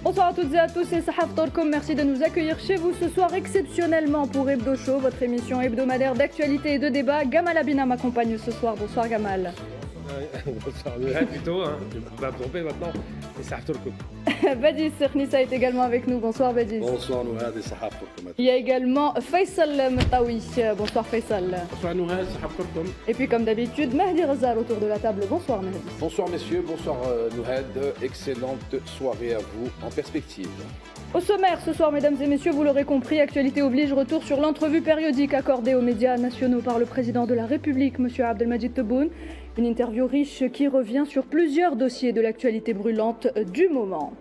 Bonsoir à toutes et à tous, c'est Sahaf Torkom. Merci de nous accueillir chez vous ce soir exceptionnellement pour Hebdo Show, votre émission hebdomadaire d'actualité et de débat. Gamal Abina m'accompagne ce soir. Bonsoir Gamal. Bonsoir, plutôt, hein. Je ne peux pas me tromper maintenant. C'est Sahaf Torkom. Badis Nissa est également avec nous. Bonsoir Badis. Bonsoir Nouhad et Sahaf Torkom. Il y a également Faisal Mtaoui. Bonsoir Faisal. Bonsoir Nouhad, Sahaf Torkom. Et puis comme d'habitude, Mahdi Razar autour de la table. Bonsoir Mahdi. Bonsoir messieurs, bonsoir Nouhad. Excellente soirée à vous en perspective. Au sommaire ce soir, mesdames et messieurs, vous l'aurez compris, actualité oblige, retour sur l'entrevue périodique accordée aux médias nationaux par le président de la République, M. Abdelmadjid Tebboune. Une interview riche qui revient sur plusieurs dossiers de l'actualité brûlante du moment.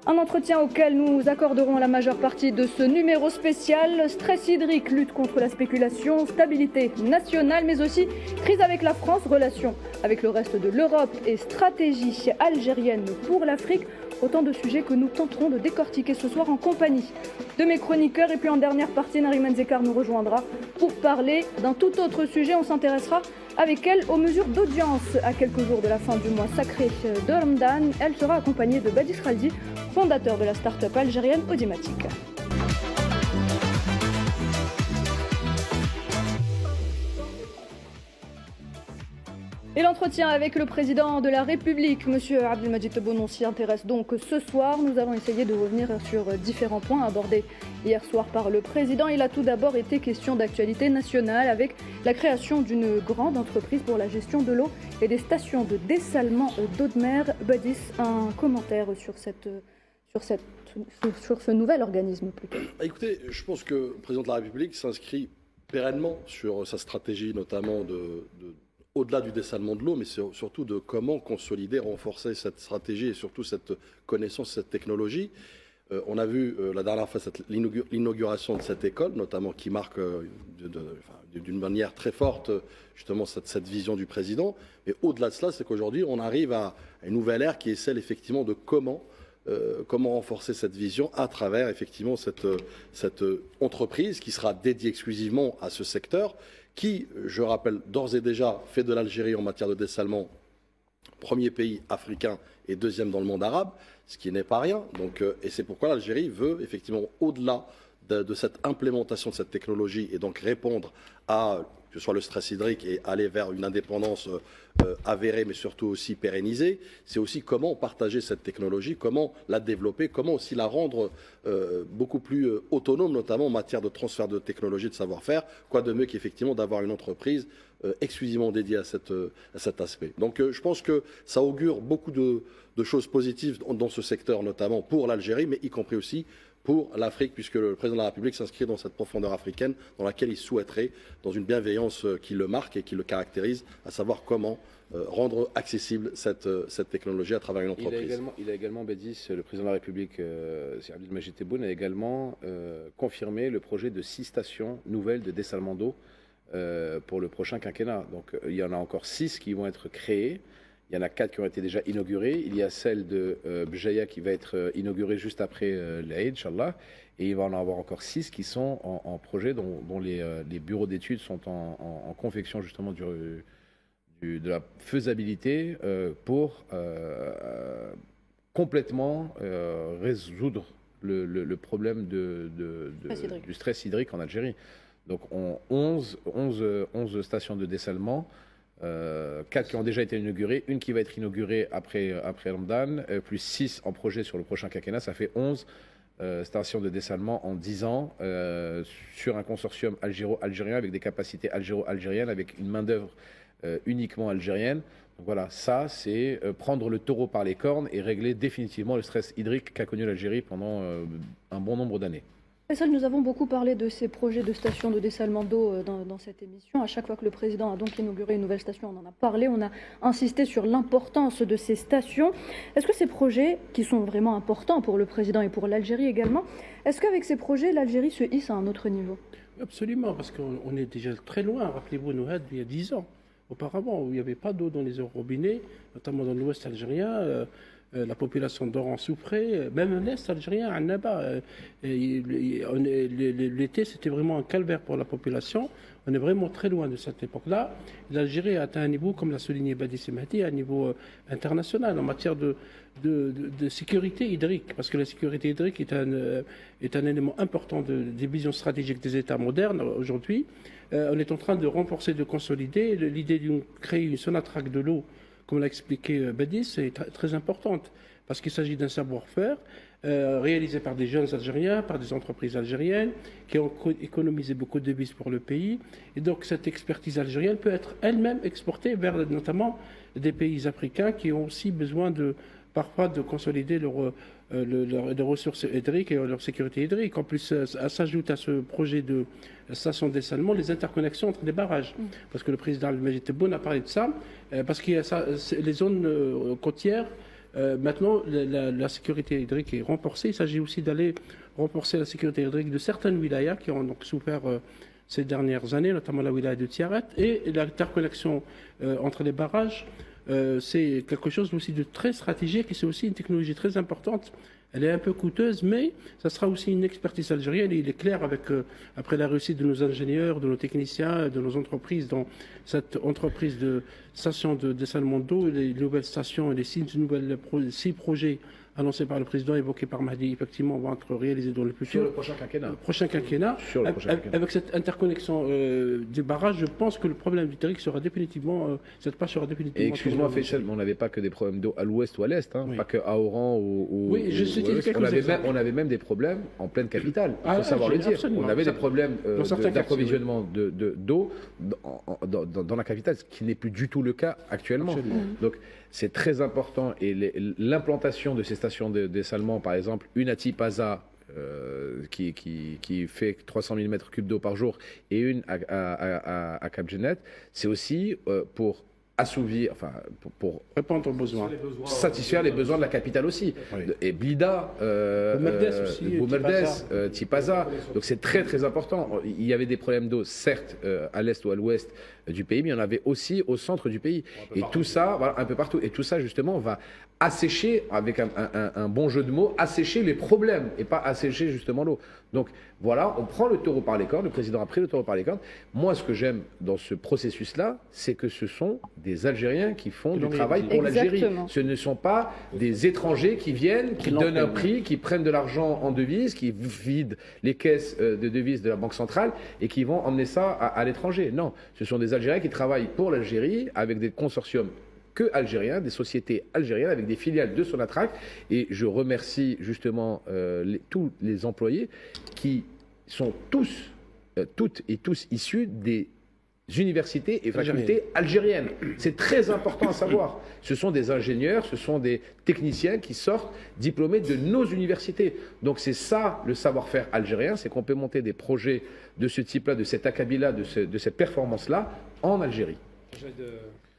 Un entretien auquel nous accorderons la majeure partie de ce numéro spécial. Stress hydrique, lutte contre la spéculation, stabilité nationale, mais aussi crise avec la France, relations avec le reste de l'Europe et stratégie algérienne pour l'Afrique. Autant de sujets que nous tenterons de décortiquer ce soir en compagnie de mes chroniqueurs. Et puis en dernière partie, Nariman Zekar nous rejoindra pour parler d'un tout autre sujet. On s'intéressera avec elle aux mesures d'audience à quelques jours de la fin du mois sacré de Ramadan. Elle sera accompagnée de Badis Khaldi, fondateur de la start-up algérienne Audimatic. Et l'entretien avec le président de la République, M. Abdelmadjid Tebboune, on s'y intéresse donc ce soir. Nous allons essayer de revenir sur différents points abordés hier soir par le président. Il a tout d'abord été question d'actualité nationale avec la création d'une grande entreprise pour la gestion de l'eau et des stations de dessalement d'eau de mer. Badis, un commentaire sur ce nouvel organisme plutôt. Écoutez, je pense que le président de la République s'inscrit pérennement sur sa stratégie, notamment au-delà du dessalement de l'eau, mais surtout de comment consolider, renforcer cette stratégie et surtout cette connaissance, cette technologie. On a vu la dernière fois l'inauguration de cette école, notamment qui marque d'une manière très forte justement cette vision du président. Et au-delà de cela, c'est qu'aujourd'hui, on arrive à une nouvelle ère qui est celle effectivement de comment renforcer cette vision à travers effectivement cette entreprise qui sera dédiée exclusivement à ce secteur, qui, je rappelle, d'ores et déjà fait de l'Algérie en matière de dessalement premier pays africain et deuxième dans le monde arabe, ce qui n'est pas rien. Donc, et c'est pourquoi l'Algérie veut effectivement, au-delà de cette implémentation de cette technologie et donc répondre à que ce soit le stress hydrique et aller vers une indépendance avérée, mais surtout aussi pérennisée, c'est aussi comment partager cette technologie, comment la développer, comment aussi la rendre beaucoup plus autonome, notamment en matière de transfert de technologie, de savoir-faire. Quoi de mieux qu'effectivement d'avoir une entreprise exclusivement dédiée à cet aspect. Donc je pense que ça augure beaucoup de choses positives dans ce secteur, notamment pour l'Algérie, mais y compris aussi pour l'Afrique, puisque le président de la République s'inscrit dans cette profondeur africaine dans laquelle il souhaiterait, dans une bienveillance qui le marque et qui le caractérise, à savoir comment rendre accessible cette technologie à travers une entreprise. Il a également, Badis, le président de la République, Abdelmadjid Tebboune, a également confirmé le projet de 6 stations nouvelles de dessalement d'eau pour le prochain quinquennat. Donc il y en a encore 6 qui vont être créées. Il y en a 4 qui ont été déjà inaugurées. Il y a celle de Bjaya qui va être inaugurée juste après l'Aïd, Inch'Allah. Et il va en avoir encore 6 qui sont en projet, dont les bureaux d'études sont en confection justement de la faisabilité pour complètement résoudre le problème du stress hydrique en Algérie. Donc 11 stations de dessalement. 4 qui ont déjà été inaugurées, une qui va être inaugurée après Ramadan, plus 6 en projet sur le prochain quinquennat, ça fait 11 stations de dessalement en 10 ans sur un consortium algéro-algérien avec des capacités algéro-algériennes, avec une main-d'œuvre uniquement algérienne. Donc voilà, ça c'est prendre le taureau par les cornes et régler définitivement le stress hydrique qu'a connu l'Algérie pendant un bon nombre d'années. Nous avons beaucoup parlé de ces projets de stations de dessalement d'eau dans cette émission. À chaque fois que le président a donc inauguré une nouvelle station, on en a parlé, on a insisté sur l'importance de ces stations. Est-ce que ces projets, qui sont vraiment importants pour le président et pour l'Algérie également, est-ce qu'avec ces projets, l'Algérie se hisse à un autre niveau ? Absolument, parce qu'on est déjà très loin. Rappelez-vous, Nouhad, il y a 10 ans, auparavant, où il n'y avait pas d'eau dans les robinets, notamment dans l'ouest algérien. la population d'Oran souffrait, même l'Est algérien, à Annaba. L'été, c'était vraiment un calvaire pour la population. On est vraiment très loin de cette époque-là. L'Algérie a atteint un niveau, comme l'a souligné Badi Semati, un niveau international en matière de sécurité hydrique, parce que la sécurité hydrique est un élément important des visions stratégiques des États modernes aujourd'hui. On est en train de renforcer, de consolider. L'idée de créer une Sonatrach de l'eau, comme l'a expliqué Badi, c'est très importante, parce qu'il s'agit d'un savoir-faire réalisé par des jeunes Algériens, par des entreprises algériennes, qui ont économisé beaucoup de devises pour le pays. Et donc cette expertise algérienne peut être elle-même exportée vers notamment des pays africains qui ont aussi besoin parfois de consolider leurs ressources hydriques et leur sécurité hydrique. En plus, s'ajoute à ce projet de station de dessalement les interconnexions entre les barrages. Parce que le président Abdelmadjid Tebboune a parlé de ça, parce qu'il y a les zones côtières. Maintenant, la sécurité hydrique est renforcée. Il s'agit aussi d'aller renforcer la sécurité hydrique de certaines wilayas qui ont donc souffert ces dernières années, notamment la wilaya de Tiaret, et l'interconnexion entre les barrages. C'est quelque chose aussi de très stratégique et c'est aussi une technologie très importante. Elle est un peu coûteuse, mais ça sera aussi une expertise algérienne. Et il est clair, après la réussite de nos ingénieurs, de nos techniciens, de nos entreprises, dans cette entreprise de station de dessalement d'eau, les nouvelles stations et les 6 projets annoncés par le président, évoqués par Mahdi, effectivement, vont être réalisés dans le futur. Sur le prochain quinquennat. Avec cette interconnexion des barrages, je pense que le problème du Tariq sera définitivement, cette page sera définitivement... Et excuse-moi, Faisal, mais on n'avait pas que des problèmes d'eau à l'ouest ou à l'est, hein, oui. pas que à Oran ou oui, je sais on avait même des problèmes en pleine capitale, il faut savoir le dire. On avait des problèmes d'approvisionnement d'eau dans la capitale, ce qui n'est plus du tout le cas actuellement. Absolument. Donc c'est très important et l'implantation de ces stations de dessalement, par exemple, une à Tipaza, qui fait 300 000 m3 d'eau par jour, et une à Cap Genet, c'est aussi pour assouvir, enfin, pour répondre aux besoins, satisfaire les besoins de la capitale aussi. Oui. Et Blida, Boumerdes, Tipaza. Donc c'est très très important. Il y avait des problèmes d'eau, certes, à l'est ou à l'ouest du pays, mais il y en avait aussi au centre du pays. Et tout ça, voilà, un peu partout. Et tout ça, justement, va assécher, avec un bon jeu de mots, assécher les problèmes et pas assécher justement l'eau. Donc voilà, on prend le taureau par les cornes, le président a pris le taureau par les cornes. Moi, ce que j'aime dans ce processus-là, c'est que ce sont des Algériens qui font du travail pour l'Algérie. Ce ne sont pas des étrangers qui viennent, qui donnent un prix, qui prennent de l'argent en devises, qui vident les caisses de devises de la Banque centrale et qui vont emmener ça à l'étranger. Non, ce sont des Algériens qui travaillent pour l'Algérie avec des consortiums algériens, des sociétés algériennes avec des filiales de Sonatrach. Et je remercie justement tous les employés qui sont toutes et tous issus des universités et facultés algériennes. C'est très important à savoir. Ce sont des ingénieurs, ce sont des techniciens qui sortent diplômés de nos universités. Donc c'est ça le savoir-faire algérien, c'est qu'on peut monter des projets de ce type-là, de cet acabit-là, de cette performance-là en Algérie.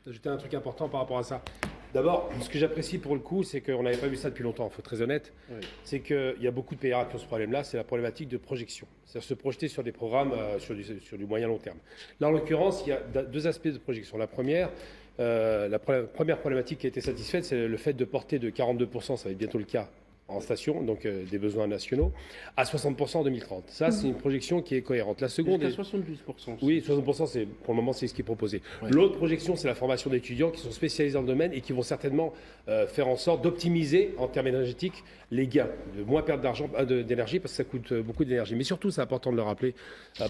Ajouter un truc important par rapport à ça. D'abord, ce que j'apprécie pour le coup, c'est qu'on n'avait pas vu ça depuis longtemps, il faut être très honnête. Oui. C'est qu'il y a beaucoup de pays arabes qui ont ce problème-là, c'est la problématique de projection. C'est-à-dire se projeter sur des programmes sur du moyen long terme. Là, en l'occurrence, il y a deux aspects de projection. La première problématique qui a été satisfaite, c'est le fait de porter de 42%, ça va être bientôt le cas, en station, donc des besoins nationaux, à 60% en 2030. Ça, c'est une projection qui est cohérente. La seconde est 72%. Oui, 60%, pour le moment, c'est ce qui est proposé. Ouais. L'autre projection, c'est la formation d'étudiants qui sont spécialisés dans le domaine et qui vont certainement faire en sorte d'optimiser, en termes énergétiques, les gains, de moins perdre d'énergie, parce que ça coûte beaucoup d'énergie. Mais surtout, c'est important de le rappeler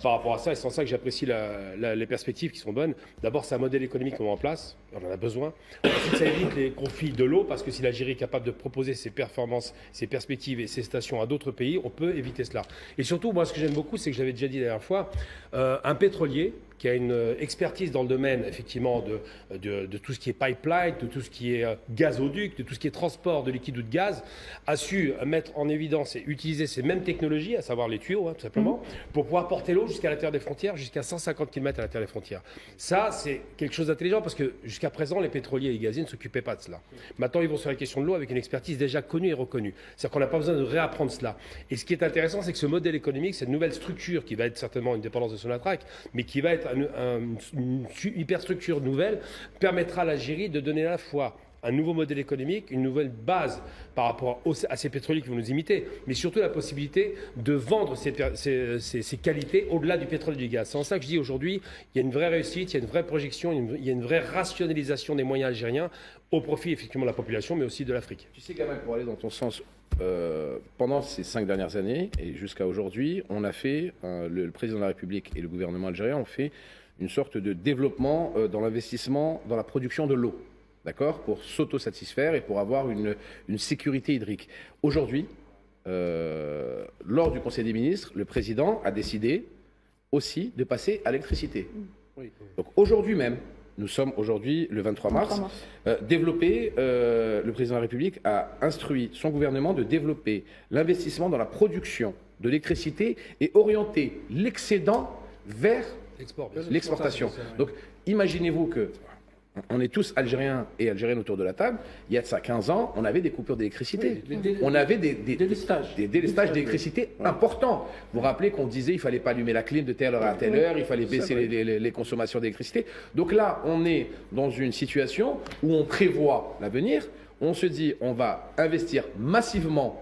par rapport à ça, et c'est en ça que j'apprécie les perspectives qui sont bonnes. D'abord, c'est un modèle économique qu'on met en place, on en a besoin. Ensuite, ça évite les conflits de l'eau, parce que si l'Algérie est capable de proposer ses performances, ses perspectives et ses stations à d'autres pays, on peut éviter cela. Et surtout, moi, ce que j'aime beaucoup, c'est que j'avais déjà dit la dernière fois, un pétrolier qui a une expertise dans le domaine, effectivement, de tout ce qui est pipeline, de tout ce qui est gazoduc, de tout ce qui est transport de liquide ou de gaz, a su mettre en évidence et utiliser ces mêmes technologies, à savoir les tuyaux, tout simplement, pour pouvoir porter l'eau jusqu'à l'intérieur des frontières, jusqu'à 150 km à l'intérieur des frontières. Ça, c'est quelque chose d'intelligent, parce que jusqu'à présent, les pétroliers et les gaziers ne s'occupaient pas de cela. Maintenant, ils vont sur la question de l'eau avec une expertise déjà connue et reconnue. C'est-à-dire qu'on n'a pas besoin de réapprendre cela. Et ce qui est intéressant, c'est que ce modèle économique, cette nouvelle structure, qui va être certainement une dépendance de Sonatrach, mais qui va être une hyperstructure nouvelle, permettra à l'Algérie de donner à la fois un nouveau modèle économique, une nouvelle base par rapport à ces pétroliers qui vont nous imiter, mais surtout la possibilité de vendre ces qualités au-delà du pétrole et du gaz. C'est en ça que je dis aujourd'hui, il y a une vraie réussite, il y a une vraie projection, il y a une vraie rationalisation des moyens algériens au profit effectivement de la population, mais aussi de l'Afrique. Tu sais, Gamal, pour aller dans ton sens, pendant ces 5 dernières années et jusqu'à aujourd'hui, on a fait, le président de la République et le gouvernement algérien ont fait une sorte de développement dans l'investissement dans la production de l'eau, d'accord, pour s'autosatisfaire et pour avoir une sécurité hydrique. Aujourd'hui, lors du Conseil des ministres, le président a décidé aussi de passer à l'électricité. Oui. Donc aujourd'hui même, nous sommes aujourd'hui le 23 mars, le président de la République a instruit son gouvernement de développer l'investissement dans la production de l'électricité et orienter l'excédent vers l'exportation. Donc imaginez-vous que on est tous Algériens et Algériennes autour de la table. Il y a de ça 15 ans, on avait des coupures d'électricité. On avait des délestages d'électricité importants. Vous vous rappelez qu'on disait qu'il ne fallait pas allumer la clim de telle heure à telle heure, il fallait baisser les consommations d'électricité. Donc là, on est dans une situation où on prévoit l'avenir. On se dit, on va investir massivement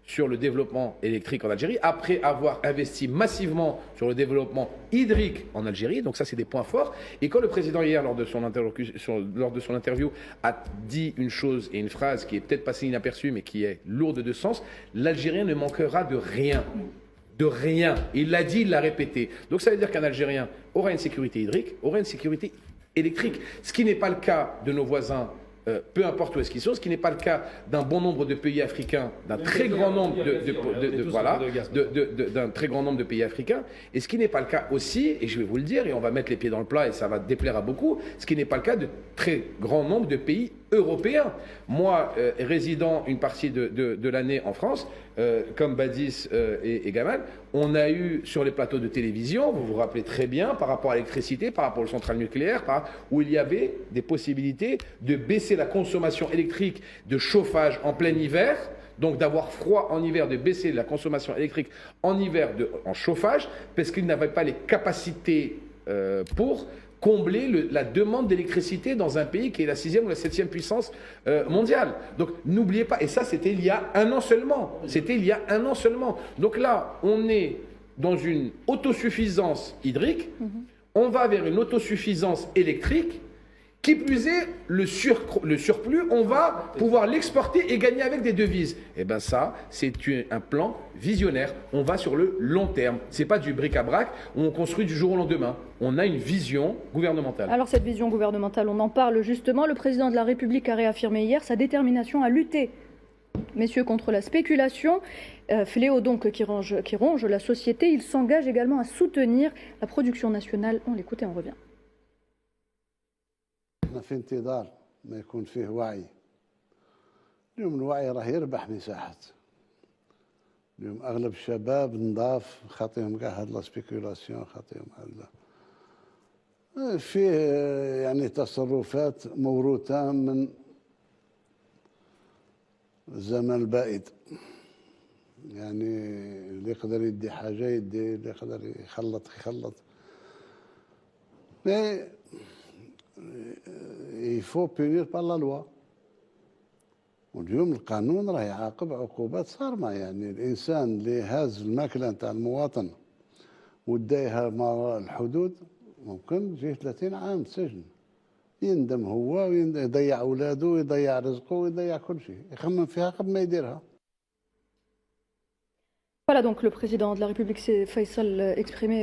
sur le développement électrique en Algérie, après avoir investi massivement sur le développement hydrique en Algérie. Donc ça, c'est des points forts. Et quand le président hier, lors de son interview, a dit une chose et une phrase qui est peut-être passée inaperçue, mais qui est lourde de sens, l'Algérien ne manquera de rien. De rien. Il l'a dit, il l'a répété. Donc ça veut dire qu'un Algérien aura une sécurité hydrique, aura une sécurité électrique. Ce qui n'est pas le cas de nos voisins, peu importe où est-ce qu'ils sont, ce qui n'est pas le cas d'un bon nombre de pays africains, d'un très grand nombre d'un très grand nombre de pays africains, et ce qui n'est pas le cas aussi, et je vais vous le dire, et on va mettre les pieds dans le plat et ça va déplaire à beaucoup, ce qui n'est pas le cas de très grand nombre de pays européens. Moi, résidant une partie de l'année en France, comme Badis et Gamal, on a eu sur les plateaux de télévision, vous vous rappelez très bien, par rapport à l'électricité, par rapport aux centrales nucléaires, où il y avait des possibilités de baisser la consommation électrique de chauffage en plein hiver, donc d'avoir froid en hiver, de baisser la consommation électrique en hiver en chauffage, parce qu'ils n'avaient pas les capacités pour combler la demande d'électricité dans un pays qui est la 6e ou la 7e puissance mondiale. Donc n'oubliez pas, et ça c'était il y a un an seulement. C'était il y a un an seulement. Donc là, on est dans une autosuffisance hydrique, on va vers une autosuffisance électrique. Qui plus est, le surplus, on va pouvoir l'exporter et gagner avec des devises. Eh bien ça, c'est un plan visionnaire. On va sur le long terme. Ce n'est pas du bric-à-brac où on construit du jour au lendemain. On a une vision gouvernementale. Alors cette vision gouvernementale, on en parle justement. Le président de la République a réaffirmé hier sa détermination à lutter, messieurs, contre la spéculation. Fléau donc qui ronge la société. Il s'engage également à soutenir la production nationale. On l'écoute et on revient. احنا في انتظار ما يكون فيه وعي. اليوم الوعي راه يربح مساحات. اليوم اغلب الشباب نضاف خاطيهم كاع هاد لا سبيكولاسيون خاطيهم هذا. فيه يعني تصرفات موروثة من الزمن البعيد. يعني اللي يقدر يدي حاجة يدي، اللي يقدر يخلط. Il faut punir par la loi. واليوم القانون راه يعاقب عقوبات صارمة. يعني الإنسان اللي هاز الماكلة نتاع المواطن ودايها ما الحدود ممكن يجيه 30 عام سجن. يندم هو ويضيع أولاده ويضيع رزقه ويضيع كل شيء. يخمم فيها قبل ما يديرها. Voilà donc le président de la République Faisal exprimé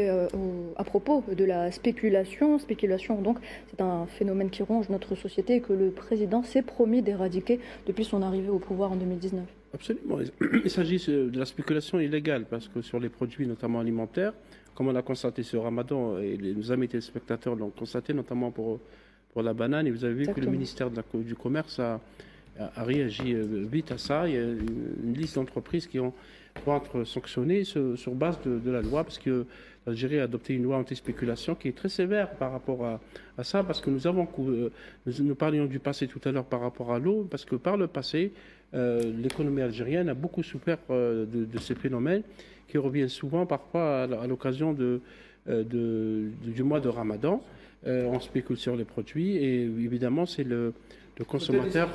à propos de la spéculation. Spéculation donc, c'est un phénomène qui ronge notre société et que le président s'est promis d'éradiquer depuis son arrivée au pouvoir en 2019. Absolument. Il s'agit de la spéculation illégale parce que sur les produits notamment alimentaires, comme on a constaté ce Ramadan et nos amis téléspectateurs l'ont constaté notamment pour la banane, et vous avez vu Exactement. Que le ministère du Commerce a réagi vite à ça. Il y a une liste d'entreprises qui vont être sanctionnées sur base de la loi, parce que l'Algérie a adopté une loi anti-spéculation qui est très sévère par rapport à ça, parce que nous parlions du passé tout à l'heure par rapport à l'eau, parce que par le passé, l'économie algérienne a beaucoup souffert de ces phénomènes qui reviennent souvent, parfois à l'occasion du mois de Ramadan. On spécule sur les produits et évidemment c'est consommateurs.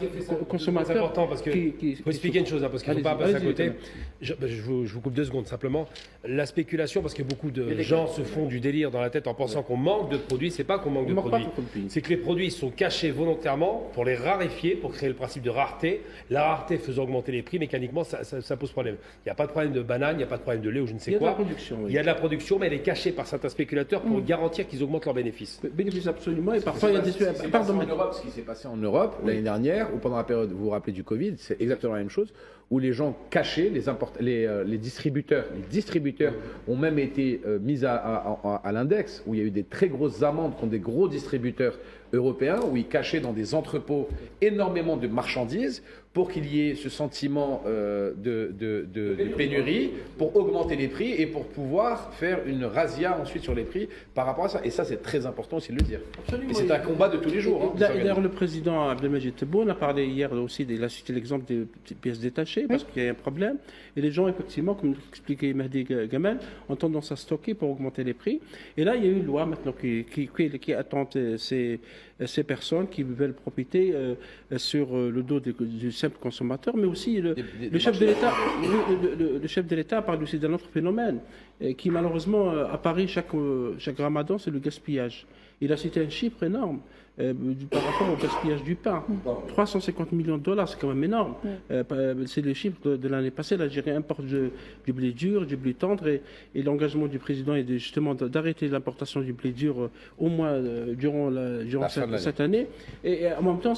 C'est important parce que faut expliquer une chose, parce qu'il ne faut pas passer à côté. Je vous coupe 2 secondes simplement. La spéculation, parce que beaucoup de gens se font du délire dans la tête en pensant qu'on manque de produits. C'est pas qu'on manque de produits. C'est que les produits sont cachés volontairement pour les raréfier, pour créer le principe de rareté. La rareté faisant augmenter les prix, mécaniquement, ça pose problème. Il n'y a pas de problème de banane, il n'y a pas de problème de lait ou je ne sais quoi. Il y a de la production, mais elle est cachée par certains spéculateurs pour garantir qu'ils augmentent leurs bénéfices. Bénéfices absolument, et parfois il y a des... Pardon, ce qui s'est passé en Europe l'année dernière, ou pendant la période, vous vous rappelez du Covid, c'est exactement la même chose, où les gens cachaient, les distributeurs ont même été mis à l'index, où il y a eu des très grosses amendes contre des gros distributeurs européens, où ils cachaient dans des entrepôts énormément de marchandises pour qu'il y ait ce sentiment de pénurie, pour augmenter les prix et pour pouvoir faire une razzia ensuite sur les prix par rapport à ça. Et ça, c'est très important aussi de le dire. Absolument. Et c'est un combat de tous les jours. D'ailleurs, le président Abdelmajid Tebboune a parlé hier aussi, il a cité l'exemple des pièces détachées, parce qu'il y a un problème. Et les gens, effectivement, comme l'expliquait Mahdi Gamal, ont tendance à stocker pour augmenter les prix. Et là, il y a une loi maintenant qui attend ces personnes qui veulent profiter sur le dos du simple consommateur, mais aussi le chef de l'État parle aussi d'un autre phénomène qui malheureusement apparaît chaque ramadan, c'est le gaspillage. Il a cité un chiffre énorme par rapport au gaspillage du pain. 350 millions de dollars, c'est quand même énorme. C'est le chiffre de l'année passée. L'Algérie importe du blé dur, du blé tendre, et l'engagement du président est justement d'arrêter l'importation du blé dur au moins durant cette année. Et en même temps,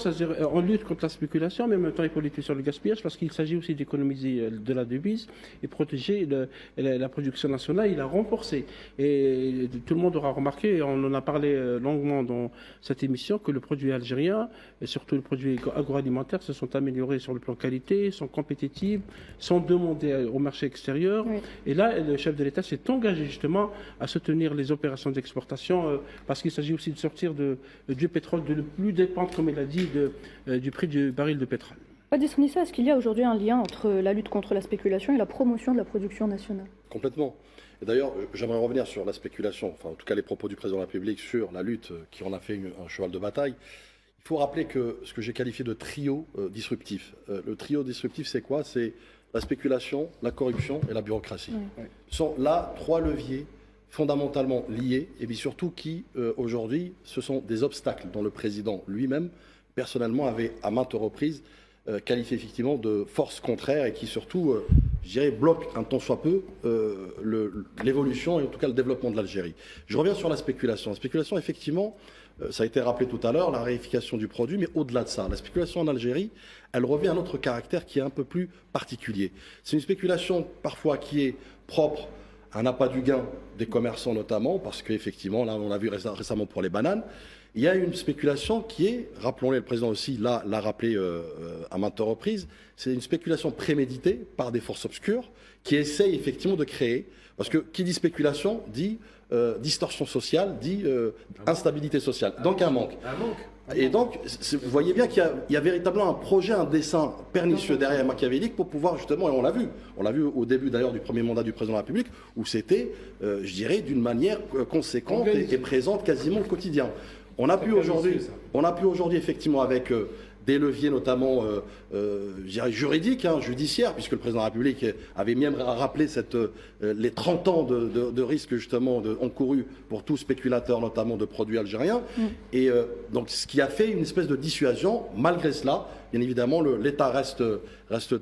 on lutte contre la spéculation, mais en même temps, il faut lutter sur le gaspillage parce qu'il s'agit aussi d'économiser de la devise et protéger la production nationale. Il a renforcé. Et tout le monde aura remarqué, et on en a parlé longuement dans cette émission, que le produit algérien, et surtout le produit agroalimentaire, se sont améliorés sur le plan qualité, sont compétitifs, sont demandés au marché extérieur. Oui. Et là, le chef de l'État s'est engagé justement à soutenir les opérations d'exportation parce qu'il s'agit aussi de sortir du pétrole, de ne plus dépendre, comme il a dit, du prix du baril de pétrole. Badis Nissa, est-ce qu'il y a aujourd'hui un lien entre la lutte contre la spéculation et la promotion de la production nationale? Complètement. Et d'ailleurs, j'aimerais revenir sur la spéculation, enfin en tout cas les propos du président de la République sur la lutte qui en a fait un cheval de bataille. Il faut rappeler que ce que j'ai qualifié de trio disruptif. Le trio disruptif, c'est quoi? C'est la spéculation, la corruption et la bureaucratie. Oui. Ce sont là 3 leviers fondamentalement liés et puis surtout qui, aujourd'hui, ce sont des obstacles dont le président lui-même, personnellement, avait à maintes reprises qualifié effectivement de force contraire et qui surtout, je dirais, bloque un tant soit peu l'évolution et en tout cas le développement de l'Algérie. Je reviens sur la spéculation. La spéculation, effectivement, ça a été rappelé tout à l'heure, la réification du produit, mais au-delà de ça, la spéculation en Algérie, elle revêt un autre caractère qui est un peu plus particulier. C'est une spéculation parfois qui est propre à un appât du gain des commerçants notamment, parce qu'effectivement, là on l'a vu récemment pour les bananes, il y a une spéculation qui est, rappelons-le, le président aussi l'a rappelé à maintes reprises, c'est une spéculation préméditée par des forces obscures qui essayent effectivement de créer, parce que qui dit spéculation dit distorsion sociale, dit instabilité sociale, donc un manque. Et donc, vous voyez bien qu'il y a véritablement un projet, un dessein pernicieux derrière machiavélique pour pouvoir justement, et on l'a vu au début d'ailleurs du premier mandat du président de la République, où c'était, je dirais, d'une manière conséquente et présente quasiment au quotidien. On a pu aujourd'hui effectivement avec des leviers notamment je dirais juridiques, judiciaires, puisque le président de la République avait même rappelé les 30 ans de risques justement encourus pour tout spéculateur notamment de produits algériens. Et donc ce qui a fait une espèce de dissuasion. Malgré cela, bien évidemment, l'État reste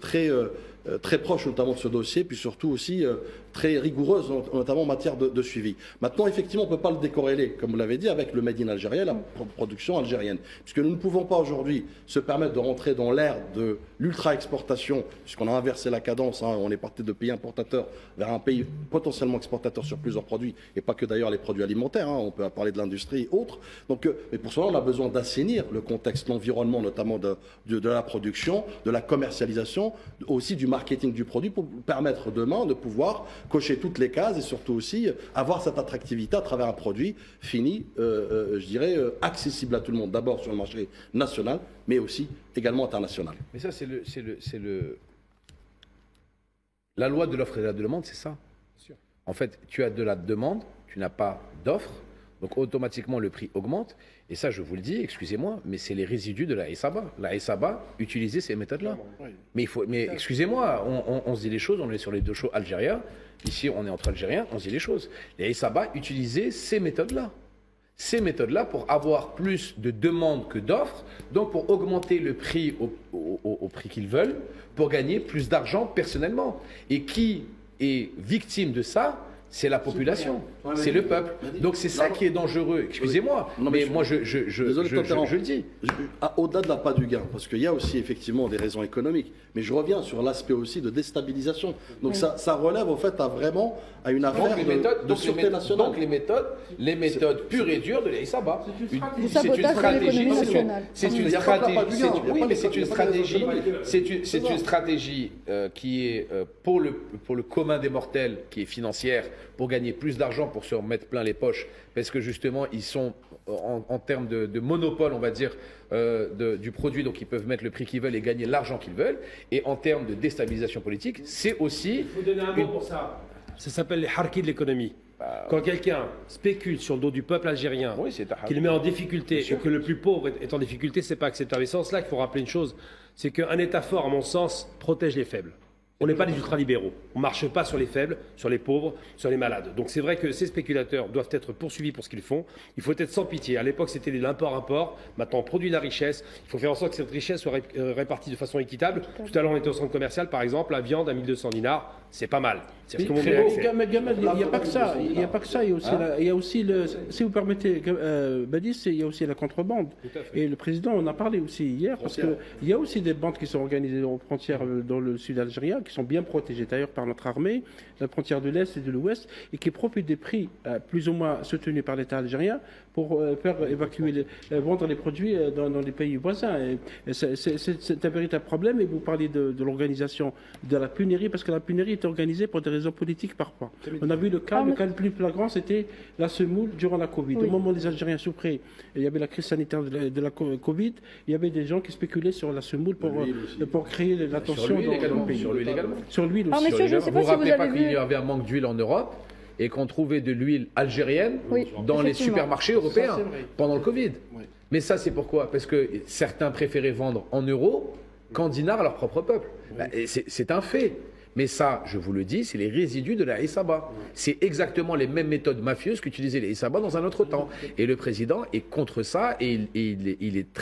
très proche notamment de ce dossier, puis surtout aussi très rigoureuse, notamment en matière de suivi. Maintenant, effectivement, on ne peut pas le décorréler, comme vous l'avez dit, avec le Made in Algérien, la production algérienne. Puisque nous ne pouvons pas aujourd'hui se permettre de rentrer dans l'ère de l'ultra-exportation, puisqu'on a inversé la cadence, on est parti de pays importateurs vers un pays potentiellement exportateur sur plusieurs produits, et pas que d'ailleurs les produits alimentaires, on peut parler de l'industrie et autres. Donc, mais pour cela, on a besoin d'assainir le contexte, l'environnement, notamment de la production, de la commercialisation, aussi du marketing du produit, pour permettre demain de pouvoir cocher toutes les cases et surtout aussi avoir cette attractivité à travers un produit fini, je dirais, accessible à tout le monde, d'abord sur le marché national, mais aussi également international. Mais ça, la loi de l'offre et de la demande, c'est ça. En fait, tu as de la demande, tu n'as pas d'offre, Donc automatiquement le prix augmente. Et ça, je vous le dis, excusez-moi, mais c'est les résidus de la SABA. La SABA utilisait ces méthodes-là. Mais excusez-moi, on se dit les choses, on est sur les deux shows algériens. Ici, on est entre Algériens, on se dit les choses. Les SABA utilisaient ces méthodes-là. Ces méthodes-là pour avoir plus de demandes que d'offres, donc pour augmenter le prix au prix qu'ils veulent, pour gagner plus d'argent personnellement. Et qui est victime de ça? C'est la population, c'est le peuple. Donc c'est ça qui est dangereux. Excusez-moi, mais moi je le dis. Au-delà de l'appât du gain, parce qu'il y a aussi effectivement des raisons économiques, mais je reviens sur l'aspect aussi de déstabilisation. Donc ça relève au fait à une affaire de sûreté nationale. Donc les méthodes pures et dures de l'Aïsaba. C'est une stratégie. C'est une stratégie. Oui, mais c'est une stratégie. C'est une stratégie qui est pour le commun des mortels, qui est financière, pour gagner plus d'argent, pour se remettre plein les poches, parce que justement, ils sont en termes de monopole, on va dire, du produit, donc ils peuvent mettre le prix qu'ils veulent et gagner l'argent qu'ils veulent. Et en termes de déstabilisation politique, c'est aussi... Il faut donner un mot pour ça. Ça s'appelle les harkis de l'économie. Quand quelqu'un spécule sur le dos du peuple algérien, qu'il met en difficulté, et que le plus pauvre est en difficulté, c'est pas acceptable. Et c'est en cela qu'il faut rappeler une chose, c'est qu'un État fort, à mon sens, protège les faibles. On n'est pas des ultralibéraux. On ne marche pas sur les faibles, sur les pauvres, sur les malades. Donc c'est vrai que ces spéculateurs doivent être poursuivis pour ce qu'ils font. Il faut être sans pitié. À l'époque, c'était de l'import-import. Maintenant, on produit de la richesse. Il faut faire en sorte que cette richesse soit répartie de façon équitable. Tout à l'heure, on était au centre commercial, par exemple. La viande à 1200 dinars, c'est pas mal. Il n'y a pas que ça. Il n'y a pas que ça. Il y a aussi si vous permettez, Badis, il y a aussi la contrebande. Et le président en a parlé aussi hier, parce qu'il y a aussi des bandes qui sont organisées aux frontières dans le sud algérien, qui sont bien protégées d'ailleurs par notre armée, la frontière de l'Est et de l'Ouest, et qui profitent des prix plus ou moins soutenus par l'État algérien pour faire vendre les produits dans les pays voisins. C'est un véritable problème. Et vous parlez de l'organisation de la punairie, parce que la punairie est organisée pour des raisons politiques parfois. On a vu le cas le plus flagrant, c'était la semoule durant la Covid. Au moment où les Algériens souffraient, il y avait la crise sanitaire de la Covid, il y avait des gens qui spéculaient sur la semoule pour créer l'attention dans le pays. Sur l'huile également. Sur l'huile aussi. Alors, messieurs, je ne sais Vous pas ne si rappelez vous pas avez qu'il vu... y avait un manque d'huile en Europe et qu'on trouvait de l'huile algérienne dans les effectivement. supermarchés européens Ça, c'est vrai. pendant le Covid. Oui. Mais ça, c'est pourquoi? Parce que certains préféraient vendre en euros qu'en dinars à leur propre peuple. C'est un fait. Mais ça, je vous le dis, c'est les résidus de la SABA. C'est exactement les mêmes méthodes mafieuses qu'utilisaient les SABA dans un autre temps. Et le président est contre ça et il est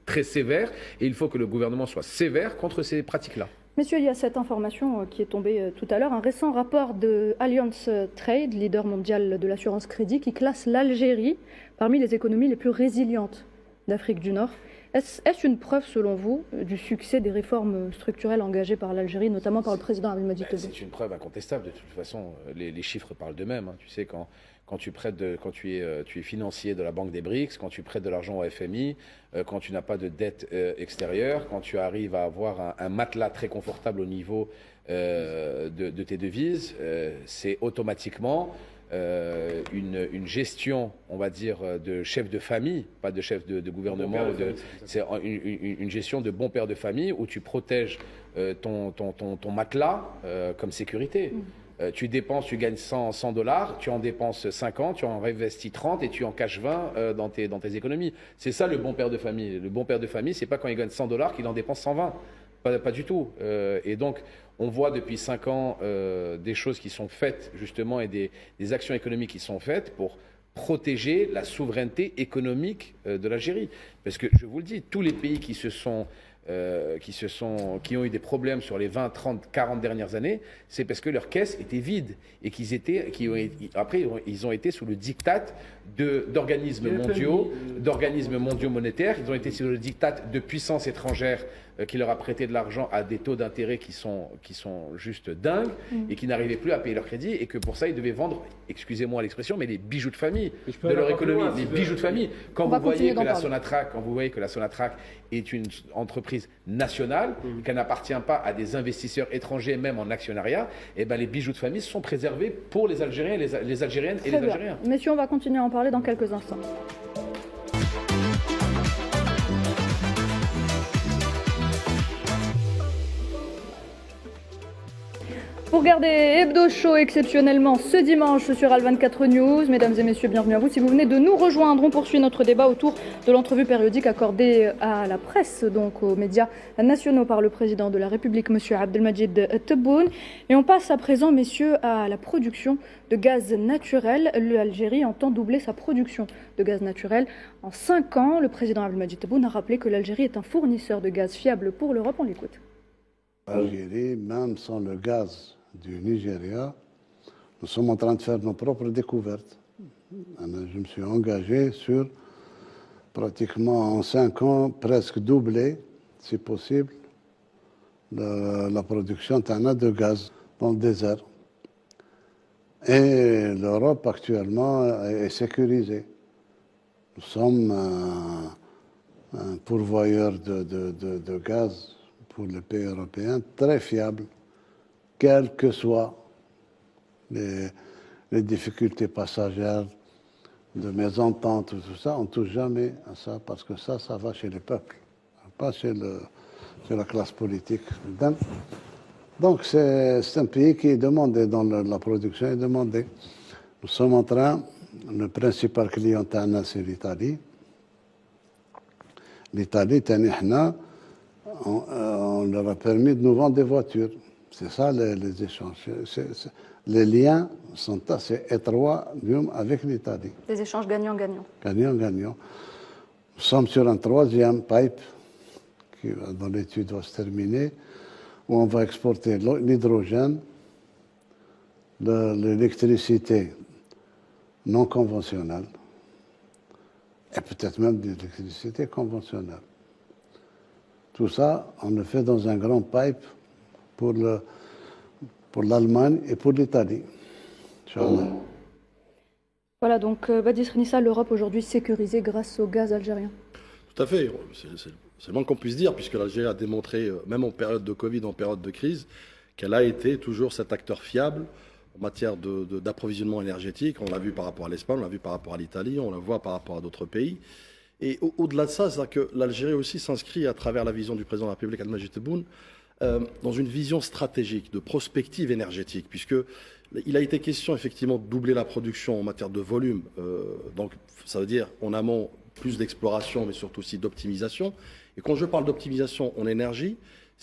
très sévère. Et il faut que le gouvernement soit sévère contre ces pratiques-là. Messieurs, il y a cette information qui est tombée tout à l'heure, un récent rapport de Allianz Trade, leader mondial de l'assurance crédit, qui classe l'Algérie parmi les économies les plus résilientes d'Afrique du Nord. Est-ce une preuve, selon vous, du succès des réformes structurelles engagées par l'Algérie, notamment par le président Abdelmadjid Tebboune? C'est une preuve incontestable. De toute façon, les chiffres parlent d'eux-mêmes. Tu sais, quand tu prêtes, quand tu es financier de la Banque des BRICS, quand tu prêtes de l'argent au FMI, quand tu n'as pas de dette extérieure, quand tu arrives à avoir un matelas très confortable au niveau de tes devises, c'est automatiquement une gestion, on va dire, de chef de famille, pas de chef de gouvernement. C'est une gestion de bon père de famille où tu protèges ton matelas comme sécurité. Tu dépenses, tu gagnes 100 $, tu en dépenses 50, tu en réinvestis 30 et tu en caches 20 dans tes économies. C'est ça le bon père de famille. Le bon père de famille, c'est pas quand il gagne 100 $ qu'il en dépense 120. Pas du tout. Et donc, on voit depuis 5 ans des choses qui sont faites, justement, et des actions économiques qui sont faites pour protéger la souveraineté économique de l'Algérie. Parce que, je vous le dis, tous les pays qui ont eu des problèmes sur les 20, 30, 40 dernières années, c'est parce que leur caisse était vide et après, ils ont été sous le diktat d'organismes mondiaux monétaires. Ils ont été sous le diktat de puissances étrangères qui leur a prêté de l'argent à des taux d'intérêt qui sont juste dingues et qui n'arrivaient plus à payer leur crédit et que pour ça, ils devaient vendre, excusez-moi l'expression, mais les bijoux de famille de leur économie, les bijoux de famille. Quand vous voyez que la Sonatrach est une entreprise nationale, qu'elle n'appartient pas à des investisseurs étrangers, même en actionnariat, et ben les bijoux de famille sont préservés pour les Algériens, les Algériennes et les Algériens. Messieurs, on va continuer à en parler dans quelques instants. Pour regarder Hebdo Show exceptionnellement ce dimanche sur Al24 News, mesdames et messieurs, bienvenue à vous. Si vous venez de nous rejoindre, on poursuit notre débat autour de l'entrevue périodique accordée à la presse, donc aux médias nationaux par le président de la République, M. Abdelmajid Tebboune. Et on passe à présent, messieurs, à la production de gaz naturel. L'Algérie entend doubler sa production de gaz naturel en 5 ans. Le président Abdelmajid Tebboune a rappelé que l'Algérie est un fournisseur de gaz fiable pour l'Europe. On l'écoute. L'Algérie, même sans le gaz du Nigeria, nous sommes en train de faire nos propres découvertes. Je me suis engagé sur pratiquement en 5 ans, presque doubler, si possible, la production de gaz dans le désert. Et l'Europe actuellement est sécurisée. Nous sommes un pourvoyeur de gaz pour les pays européens très fiable, quelles que soient les difficultés passagères de mésentente, tout ça, on ne touche jamais à ça, parce que ça va chez les peuples, pas chez la classe politique. Donc c'est un pays qui est demandé, dans la production est demandé. Nous sommes en train, le principal client, c'est l'Italie. L'Italie, on leur a permis de nous vendre des voitures. C'est ça les échanges. Les liens sont assez étroits avec l'Italie. Des échanges gagnant-gagnant. Gagnant-gagnant. Nous sommes sur un 3e pipe qui, dont l'étude va se terminer, où on va exporter l'hydrogène, l'électricité non conventionnelle, et peut-être même de l'électricité conventionnelle. Tout ça, on le fait dans un grand pipe pour l'Allemagne et pour l'Italie. Voilà, donc Badis Renissa, l'Europe aujourd'hui sécurisée grâce au gaz algérien. Tout à fait, c'est le moins qu'on puisse dire, puisque l'Algérie a démontré, même en période de Covid, en période de crise, qu'elle a été toujours cet acteur fiable en matière d'approvisionnement énergétique. On l'a vu par rapport à l'Espagne, on l'a vu par rapport à l'Italie, on le voit par rapport à d'autres pays. Et au-delà de ça, c'est que l'Algérie aussi s'inscrit à travers la vision du président de la République, Abdelmajid Tebboune, dans une vision stratégique, de prospective énergétique, puisqu'il a été question effectivement de doubler la production en matière de volume. Donc ça veut dire en amont plus d'exploration, mais surtout aussi d'optimisation. Et quand je parle d'optimisation en énergie,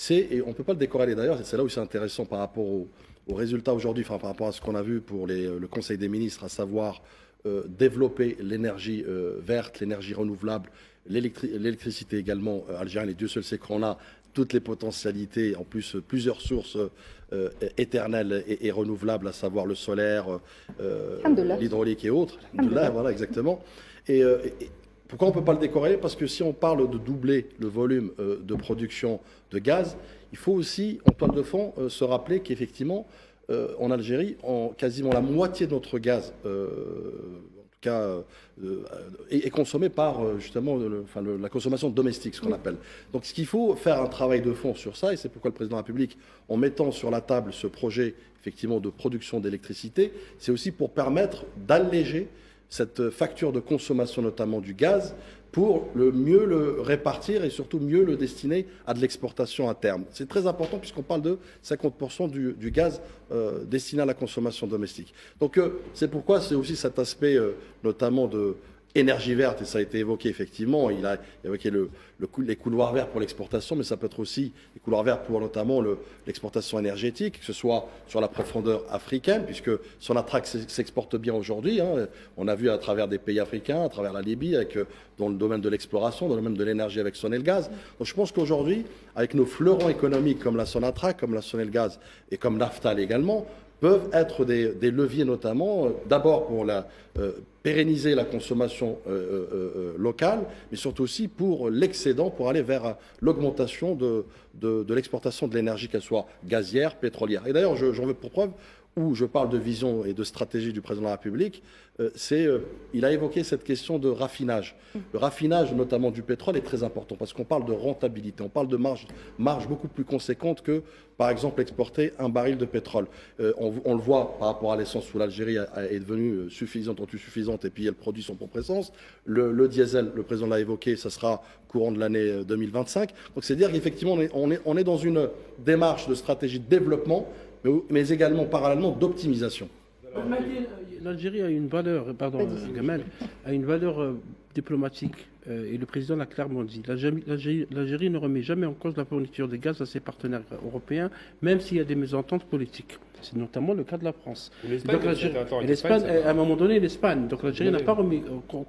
et on ne peut pas le décorréler d'ailleurs, c'est là où c'est intéressant par rapport aux résultats aujourd'hui, par rapport à ce qu'on a vu pour le Conseil des ministres, à savoir développer l'énergie verte, l'énergie renouvelable, l'électricité également algérienne, et Dieu seul sait qu'on a toutes les potentialités, en plus plusieurs sources éternelles et renouvelables, à savoir le solaire, l'hydraulique et autres. Voilà, exactement. Et pourquoi on ne peut pas le décorréler? Parce que si on parle de doubler le volume de production de gaz, il faut aussi, en toile de fond, se rappeler qu'effectivement, en Algérie, quasiment la moitié de notre gaz, en tout cas, est consommé par justement la consommation domestique, ce qu'on appelle. Donc, ce qu'il faut faire un travail de fond sur ça, et c'est pourquoi le président de la République, en mettant sur la table ce projet effectivement de production d'électricité, c'est aussi pour permettre d'alléger cette facture de consommation, notamment du gaz, pour mieux le répartir et surtout mieux le destiner à de l'exportation à terme. C'est très important puisqu'on parle de 50% du gaz destiné à la consommation domestique. Donc c'est pourquoi c'est aussi cet aspect notamment de énergie verte, et ça a été évoqué effectivement, il a évoqué les couloirs verts pour l'exportation, mais ça peut être aussi les couloirs verts pour notamment l'exportation énergétique, que ce soit sur la profondeur africaine, puisque Sonatrach s'exporte bien aujourd'hui, hein. On a vu à travers des pays africains, à travers la Libye, dans le domaine de l'exploration, dans le domaine de l'énergie avec Sonelgaz. Donc je pense qu'aujourd'hui, avec nos fleurons économiques comme la Sonatrach, comme la Sonelgaz et comme Naftal également, peuvent être des leviers notamment, d'abord pour pérenniser la consommation locale, mais surtout aussi pour l'excédent, pour aller vers l'augmentation de l'exportation de l'énergie, qu'elle soit gazière, pétrolière. Et d'ailleurs, j'en veux pour preuve, où je parle de vision et de stratégie du président de la République, il a évoqué cette question de raffinage. Le raffinage, notamment du pétrole, est très important parce qu'on parle de rentabilité, on parle de marge beaucoup plus conséquente que, par exemple, exporter un baril de pétrole. On le voit par rapport à l'essence où l'Algérie est devenue suffisante, autosuffisante, et puis elle produit son propre essence. Le diesel, le président l'a évoqué, ça sera courant de l'année 2025. Donc c'est-à-dire qu'effectivement, on est dans une démarche de stratégie de développement, mais également parallèlement d'optimisation. L'Algérie a une valeur, pardon, Gamal, a une valeur diplomatique, et le président l'a clairement dit. L'Algérie ne remet jamais en cause la fourniture de gaz à ses partenaires européens, même s'il y a des mésententes politiques. C'est notamment le cas de la France. L'Espagne, à un moment donné, l'Espagne. Donc l'Algérie n'a pas remis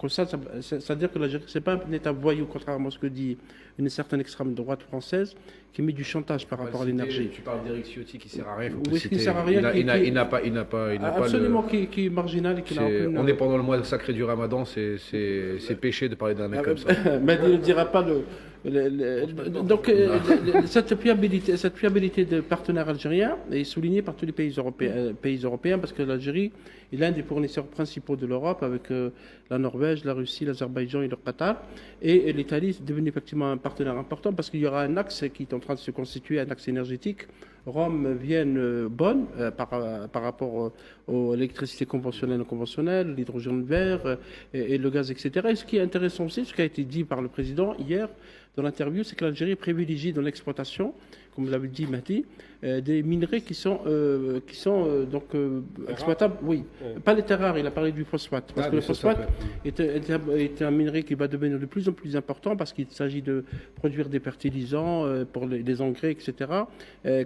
ça. C'est-à-dire que l'Algérie, ce n'est pas un État voyou, contrairement à ce que dit une certaine extrême droite française, qui met du chantage par rapport à l'énergie. Tu parles d'Éric Ciotti qui sert à rien. Oui, qui sert à rien. Il n'a pas absolument, qui est marginal et qui n'a aucune. On est pendant le mois sacré du Ramadan, c'est péché de parler d'un mec comme ça. Mais il ne dira pas donc cette fiabilité de partenaires algériens est soulignée par tous les pays européens parce que l'Algérie est l'un des fournisseurs principaux de l'Europe avec la Norvège, la Russie, l'Azerbaïdjan et le Qatar. Et l'Italie est devenue effectivement un partenaire important parce qu'il y aura un axe qui est en train de se constituer, un axe énergétique. Rome, Vienne, Bonn, par rapport à l'électricité conventionnelle et non conventionnelle, l'hydrogène vert et le gaz, etc. Et ce qui est intéressant aussi, ce qui a été dit par le président hier dans l'interview, c'est que l'Algérie privilégie dans l'exploitation, comme l'avait dit Mahdi, des minerais qui sont exploitables. Oui, pas les terres rares, il a parlé du phosphate. Parce que le phosphate est un minerai qui va devenir de plus en plus important parce qu'il s'agit de produire des fertilisants pour les engrais, etc.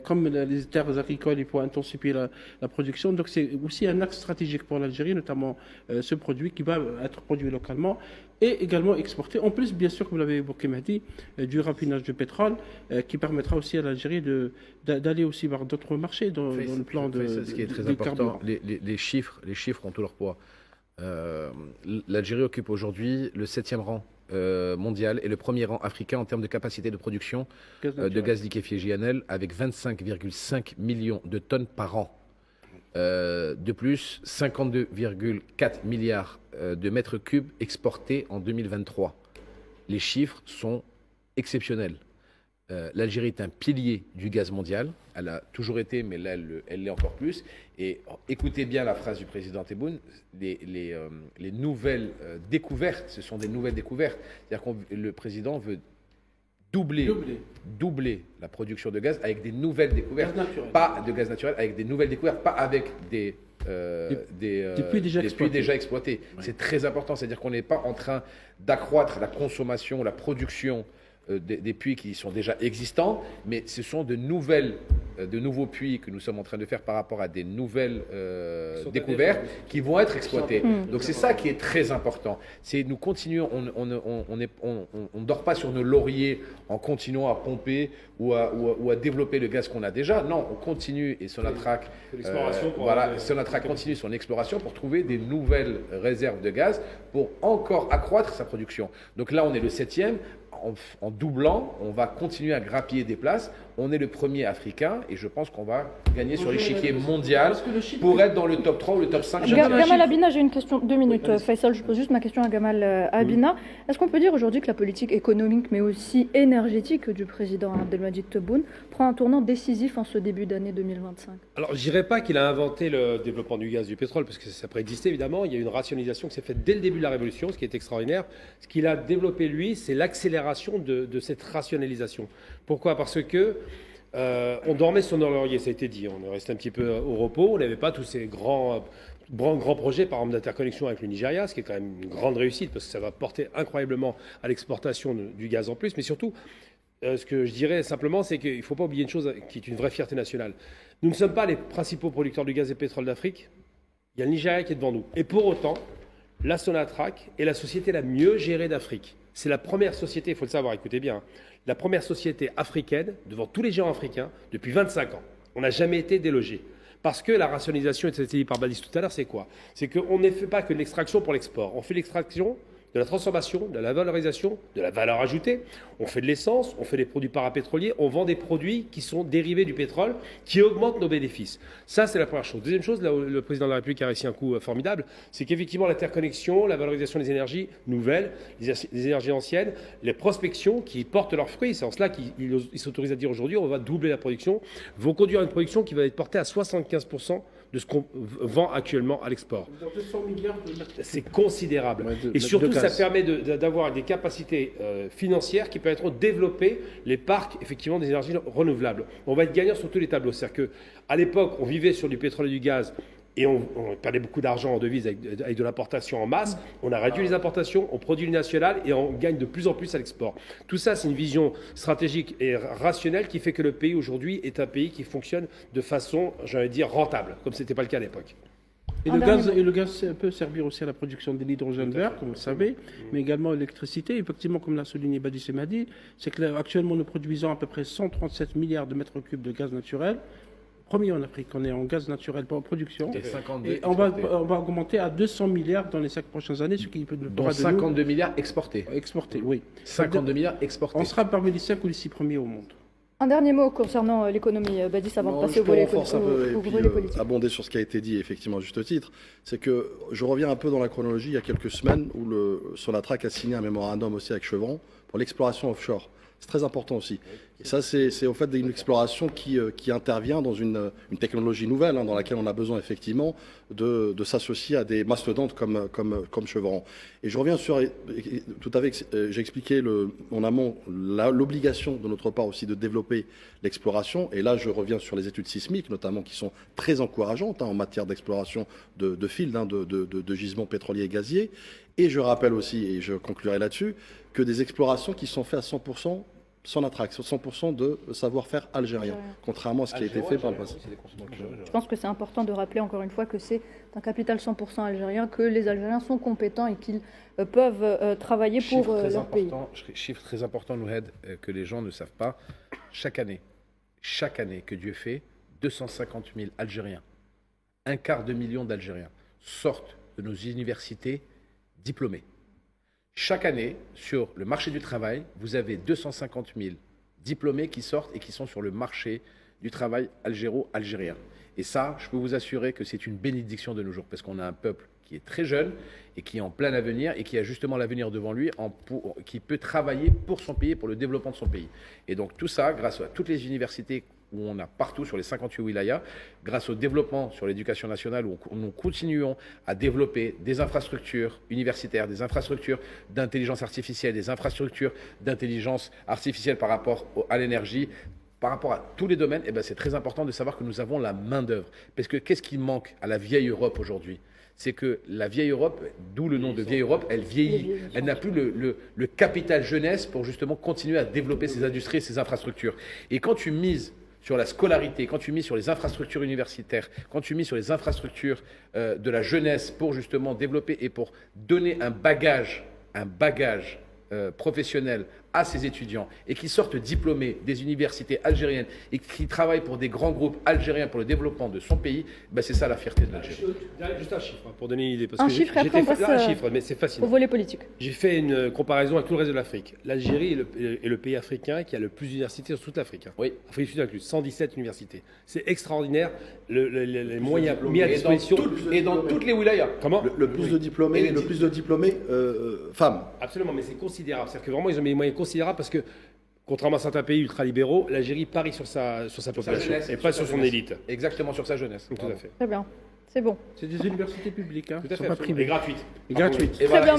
Comme les terres agricoles, il faut intensifier la production. Donc c'est aussi un axe stratégique pour l'Algérie, notamment ce produit qui va être produit localement et également exporté. En plus, bien sûr, comme vous l'avez évoqué, Mahdi, du raffinage de pétrole qui permettra aussi à l'Algérie d'aller aussi vers d'autres marchés dans le plan de ce qui est très important, les chiffres ont tout leur poids. L'Algérie occupe aujourd'hui le 7e rang mondial et le premier rang africain en termes de capacité de production de gaz liquéfié JNL avec 25,5 millions de tonnes par an. De plus, 52,4 milliards de mètres cubes exportés en 2023. Les chiffres sont exceptionnels. L'Algérie est un pilier du gaz mondial. Elle a toujours été, mais là, elle l'est encore plus. Et écoutez bien la phrase du président Tebboune, les nouvelles découvertes, ce sont des nouvelles découvertes. C'est-à-dire que le président veut doubler la production de gaz avec des nouvelles découvertes, pas de gaz naturel, avec des nouvelles découvertes, pas avec des puits déjà exploités. Ouais. C'est très important, c'est-à-dire qu'on n'est pas en train d'accroître la consommation, la production des puits qui sont déjà existants, mais ce sont de nouveaux puits que nous sommes en train de faire par rapport à des nouvelles découvertes qui vont être exploitées. Donc c'est ça qui est très important. C'est nous continuons, on ne dort pas sur nos lauriers en continuant à pomper ou à développer le gaz qu'on a déjà. Non, on continue et Sonatrach continue son exploration pour trouver des nouvelles réserves de gaz pour encore accroître sa production. Donc là, on est le 7e. En doublant, on va continuer à grappiller des places. On est le premier africain et je pense qu'on va gagner sur l'échiquier mondial pour être dans le top 3 ou le top 5. Gamal Abina, j'ai une question, 2 minutes. Faisal, je pose juste ma question à Gamal Abina. Est-ce qu'on peut dire aujourd'hui que la politique économique mais aussi énergétique du président Abdelmadjid Tebboune prend un tournant décisif en ce début d'année 2025 ? Alors je ne dirais pas qu'il a inventé le développement du gaz, du pétrole, parce que ça préexistait évidemment. Il y a eu une rationalisation qui s'est faite dès le début de la Révolution, ce qui est extraordinaire. Ce qu'il a développé lui, c'est l'accélération de cette rationalisation. Pourquoi ? Parce que on dormait sur nos lauriers, ça a été dit. On est resté un petit peu au repos. On n'avait pas tous ces grands projets, par exemple, d'interconnexion avec le Nigeria, ce qui est quand même une grande réussite parce que ça va porter incroyablement à l'exportation du gaz en plus. Mais surtout, ce que je dirais simplement, c'est qu'il ne faut pas oublier une chose qui est une vraie fierté nationale. Nous ne sommes pas les principaux producteurs du gaz et pétrole d'Afrique. Il y a le Nigeria qui est devant nous. Et pour autant, la Sonatrach est la société la mieux gérée d'Afrique. C'est la première société, il faut le savoir, écoutez bien, la première société africaine, devant tous les géants africains, depuis 25 ans. On n'a jamais été délogé. Parce que la rationalisation, et ça a été dit par Badis tout à l'heure, c'est quoi ? C'est qu'on ne fait pas que de l'extraction pour l'export. On fait l'extraction, de la transformation, de la valorisation, de la valeur ajoutée. On fait de l'essence, on fait des produits parapétroliers, on vend des produits qui sont dérivés du pétrole, qui augmentent nos bénéfices. Ça, c'est la première chose. Deuxième chose, là où le président de la République a réussi un coup formidable, c'est qu'effectivement l'interconnexion, la valorisation des énergies nouvelles, des énergies anciennes, les prospections qui portent leurs fruits, c'est en cela qu'ils s'autorisent à dire aujourd'hui on va doubler la production, vont conduire à une production qui va être portée à 75% de ce qu'on vend actuellement à l'export. 200 milliards de C'est considérable. Ouais, Et surtout, de ça gaz. permet d'avoir des capacités financières qui permettront de développer les parcs, effectivement, des énergies renouvelables. On va être gagnant sur tous les tableaux. C'est-à-dire qu'à l'époque, on vivait sur du pétrole et du gaz et on perdait beaucoup d'argent en devises avec de l'importation en masse. On a réduit les importations, on produit le national et on gagne de plus en plus à l'export. Tout ça, c'est une vision stratégique et rationnelle qui fait que le pays aujourd'hui est un pays qui fonctionne de façon, j'allais dire, rentable, comme ce n'était pas le cas à l'époque. Et le gaz peut servir aussi à la production de l'hydrogène vert, comme vous le savez, mais également l'électricité. Effectivement, comme l'a souligné Badi Semadi, c'est que actuellement nous produisons à peu près 137 milliards de mètres cubes de gaz naturel. Premier en Afrique, on est en gaz naturel pour production. Et 52 Et on va augmenter à 200 milliards dans les 5 prochaines années, ce qui peut dont 52 milliards exportés. exporter. Oui. 52 milliards exportés. On sera parmi les 5 ou les 6 premiers au monde. Un dernier mot concernant l'économie, Badis, avant de passer je au peux volet renforcer un peu et puis, politique. abonder sur ce qui a été dit, effectivement, à juste titre. C'est que je reviens un peu dans la chronologie. Il y a quelques semaines où Sonatrach a signé un mémorandum aussi avec Chevron pour l'exploration offshore. C'est très important aussi. Et ça, c'est au fait d'une exploration qui intervient dans une technologie nouvelle, dans laquelle on a besoin effectivement de s'associer à des mastodontes comme Chevron. Et je reviens sur, tout à fait, j'ai expliqué en amont l'obligation de notre part aussi de développer l'exploration. Et là, je reviens sur les études sismiques, notamment, qui sont très encourageantes en matière d'exploration de fils, de gisements pétroliers et gaziers. Et je rappelle aussi, et je conclurai là-dessus, que des explorations qui sont faites à 100% Sonatrach, 100% de savoir-faire algérien, contrairement à ce qui a été fait par le passé. Je pense que c'est important de rappeler encore une fois que c'est un capital 100% algérien, que les Algériens sont compétents et qu'ils peuvent travailler pour leur pays. Chiffre très important, Nouhed, que les gens ne savent pas. Chaque année que Dieu fait, 250 000 Algériens, 250 000 d'Algériens sortent de nos universités diplômés. Chaque année, sur le marché du travail, vous avez 250 000 diplômés qui sortent et qui sont sur le marché du travail algéro-algérien. Et ça, je peux vous assurer que c'est une bénédiction de nos jours, parce qu'on a un peuple qui est très jeune et qui est en plein avenir et qui a justement l'avenir devant lui, qui peut travailler pour son pays, pour le développement de son pays. Et donc tout ça, grâce à toutes les universités où on a partout sur les 58 wilayas, grâce au développement sur l'éducation nationale, où nous continuons à développer des infrastructures universitaires, des infrastructures d'intelligence artificielle, des infrastructures d'intelligence artificielle par rapport à l'énergie, par rapport à tous les domaines, c'est très important de savoir que nous avons la main-d'œuvre. Parce que qu'est-ce qui manque à la vieille Europe aujourd'hui ? C'est que la vieille Europe, d'où le nom de vieille Europe, elle vieillit. Elle n'a plus le capital jeunesse pour justement continuer à développer ses industries et ses infrastructures. Et quand tu mises sur la scolarité, quand tu mises sur les infrastructures universitaires, quand tu mises sur les infrastructures de la jeunesse pour justement développer et pour donner un bagage professionnel à ces étudiants et qui sortent diplômés des universités algériennes et qui travaillent pour des grands groupes algériens pour le développement de son pays, c'est ça la fierté de l'Algérie. Juste un chiffre pour donner une idée. Parce un que chiffre, après on passe un chiffre, mais c'est fascinant. Au volet politique. J'ai fait une comparaison avec tout le reste de l'Afrique. L'Algérie est le pays africain qui a le plus d'universités sur toute l'Afrique. Oui. Afrique du Sud inclus, 117 universités. C'est extraordinaire, les moyens mis à disposition. Et dans toutes les wilayas. Comment Le plus de diplômés, femmes. Absolument, mais c'est considérable. C'est-à-dire que vraiment, ils ont mis des moyens considérables parce que, contrairement à certains pays ultralibéraux, l'Algérie parie sur sa population jeunesse, et pas sur son élite. Exactement, sur sa jeunesse. Tout à fait. Très bien, c'est bon. C'est des universités publiques, Tout à sont fait, pas et privées. gratuite. Et gratuites. Et Très bien,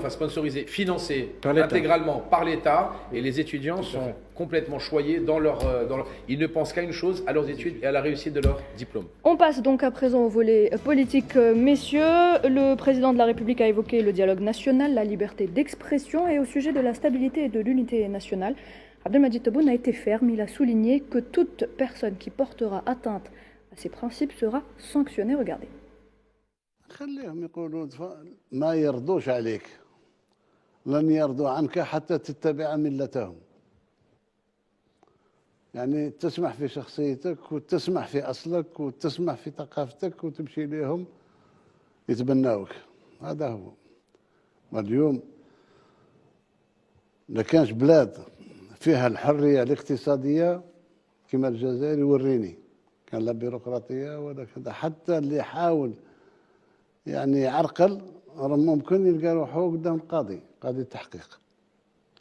sponsorisées, financées Par l'État. intégralement par l'État, et les étudiants sont complètement choyés dans leur... Ils ne pensent qu'à une chose, à leurs études et à la réussite de leur diplôme. On passe donc à présent au volet politique, messieurs. Le président de la République a évoqué le dialogue national, la liberté d'expression et au sujet de la stabilité et de l'unité nationale. Abdelmadjid Tebboune a été ferme, il a souligné que toute personne qui portera atteinte à ces principes sera sanctionnée. Regardez. خليهم يقولوا ما يرضوش عليك لن يرضوا عنك حتى تتبع ملتهم يعني تسمح في شخصيتك وتسمح في أصلك وتسمح في ثقافتك وتمشي لهم يتبناوك هذا هو واليوم ما كانش بلاد فيها الحرية الاقتصادية كما الجزائر يوريني كان لا بيروقراطية ولا كذا حتى اللي يحاول يعني يعرقل ممكن يلقى روحه قدام القاضي قاضي التحقيق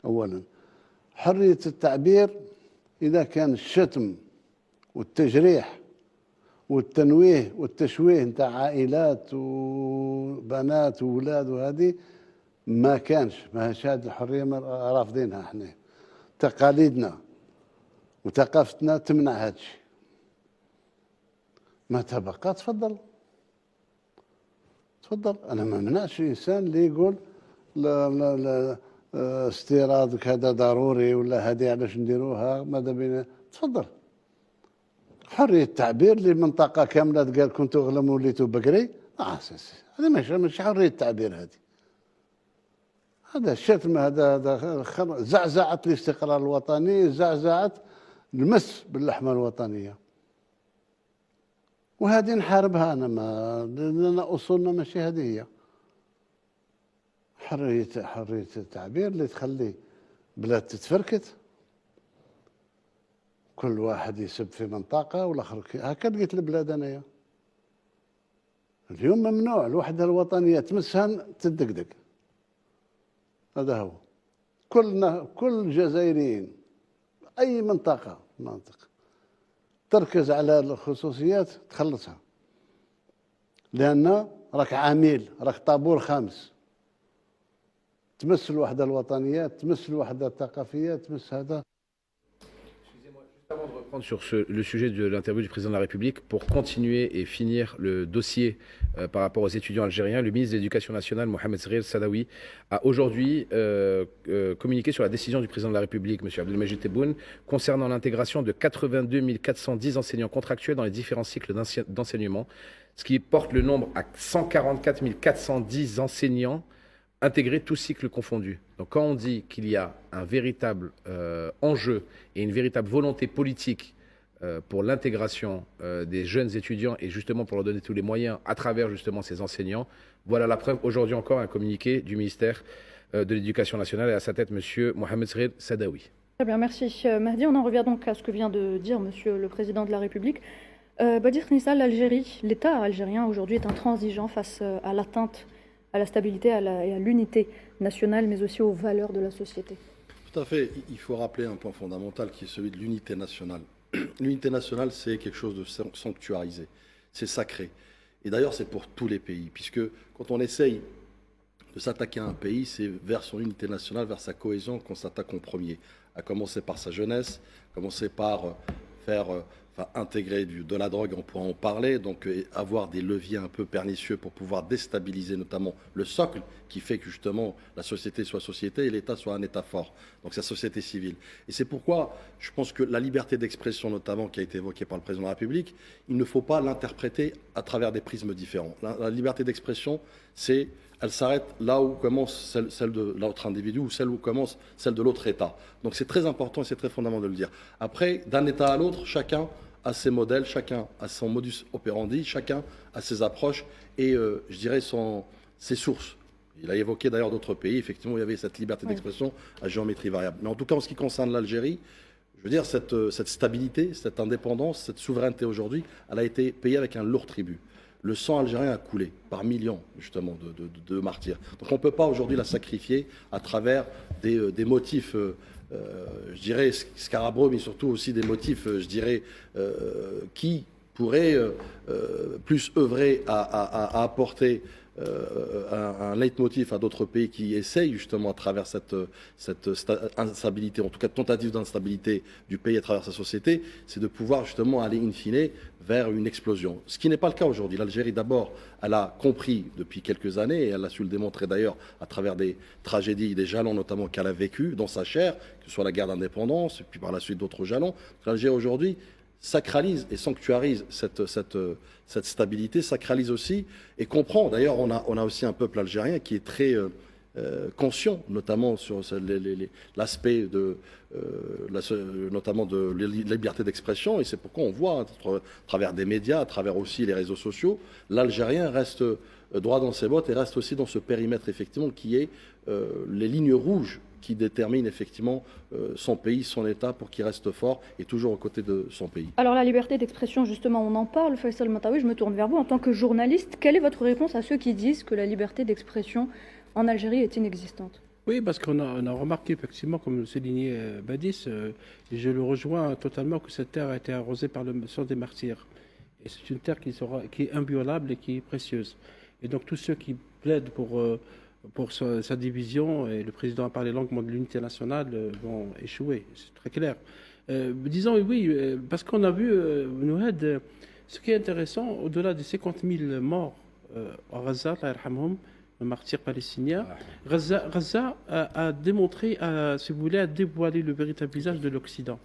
أولا حرية التعبير إذا كان الشتم والتجريح والتنويه والتشويه نتاع عائلات وبنات واولاد وهذه ما كانش. ما هاد الحريه رافضينها احنا. تقاليدنا وثقافتنا تمنع هادشي. ما تبقى تفضل تفضل. انا ما منعش انسان اللي يقول لا لا لا استيراد هذا ضروري ولا هذه علاش نديروها ماذا بينا. تفضل حريه التعبير لمنطقه كامله قال كنتوا غلم وليتوا بقري. هذا مش حريه التعبير. هذا الشتم. هذا زعزعه الاستقرار الوطني. زعزعه المس باللحمه الوطنيه. وهذه نحاربها. انا ما لنا اصولنا ماشي هذه هي. حريه التعبير اللي تخلي بلاد تتفركت. كل واحد يسب في منطقه والاخر هكا لقيت البلاد انايا. اليوم ممنوع الوحده الوطنيه تمسها تدقدق. هذا هو. كل الجزائريين اي منطقه تركز على الخصوصيات تخلصها. لان راك عميل راك طابور خامس. تمس الوحده الوطنيه تمس الوحده الثقافيه تمس هذا. Avant de reprendre sur le sujet de l'interview du président de la République, pour continuer et finir le dossier par rapport aux étudiants algériens, le ministre de l'Éducation nationale, Mohamed Zrel Sadawi, a aujourd'hui communiqué sur la décision du président de la République, M. Abdelmajid Tebboune, concernant l'intégration de 82 410 enseignants contractuels dans les différents cycles d'enseignement, ce qui porte le nombre à 144 410 enseignants intégrés tous cycles confondus. Donc quand on dit qu'il y a un véritable enjeu et une véritable volonté politique pour l'intégration des jeunes étudiants et justement pour leur donner tous les moyens à travers justement ces enseignants, voilà la preuve. Aujourd'hui encore un communiqué du ministère de l'Éducation nationale et à sa tête M. Mohamed Zrel Sadawi. Très bien, merci Mahdi. On en revient donc à ce que vient de dire Monsieur le Président de la République. Badir Knissa, l'Algérie, l'État algérien aujourd'hui est intransigeant face à l'atteinte à la stabilité et à l'unité nationale, mais aussi aux valeurs de la société. Tout à fait. Il faut rappeler un point fondamental qui est celui de l'unité nationale. L'unité nationale, c'est quelque chose de sanctuarisé, c'est sacré. Et d'ailleurs, c'est pour tous les pays, puisque quand on essaye de s'attaquer à un pays, c'est vers son unité nationale, vers sa cohésion qu'on s'attaque en premier, à commencer par sa jeunesse, commencer par faire... intégrer de la drogue, on pourra en parler, donc avoir des leviers un peu pernicieux pour pouvoir déstabiliser notamment le socle qui fait que justement la société soit société et l'État soit un État fort, donc sa société civile. Et c'est pourquoi je pense que la liberté d'expression notamment qui a été évoquée par le président de la République, il ne faut pas l'interpréter à travers des prismes différents. La liberté d'expression, elle s'arrête là où commence celle de l'autre individu ou celle où commence celle de l'autre État. Donc c'est très important et c'est très fondamental de le dire. Après, d'un État à l'autre, chacun a ses modèles, chacun a son modus operandi, chacun a ses approches et, je dirais, ses sources. Il a évoqué d'ailleurs d'autres pays, effectivement, où il y avait cette liberté d'expression à géométrie variable. Mais en tout cas, en ce qui concerne l'Algérie, je veux dire, cette stabilité, cette indépendance, cette souveraineté aujourd'hui, elle a été payée avec un lourd tribut. Le sang algérien a coulé par millions, justement, de martyrs. Donc on ne peut pas aujourd'hui la sacrifier à travers des motifs... je dirais scarabreux, mais surtout aussi des motifs, je dirais, qui pourraient plus œuvrer à apporter un leitmotiv à d'autres pays qui essayent justement à travers cette instabilité, en tout cas tentative d'instabilité du pays à travers sa société, c'est de pouvoir justement aller in fine vers une explosion. Ce qui n'est pas le cas aujourd'hui. L'Algérie d'abord, elle a compris depuis quelques années, et elle a su le démontrer d'ailleurs à travers des tragédies, des jalons notamment qu'elle a vécu dans sa chair, que ce soit la guerre d'indépendance, et puis par la suite d'autres jalons. L'Algérie aujourd'hui sacralise et sanctuarise cette stabilité, sacralise aussi et comprend. D'ailleurs, on a aussi un peuple algérien qui est très conscient, notamment sur l'aspect notamment de la liberté d'expression, et c'est pourquoi on voit à travers des médias, à travers aussi les réseaux sociaux, l'Algérien reste droit dans ses bottes et reste aussi dans ce périmètre effectivement qui est les lignes rouges qui déterminent effectivement son pays, son État pour qu'il reste fort et toujours aux côtés de son pays. Alors la liberté d'expression, justement, on en parle. Faisal Mataoui, je me tourne vers vous en tant que journaliste. Quelle est votre réponse à ceux qui disent que la liberté d'expression en Algérie est inexistante? Oui, parce qu'on a remarqué effectivement, comme le soulignait Badis, et je le rejoins totalement, que cette terre a été arrosée par le sang des martyrs. Et c'est une terre qui est inviolable et qui est précieuse. Et donc tous ceux qui plaident pour sa division, et le président a parlé longuement de l'unité nationale, vont échouer. C'est très clair. Disons oui, parce qu'on a vu, Nouhed, ce qui est intéressant, au-delà des 50 000 morts à Gaza, le martyr palestinien, Gaza a démontré, si vous voulez, a dévoilé le véritable visage de l'Occident.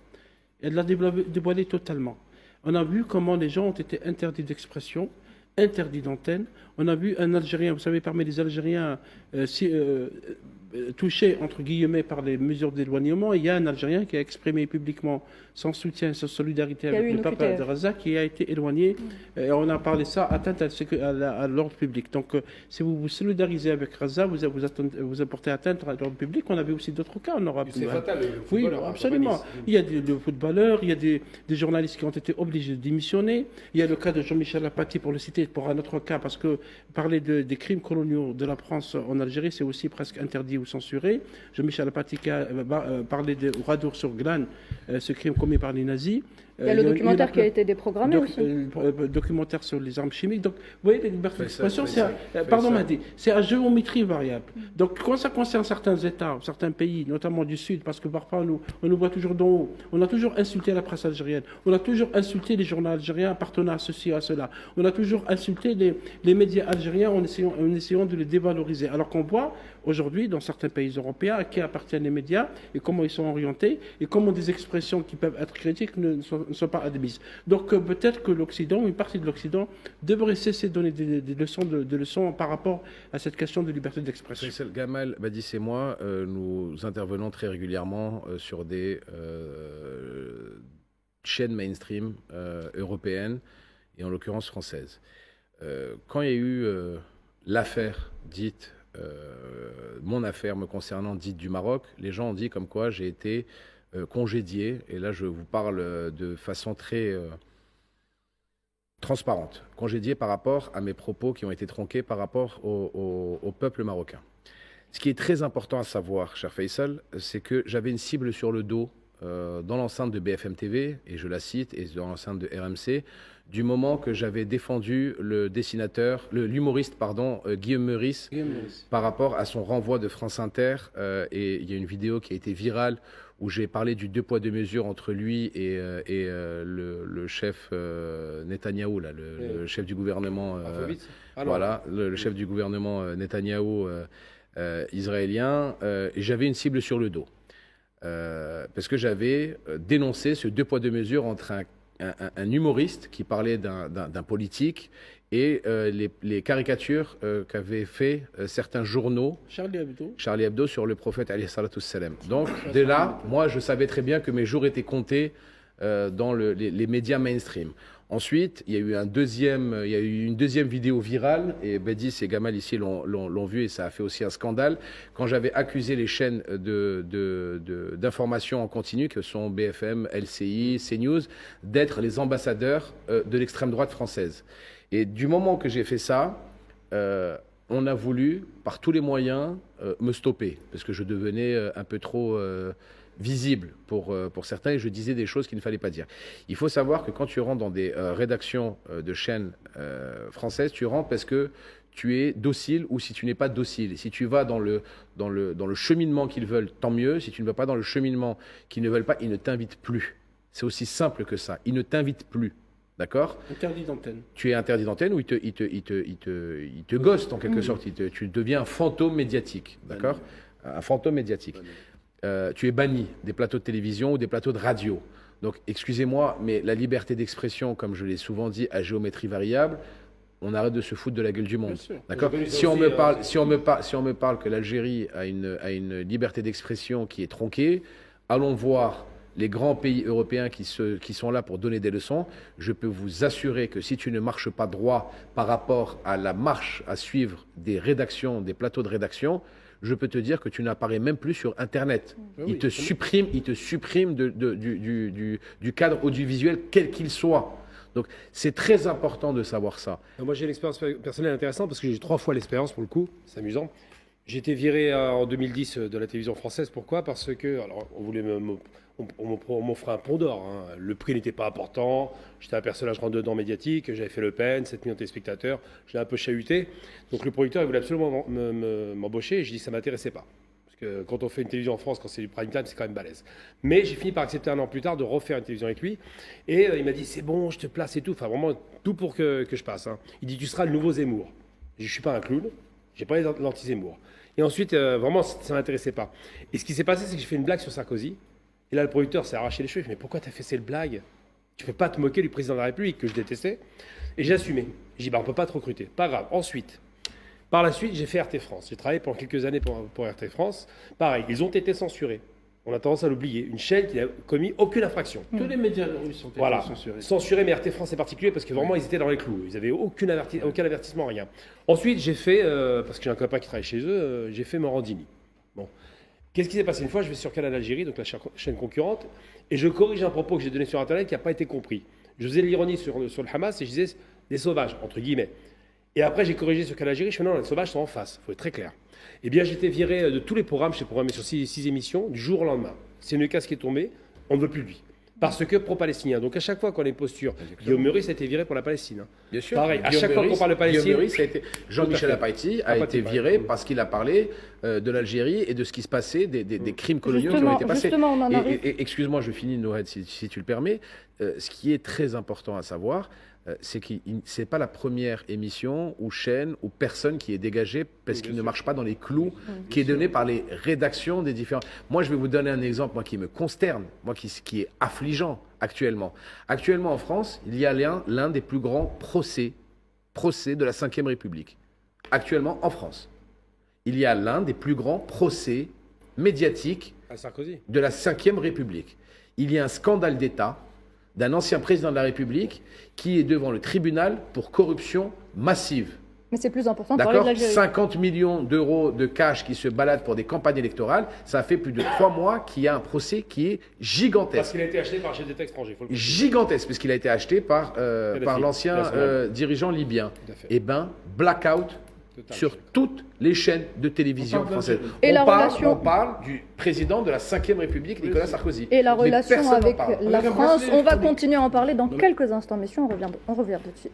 Elle l'a dévoilé totalement. On a vu comment les gens ont été interdits d'expression, interdits d'antenne. On a vu un Algérien, vous savez, parmi les Algériens touchés, entre guillemets, par les mesures d'éloignement, il y a un Algérien qui a exprimé publiquement son soutien, sa solidarité avec le peuple de Gaza, qui a été éloigné. Et on a parlé ça, atteinte à l'ordre public. Donc, si vous vous solidarisez avec Gaza, vous apportez atteinte à l'ordre public. On avait aussi d'autres cas en Europe. C'est fatal, oui, absolument. Il y a des footballeurs, il y a des journalistes qui ont été obligés de démissionner. Il y a le cas de Jean-Michel Apathy, pour le citer, pour un autre cas, parce que parler des crimes coloniaux de la France en Algérie, c'est aussi presque interdit ou censuré. Jean-Michel Apathy a parlé de Radour sur Glane, ce crime commis par les nazis. Il y a le documentaire qui a été déprogrammé aussi. Documentaire sur les armes chimiques. Donc, vous voyez, la liberté d'expression, c'est à géométrie variable. Donc, quand ça concerne certains États, certains pays, notamment du Sud, parce que parfois, on nous voit toujours d'en haut, on a toujours insulté la presse algérienne, on a toujours insulté les journaux algériens appartenant à ceci, à cela. On a toujours insulté les médias algériens en essayant de les dévaloriser. Alors qu'on voit aujourd'hui, dans certains pays européens, à qui appartiennent les médias et comment ils sont orientés et comment des expressions qui peuvent être critiques ne sont pas admises. Donc peut-être que l'Occident, une partie de l'Occident, devrait cesser de donner des leçons par rapport à cette question de liberté d'expression. Gamal, Badis et moi, nous intervenons très régulièrement sur des chaînes mainstream européennes et en l'occurrence françaises. Quand il y a eu l'affaire dite, mon affaire me concernant dite du Maroc, les gens ont dit comme quoi j'ai été congédié, et là je vous parle de façon très transparente, congédié par rapport à mes propos qui ont été tronqués par rapport au peuple marocain. Ce qui est très important à savoir, cher Faisal, c'est que j'avais une cible sur le dos dans l'enceinte de BFM TV, et je la cite, et dans l'enceinte de RMC, du moment que j'avais défendu l'humoriste, Guillaume Meurice, par rapport à son renvoi de France Inter. Et il y a une vidéo qui a été virale où j'ai parlé du 2 poids 2 mesures entre lui et le chef Netanyahou, là, le chef du gouvernement, le chef du gouvernement Netanyahou israélien. Et j'avais une cible sur le dos. Parce que j'avais dénoncé ce 2 poids 2 mesures entre un humoriste qui parlait d'un politique et les caricatures qu'avaient fait certains journaux, Charlie Hebdo sur le prophète alayhi salatu salam. Donc dès là, moi je savais très bien que mes jours étaient comptés dans les médias mainstream. Ensuite, il y a eu une deuxième vidéo virale, et Badis et Gamal ici l'ont vu, et ça a fait aussi un scandale, quand j'avais accusé les chaînes d'information en continu, que sont BFM, LCI, CNews, d'être les ambassadeurs de l'extrême droite française. Et du moment que j'ai fait ça, on a voulu, par tous les moyens, me stopper, parce que je devenais un peu trop visible pour certains, et je disais des choses qu'il ne fallait pas dire. Il faut savoir que quand tu rentres dans des rédactions de chaînes françaises, tu rentres parce que tu es docile, ou si tu n'es pas docile. Si tu vas dans le cheminement qu'ils veulent, tant mieux. Si tu ne vas pas dans le cheminement qu'ils ne veulent pas, ils ne t'invitent plus. C'est aussi simple que ça. Ils ne t'invitent plus. D'accord ? Interdit d'antenne. Tu es interdit d'antenne, ou ils te ghostent en quelque sorte. Tu deviens un fantôme médiatique. D'accord ? Un fantôme médiatique. Tu es banni des plateaux de télévision ou des plateaux de radio. Donc, excusez-moi, mais la liberté d'expression, comme je l'ai souvent dit, à géométrie variable, on arrête de se foutre de la gueule du monde. D'accord ? Si on me parle que l'Algérie a une liberté d'expression qui est tronquée, allons voir les grands pays européens qui sont là pour donner des leçons. Je peux vous assurer que si tu ne marches pas droit par rapport à la marche à suivre des rédactions, des plateaux de rédaction, je peux te dire que tu n'apparais même plus sur Internet. Ils te suppriment du cadre audiovisuel, quel qu'il soit. Donc, c'est très important de savoir ça. Moi, j'ai une expérience personnelle intéressante parce que j'ai eu 3 fois l'expérience, pour le coup. C'est amusant. J'ai été viré en 2010 de la télévision française. Pourquoi ? Parce que, alors, on on m'offrait un pont d'or. Hein. Le prix n'était pas important. J'étais un personnage rentre-dedans médiatique. J'avais fait Le Pen, 7 millions de téléspectateurs. Je l'ai un peu chahuté. Donc le producteur, il voulait absolument m'embaucher. Et je dis ça ne m'intéressait pas. Parce que quand on fait une télévision en France, quand c'est du prime time, c'est quand même balèze. Mais j'ai fini par accepter un an plus tard de refaire une télévision avec lui. Et il m'a dit c'est bon, je te place et tout. Enfin, vraiment, tout pour que je passe. Hein. Il dit tu seras le nouveau Zemmour. Je ne suis pas un clown. Je n'ai pas l'anti-Zemmour. Et ensuite, vraiment, ça ne m'intéressait pas. Et ce qui s'est passé, c'est que j'ai fait une blague sur Sarkozy. Et là, le producteur s'est arraché les cheveux. Il me dit, mais pourquoi tu as fait cette blague? Tu ne peux pas te moquer du président de la République, que je détestais. Et j'ai assumé. J'ai dit, on ne peut pas te recruter. Pas grave. Ensuite, par la suite, j'ai fait RT France. J'ai travaillé pendant quelques années pour RT France. Pareil, ils ont été censurés. On a tendance à l'oublier. Une chaîne qui n'a commis aucune infraction. Tous les médias russes ont été censurés. Censurés, mais RT France est particulier parce que vraiment, ils étaient dans les clous. Ils n'avaient aucun avertissement, rien. Ensuite, j'ai fait, parce que j'ai un copain qui travaille chez eux, j'ai fait Morandini. Bon. Qu'est-ce qui s'est passé? Une fois, je vais sur Canal Algérie, donc la chaîne concurrente, et je corrige un propos que j'ai donné sur Internet qui n'a pas été compris. Je faisais l'ironie sur le Hamas et je disais des sauvages, entre guillemets. Et après, j'ai corrigé sur Canal Algérie, je fais non, les sauvages sont en face, il faut être très clair. Eh bien, j'étais viré de tous les programmes, j'étais programmé sur 6 émissions, du jour au lendemain. C'est une casse qui est tombée, on ne veut plus de lui. Parce que pro-palestinien. Donc à chaque fois qu'on a une posture, Guillaume Meurice a été viré pour la Palestine. Bien sûr. Pareil, à chaque fois qu'on parle de Palestine. Jean-Michel Apathy a été viré parce qu'il a parlé de l'Algérie et de ce qui se passait, des crimes coloniaux qui ont été passés. Justement, on en arrive. Et excuse-moi, je finis, Nohed, si tu le permets. Ce qui est très important à savoir, c'est que ce n'est pas la première émission ou chaîne ou personne qui est dégagée parce qu'il ne marche pas dans les clous qui est donné par les rédactions des différents. Moi, je vais vous donner un exemple moi, qui me consterne, moi, qui est affligeant actuellement. Actuellement, en France, il y a l'un des plus grands procès de la Ve République. Actuellement, en France. Il y a l'un des plus grands procès médiatiques de la Ve République. Il y a un scandale d'État d'un ancien président de la République qui est devant le tribunal pour corruption massive. Mais c'est plus important de parler de l'Algérie. 50 millions d'euros de cash qui se baladent pour des campagnes électorales, ça fait plus de 3 mois qu'il y a un procès qui est gigantesque. Parce qu'il a été acheté par un chef d'État étranger. Faut le gigantesque, parce qu'il a été acheté par l'ancien dirigeant libyen. Eh bien, blackout sur toutes les chaînes de télévision françaises. On parle du président de la Ve République, Nicolas Sarkozy. Et la relation avec la France, on va continuer à en parler dans quelques instants. Messieurs, on revient tout de suite.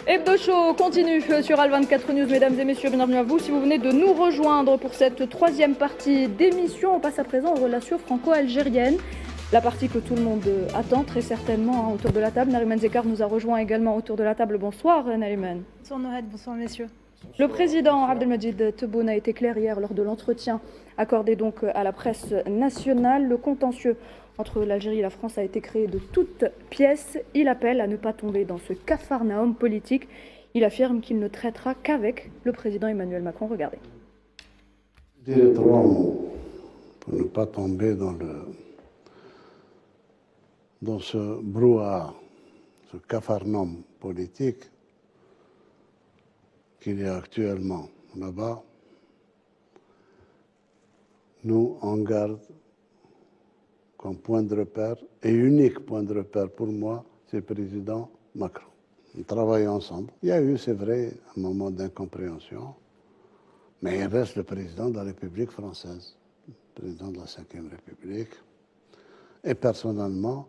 Hebdo Show continue sur Al24 News, mesdames et messieurs, bienvenue à vous. Si vous venez de nous rejoindre pour cette troisième partie d'émission, on passe à présent aux relations franco-algériennes. La partie que tout le monde attend très certainement autour de la table. Nariman Zekar nous a rejoint également autour de la table. Bonsoir Nariman. Bonsoir Nohed, bonsoir messieurs. Le président Abdelmajid Tebboune a été clair hier lors de l'entretien accordé donc à la presse nationale. Le contentieux entre l'Algérie et la France a été créé de toutes pièces. Il appelle à ne pas tomber dans ce capharnaüm politique. Il affirme qu'il ne traitera qu'avec le président Emmanuel Macron. Regardez. Je dirais 3 mots pour ne pas tomber dans ce brouhaha, ce capharnaüm politique qu'il y a actuellement là-bas. Nous, on garde comme point de repère, et unique point de repère pour moi, c'est le président Macron. On travaille ensemble. Il y a eu, c'est vrai, un moment d'incompréhension, mais il reste le président de la République française, le président de la Ve République. Et personnellement,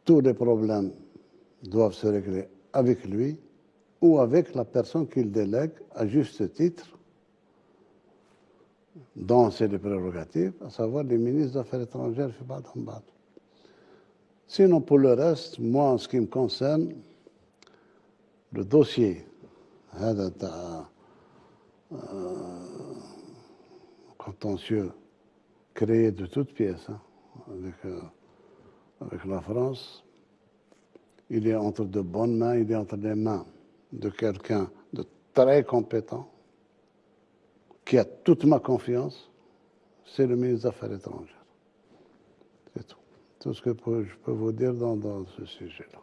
tous les problèmes doivent se régler avec lui ou avec la personne qu'il délègue à juste titre, dont c'est les prérogatives, à savoir les ministres des Affaires étrangères, je ne pas d'en battre. Sinon, pour le reste, moi, en ce qui me concerne, le dossier contentieux créé de toutes pièces avec la France, il est entre de bonnes mains, il est entre les mains de quelqu'un de très compétent, qui a toute ma confiance, c'est le ministre des Affaires étrangères. C'est tout. Tout ce que je peux vous dire dans ce sujet-là.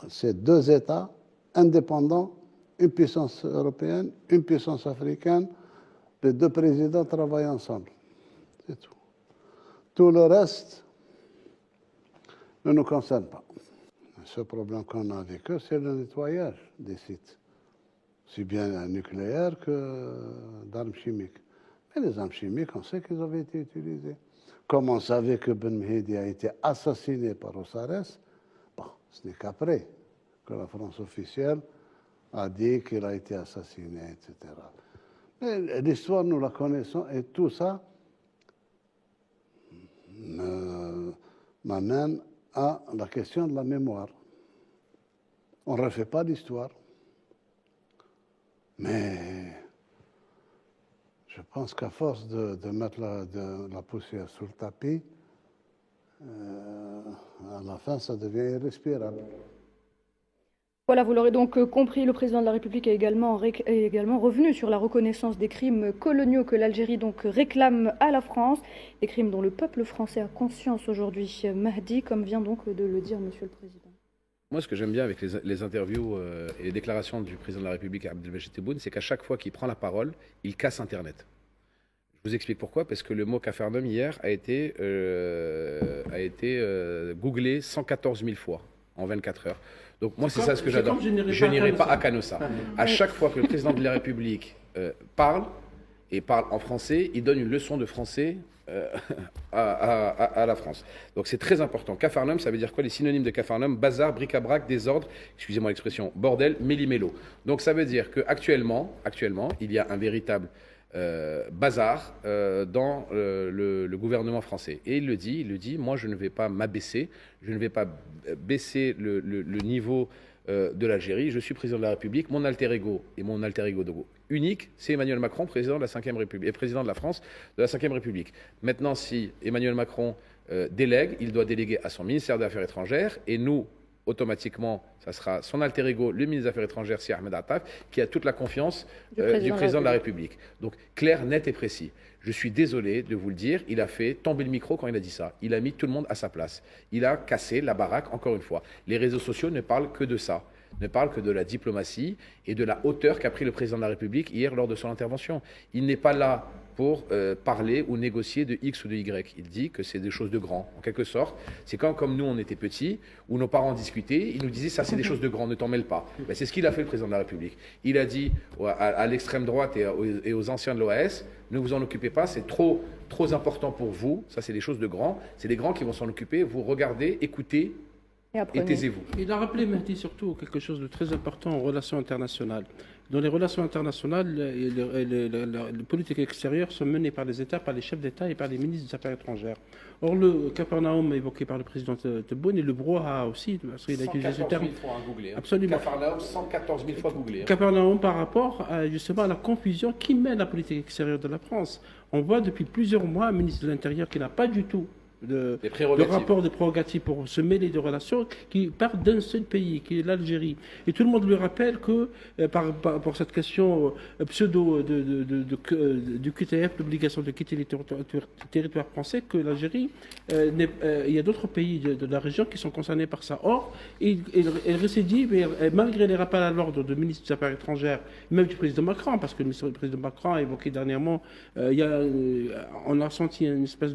C'est 2 États indépendants, une puissance européenne, une puissance africaine. Les 2 présidents travaillent ensemble. C'est tout. Tout le reste ne nous concerne pas. Ce problème qu'on a avec eux, c'est le nettoyage des sites. aussi bien nucléaires que d'armes chimiques. Mais les armes chimiques, on sait qu'ils avaient été utilisées. Comme on savait que Ben Mehdi a été assassiné par Osiris, bon, ce n'est qu'après que la France officielle a dit qu'il a été assassiné, etc. Mais l'histoire, nous la connaissons, et tout ça m'amène à la question de la mémoire. On ne refait pas l'histoire. Mais je pense qu'à force de mettre de la poussière sur le tapis, à la fin, ça devient irrespirable. Voilà, vous l'aurez donc compris, le président de la République est également revenu sur la reconnaissance des crimes coloniaux que l'Algérie donc réclame à la France, des crimes dont le peuple français a conscience aujourd'hui. Mahdi, comme vient donc de le dire Monsieur le Président. Moi, ce que j'aime bien avec les interviews et les déclarations du président de la République, Abdelmajid Tebboune, c'est qu'à chaque fois qu'il prend la parole, il casse Internet. Je vous explique pourquoi. Parce que le mot Capharnaüm hier a été googlé 114 000 fois en 24 heures. Donc moi, c'est ça ce que j'adore. Je n'irai pas à Canossa. À chaque fois que le président de la République parle en français, il donne une leçon de français à la France. Donc c'est très important. Capharnaüm, ça veut dire quoi? Les synonymes de Capharnaüm: bazar, bric-à-brac, désordre, excusez-moi l'expression, bordel, méli-mélo. Donc ça veut dire qu'actuellement, il y a un véritable bazar dans le gouvernement français. Et il le dit, moi je ne vais pas m'abaisser, je ne vais pas baisser le niveau de l'Algérie. Je suis président de la République, mon alter ego et mon alter ego unique, c'est Emmanuel Macron, président de la Ve République, et président de la France de la Ve République. Maintenant, si Emmanuel Macron délègue, il doit déléguer à son ministère des Affaires étrangères, et nous, automatiquement, ça sera son alter ego, le ministre des Affaires étrangères, c'est Ahmed Attaf, qui a toute la confiance du président de la République. Donc, clair, net et précis. Je suis désolé de vous le dire, il a fait tomber le micro quand il a dit ça. Il a mis tout le monde à sa place. Il a cassé la baraque, encore une fois. Les réseaux sociaux ne parlent que de ça, ne parlent que de la diplomatie et de la hauteur qu'a pris le président de la République hier lors de son intervention. Il n'est pas là pour parler ou négocier de X ou de Y. Il dit que c'est des choses de grand, en quelque sorte. C'est comme nous, on était petits, où nos parents discutaient, ils nous disaient ça c'est des choses de grand, ne t'en mêle pas. Ben, c'est ce qu'il a fait le président de la République. Il a dit à l'extrême droite et aux anciens de l'OAS, ne vous en occupez pas, c'est trop important pour vous, ça c'est des choses de grand, c'est les grands qui vont s'en occuper, vous regardez, écoutez et taisez-vous. Il a rappelé, Mahdi, surtout quelque chose de très important en relations internationales. Dans les relations internationales, les politiques extérieures sont menées par les États, par les chefs d'État et par les ministres des Affaires étrangères. Or, le Capharnaüm évoqué par le président Tebboune et le brouhaha aussi, parce qu'il a utilisé ce terme. 114 000 fois googlé. Hein. Absolument. Capharnaüm, 114 000 fois googlé. Hein. Capharnaüm par rapport justement à la confusion qui mène la politique extérieure de la France. On voit depuis plusieurs mois un ministre de l'Intérieur qui n'a pas du tout de rapport de prérogatives pour se mêler de relations qui partent d'un seul pays, qui est l'Algérie. Et tout le monde lui rappelle que, pour cette question pseudo du QTF, l'obligation de quitter les territoires français, que l'Algérie, il y a d'autres pays de la région qui sont concernés par ça. Or, il récidive, malgré les rappels à l'ordre du ministre des Affaires étrangères, même du président Macron, parce que le président Macron a évoqué dernièrement, on a senti une espèce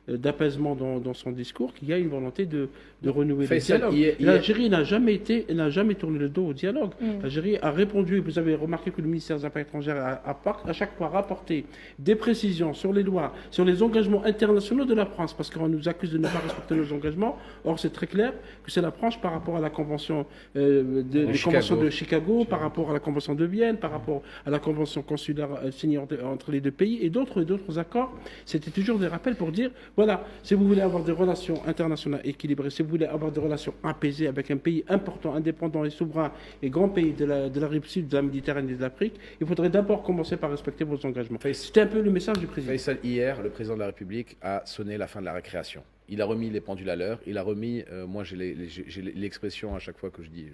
d'apaisement dans son discours, qu'il y a une volonté de renouer le dialogue. L'Algérie n'a jamais tourné le dos au dialogue. L'Algérie a répondu, vous avez remarqué que le ministère des Affaires étrangères a à chaque fois rapporté des précisions sur les lois, sur les engagements internationaux de la France, parce qu'on nous accuse de ne pas respecter nos engagements. Or, c'est très clair que c'est la France par rapport à la convention de Chicago, par rapport à la convention de Vienne, par rapport à la convention consulaire signée entre les deux pays et d'autres accords. C'était toujours des rappels pour dire, voilà, si vous voulez avoir des relations internationales équilibrées, si vous voulez avoir des relations apaisées avec un pays important, indépendant et souverain et grand pays de la rive sud de la Méditerranée et de l'Afrique, il faudrait d'abord commencer par respecter vos engagements. C'était un peu le message du président. Faisal, hier, le président de la République a sonné la fin de la récréation. Il a remis les pendules à l'heure, il a remis, moi j'ai l'expression à chaque fois que je dis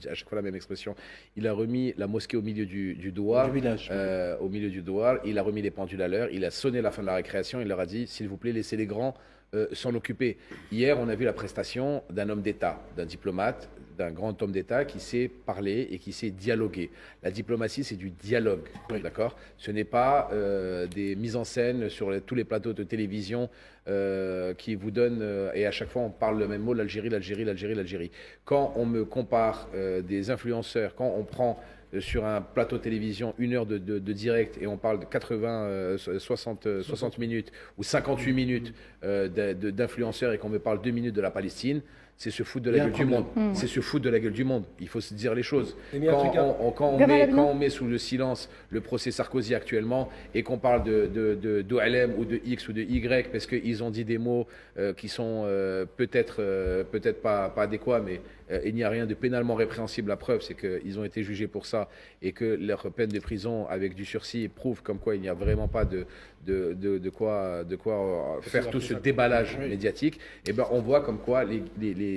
à chaque fois la même expression, il a remis la mosquée au milieu du douar, au milieu du douar, il a remis les pendules à l'heure, il a sonné la fin de la récréation, il leur a dit, s'il vous plaît, laissez les grands s'en occuper. Hier, on a vu la prestation d'un homme d'État, d'un diplomate, d'un grand homme d'État qui sait parler et qui sait dialoguer. La diplomatie, c'est du dialogue, d'accord ? Ce n'est pas des mises en scène sur tous les plateaux de télévision qui vous donnent, et à chaque fois on parle le même mot, l'Algérie, l'Algérie, l'Algérie, l'Algérie. Quand on me compare des influenceurs, quand on prend sur un plateau de télévision 1 heure de direct et on parle de 60 minutes ou 58 minutes d'influenceurs et qu'on me parle 2 minutes de la Palestine, c'est se foutre de la gueule du monde. C'est se foutre de la gueule du monde. Il faut se dire les choses. Quand on met sous le silence le procès Sarkozy actuellement et qu'on parle d'OLM ou de X ou de Y parce qu'ils ont dit des mots qui sont peut-être pas adéquats, mais il n'y a rien de pénalement répréhensible. La preuve, c'est qu'ils ont été jugés pour ça et que leur peine de prison avec du sursis prouve comme quoi il n'y a vraiment pas de quoi faire tout ce déballage médiatique. Et ben on voit comme quoi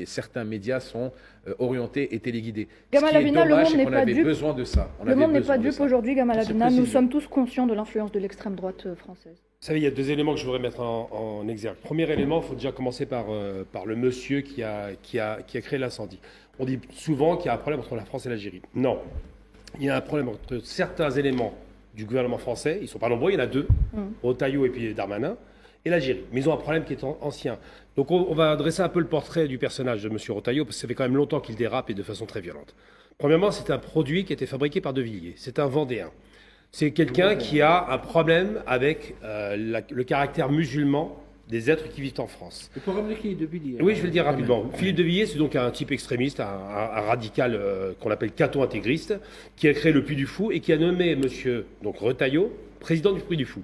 certains médias sont orientés et téléguidés. Gamal Abina, le monde n'est pas dupe. Besoin de ça. Le monde n'est pas dupe aujourd'hui, Gamal Abina. Nous sommes tous conscients de l'influence de l'extrême droite française. Vous savez, il y a 2 éléments que je voudrais mettre en exergue. Premier élément, il faut déjà commencer par le monsieur qui a créé l'incendie. On dit souvent qu'il y a un problème entre la France et l'Algérie. Non. Il y a un problème entre certains éléments du gouvernement français, ils ne sont pas nombreux, il y en a 2, Retailleau et puis Darmanin, et l'Algérie. Mais ils ont un problème qui est ancien. Donc on va dresser un peu le portrait du personnage de M. Retailleau, parce que ça fait quand même longtemps qu'il dérape et de façon très violente. Premièrement, c'est un produit qui a été fabriqué par De Villiers. C'est un Vendéen. C'est quelqu'un qui a un problème avec le caractère musulman des êtres qui vivent en France. Il faut rappeler qui est De Villiers. Oui, je vais le dire rapidement. Philippe De Villiers, c'est donc un type extrémiste, un radical qu'on appelle catho-intégriste, qui a créé le Puy du Fou et qui a nommé M. Retailleau président du Puy du Fou.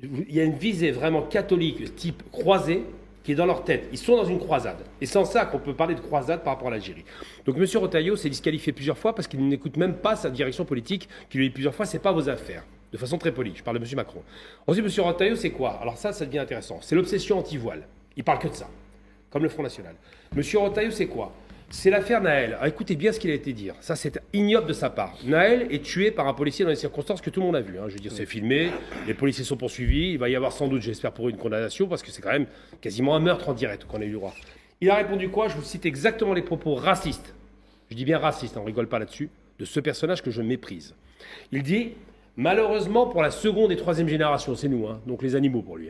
Il y a une visée vraiment catholique, type croisée, qui est dans leur tête. Ils sont dans une croisade. Et c'est en ça qu'on peut parler de croisade par rapport à l'Algérie. Donc M. Retailleau s'est disqualifié plusieurs fois parce qu'il n'écoute même pas sa direction politique, qui lui dit plusieurs fois, c'est pas vos affaires. De façon très polie, je parle de M. Macron. Ensuite, M. Retailleau, c'est quoi? Alors ça devient intéressant. C'est l'obsession anti-voile. Il parle que de ça, comme le Front National. M. Retailleau, c'est quoi? C'est l'affaire Naël. Alors, écoutez bien ce qu'il a été dire. Ça, c'est ignoble de sa part. Naël est tué par un policier dans les circonstances que tout le monde a vues. Je veux dire, c'est filmé, les policiers sont poursuivis. Il va y avoir sans doute, j'espère pour eux, une condamnation, parce que c'est quand même quasiment un meurtre en direct qu'on a eu le droit. Il a répondu quoi? Je vous cite exactement les propos racistes. Je dis bien racistes, on ne rigole pas là-dessus, de ce personnage que je méprise. Il dit... Malheureusement, pour la seconde et troisième génération, c'est nous, donc les animaux pour lui.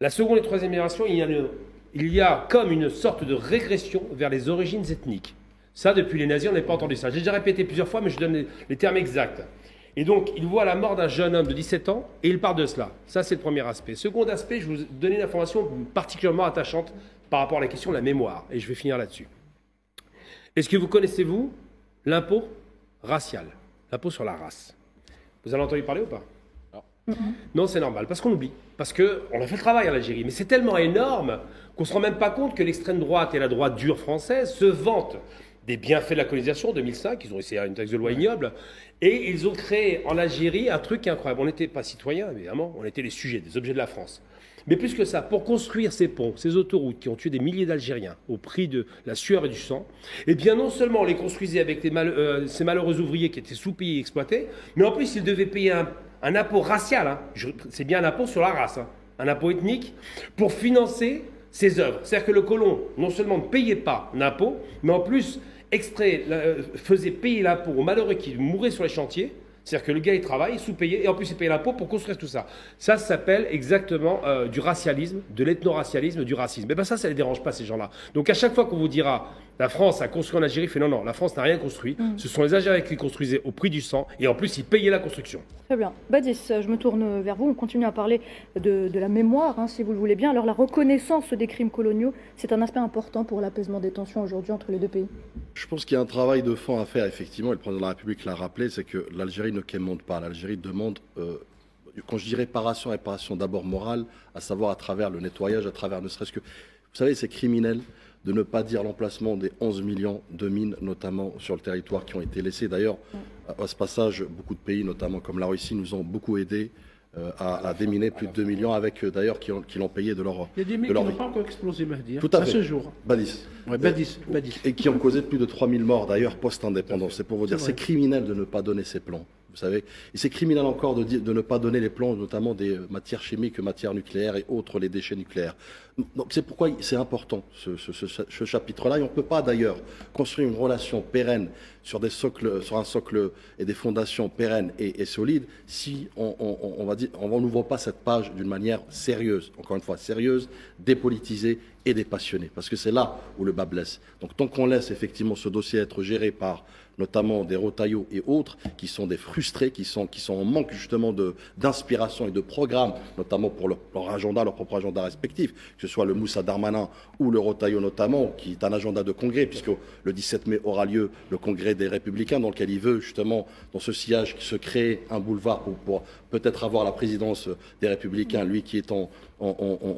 La seconde et troisième génération, il y a comme une sorte de régression vers les origines ethniques. Ça, depuis les nazis, on n'a pas entendu ça. J'ai déjà répété plusieurs fois, mais je donne les termes exacts. Et donc, il voit la mort d'un jeune homme de 17 ans et il part de cela. Ça, c'est le premier aspect. Second aspect, je vais vous donner une information particulièrement attachante par rapport à la question de la mémoire. Et je vais finir là-dessus. Est-ce que vous connaissez-vous l'impôt racial, l'impôt sur la race? Vous avez entendu parler ou pas? Non, c'est normal, parce qu'on oublie. Parce qu'on a fait le travail en Algérie. Mais c'est tellement énorme qu'on ne se rend même pas compte que l'extrême droite et la droite dure française se vantent des bienfaits de la colonisation en 2005. Ils ont essayé une texte de loi ignoble. Et ils ont créé en Algérie un truc incroyable. On n'était pas citoyens, évidemment. On était les sujets, des objets de la France. Mais plus que ça, pour construire ces ponts, ces autoroutes qui ont tué des milliers d'Algériens au prix de la sueur et du sang, eh bien non seulement on les construisait avec ces malheureux ouvriers qui étaient sous-payés et exploités, mais en plus ils devaient payer un impôt racial, c'est bien un impôt sur la race, un impôt ethnique, pour financer ces œuvres. C'est-à-dire que le colon non seulement ne payait pas l'impôt, mais en plus faisait payer l'impôt aux malheureux qui mouraient sur les chantiers. C'est-à-dire que le gars, il travaille, sous-payé, et en plus, il paye l'impôt pour construire tout ça. Ça s'appelle exactement du racialisme, de l'ethno-racialisme, du racisme. Mais bien ça ne les dérange pas, ces gens-là. Donc à chaque fois qu'on vous dira, la France a construit en Algérie, il fait non, la France n'a rien construit. Ce sont les Algériens qui construisaient au prix du sang, et en plus, ils payaient la construction. Très bien. Badis, je me tourne vers vous. On continue à parler de la mémoire, si vous le voulez bien. Alors la reconnaissance des crimes coloniaux, c'est un aspect important pour l'apaisement des tensions aujourd'hui entre les deux pays. Je pense qu'il y a un travail de fond à faire, effectivement, et le président de la République l'a rappelé, c'est que l'Algérie ne quémande pas. L'Algérie demande, quand je dis réparation d'abord morale, à savoir à travers le nettoyage, à travers ne serait-ce que... Vous savez, c'est criminel de ne pas dire l'emplacement des 11 millions de mines, notamment sur le territoire, qui ont été laissées. D'ailleurs, à ce passage, beaucoup de pays, notamment comme la Russie, nous ont beaucoup aidés à déminer plus de 2 millions, avec d'ailleurs qui l'ont payé de leur... Il y a des mines qui n'ont pas encore explosé, Mahdi. Tout à fait. Ce jour. Badis. Ouais, Badis. Et qui ont causé plus de 3000 morts, d'ailleurs, post-indépendance. C'est pour vous dire, c'est criminel de ne pas donner ces plans. Vous savez, et c'est criminel encore de ne pas donner les plans, notamment des matières chimiques, matières nucléaires et autres, les déchets nucléaires. Donc c'est pourquoi c'est important ce chapitre-là. Et on ne peut pas d'ailleurs construire une relation pérenne sur un socle et des fondations pérennes et solides si on n'ouvre pas cette page d'une manière sérieuse, encore une fois sérieuse, dépolitisée et des passionnés, parce que c'est là où le bas blesse. Donc tant qu'on laisse effectivement ce dossier être géré par notamment des Retailleau et autres, qui sont des frustrés, qui sont en manque justement d'inspiration et de programme, notamment pour leur agenda, leur propre agenda respectif, que ce soit le Moussa Darmanin ou le Retailleau notamment, qui est un agenda de congrès, puisque le 17 mai aura lieu le congrès des Républicains, dans lequel il veut justement, dans ce sillage, se créer un boulevard pour peut-être avoir la présidence des Républicains, lui qui est en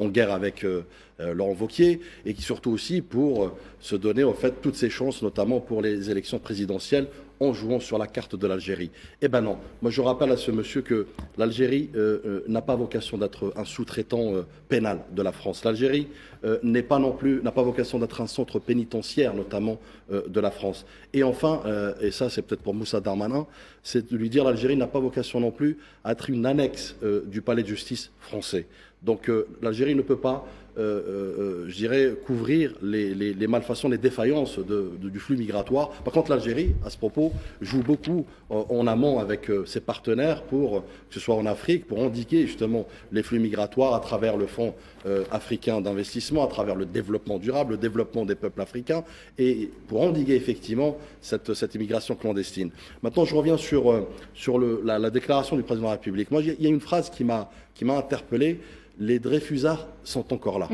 guerre avec Laurent Wauquiez, et qui surtout aussi pour se donner en fait toutes ses chances, notamment pour les élections présidentielles, en jouant sur la carte de l'Algérie. Eh ben non, moi je rappelle à ce monsieur que l'Algérie n'a pas vocation d'être un sous-traitant pénal de la France. L'Algérie n'a pas vocation d'être un centre pénitentiaire, notamment de la France. Et enfin, et ça c'est peut-être pour Moussa Darmanin, c'est de lui dire l'Algérie n'a pas vocation non plus à être une annexe du palais de justice français. Donc l'Algérie ne peut pas, je dirais, couvrir les malfaçons, les défaillances du flux migratoire. Par contre, l'Algérie, à ce propos, joue beaucoup en amont avec ses partenaires, que ce soit en Afrique, pour endiguer justement les flux migratoires à travers le Fonds africain d'investissement, à travers le développement durable, le développement des peuples africains, et pour endiguer effectivement cette immigration clandestine. Maintenant, je reviens sur la déclaration du président de la République. Moi, il y a une phrase qui m'a interpellé. Les Dreyfusards sont encore là.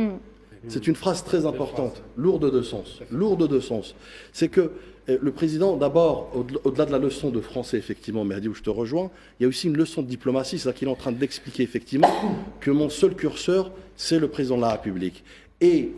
C'est une phrase très importante, lourde de sens. Lourde de sens. C'est que le président, d'abord, au-delà de la leçon de français, effectivement, Mehdi, où je te rejoins, il y a aussi une leçon de diplomatie, c'est-à-dire qu'il est en train d'expliquer, effectivement, que mon seul curseur, c'est le président de la République. Et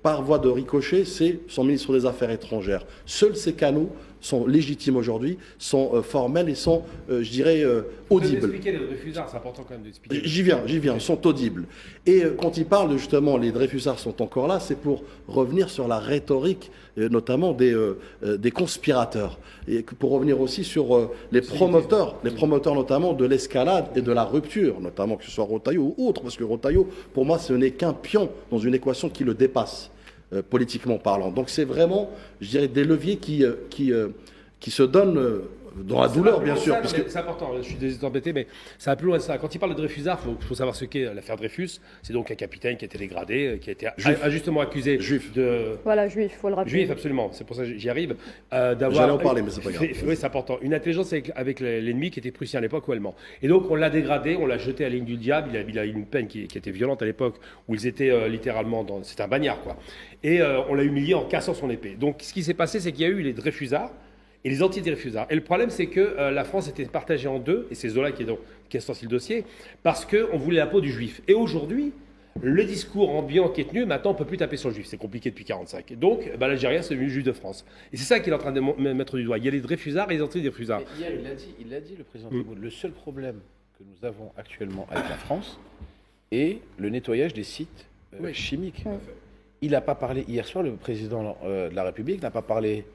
par voie de ricochet, c'est son ministre des Affaires étrangères. Seuls ces canaux sont légitimes aujourd'hui, sont formels et sont, je dirais, audibles. Expliquer les Dreyfusards, c'est important quand même d'expliquer. J'y viens, sont audibles. Et quand il parle de, justement, les Dreyfusards sont encore là, c'est pour revenir sur la rhétorique, notamment des conspirateurs. Et pour revenir aussi sur les promoteurs notamment de l'escalade et de la rupture, notamment que ce soit Retailleau ou autre, parce que Retailleau, pour moi, ce n'est qu'un pion dans une équation qui le dépasse. Politiquement parlant. Donc c'est vraiment, je dirais, des leviers qui se donnent dans la douleur, bien sûr. C'est important, je suis désolé d'embêter, mais ça va plus loin de ça. Quand il parle de Dreyfusard, il faut savoir ce qu'est l'affaire Dreyfus. C'est donc un capitaine qui a été dégradé, qui a été injustement accusé de... Voilà, juif, il faut le rappeler. Juif, absolument, c'est pour ça que j'y arrive. J'allais en parler, mais c'est pas grave. Oui, c'est important. Une intelligence avec l'ennemi qui était prussien à l'époque ou allemand. Et donc on l'a dégradé, on l'a jeté à la ligne du diable. Il a eu une peine qui était violente à l'époque, où ils étaient littéralement dans... C'est un bagnard, quoi. Et on l'a humilié en cassant son épée. Donc ce qui s'est passé, c'est qu'il y a eu les Dreyfusards et les anti-Dreyfusards. Et le problème, c'est que la France était partagée en deux, et c'est Zola qui a sorti le dossier, parce qu'on voulait la peau du juif. Et aujourd'hui, le discours ambiant qui est tenu, maintenant, on ne peut plus taper sur le juif. C'est compliqué depuis 1945. Donc, l'Algérien, c'est devenu juif de France. Et c'est ça qu'il est en train de mettre du doigt. Il y a les Dreyfusards et les anti-Dreyfusards. Hier, il l'a dit, le président Tebboune. Le seul problème que nous avons actuellement avec la France est le nettoyage des sites chimiques. Il n'a pas parlé, hier soir, le président de la République n'a pas parlé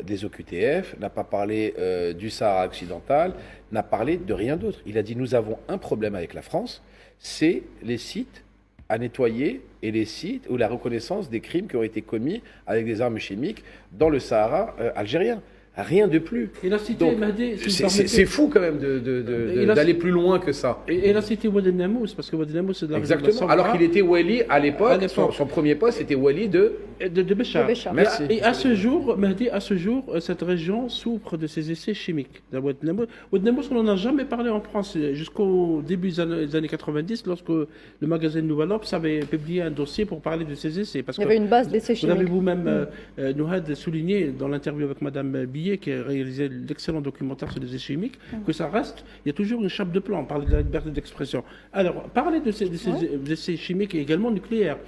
des OQTF, n'a pas parlé du Sahara occidental, n'a parlé de rien d'autre. Il a dit nous avons un problème avec la France, c'est les sites à nettoyer et les sites ou la reconnaissance des crimes qui ont été commis avec des armes chimiques dans le Sahara algérien. Rien de plus. Il a cité Mahdi, c'est fou quand même d'aller plus loin que ça. Et il a cité Wadi Lamous, parce que Wadi Lamous, c'est de la Exactement. Alors qu'il était wali à l'époque, son premier poste était wali de Béchar. Merci. Et à ce jour, Mahdi, cette région souffre de ces essais chimiques. Wadi Lamous, on n'en a jamais parlé en France jusqu'au début des années 90, lorsque le magazine Nouvel Obs avait publié un dossier pour parler de ces essais. Parce il y avait une base d'essais chimiques. Vous avez vous-même, Nouhad, souligné dans l'interview avec Madame Billet, qui a réalisé l'excellent documentaire sur les essais chimiques, que ça reste, il y a toujours une chape de plomb, on parle de la liberté d'expression. Alors, parler de ces essais chimiques et également nucléaires.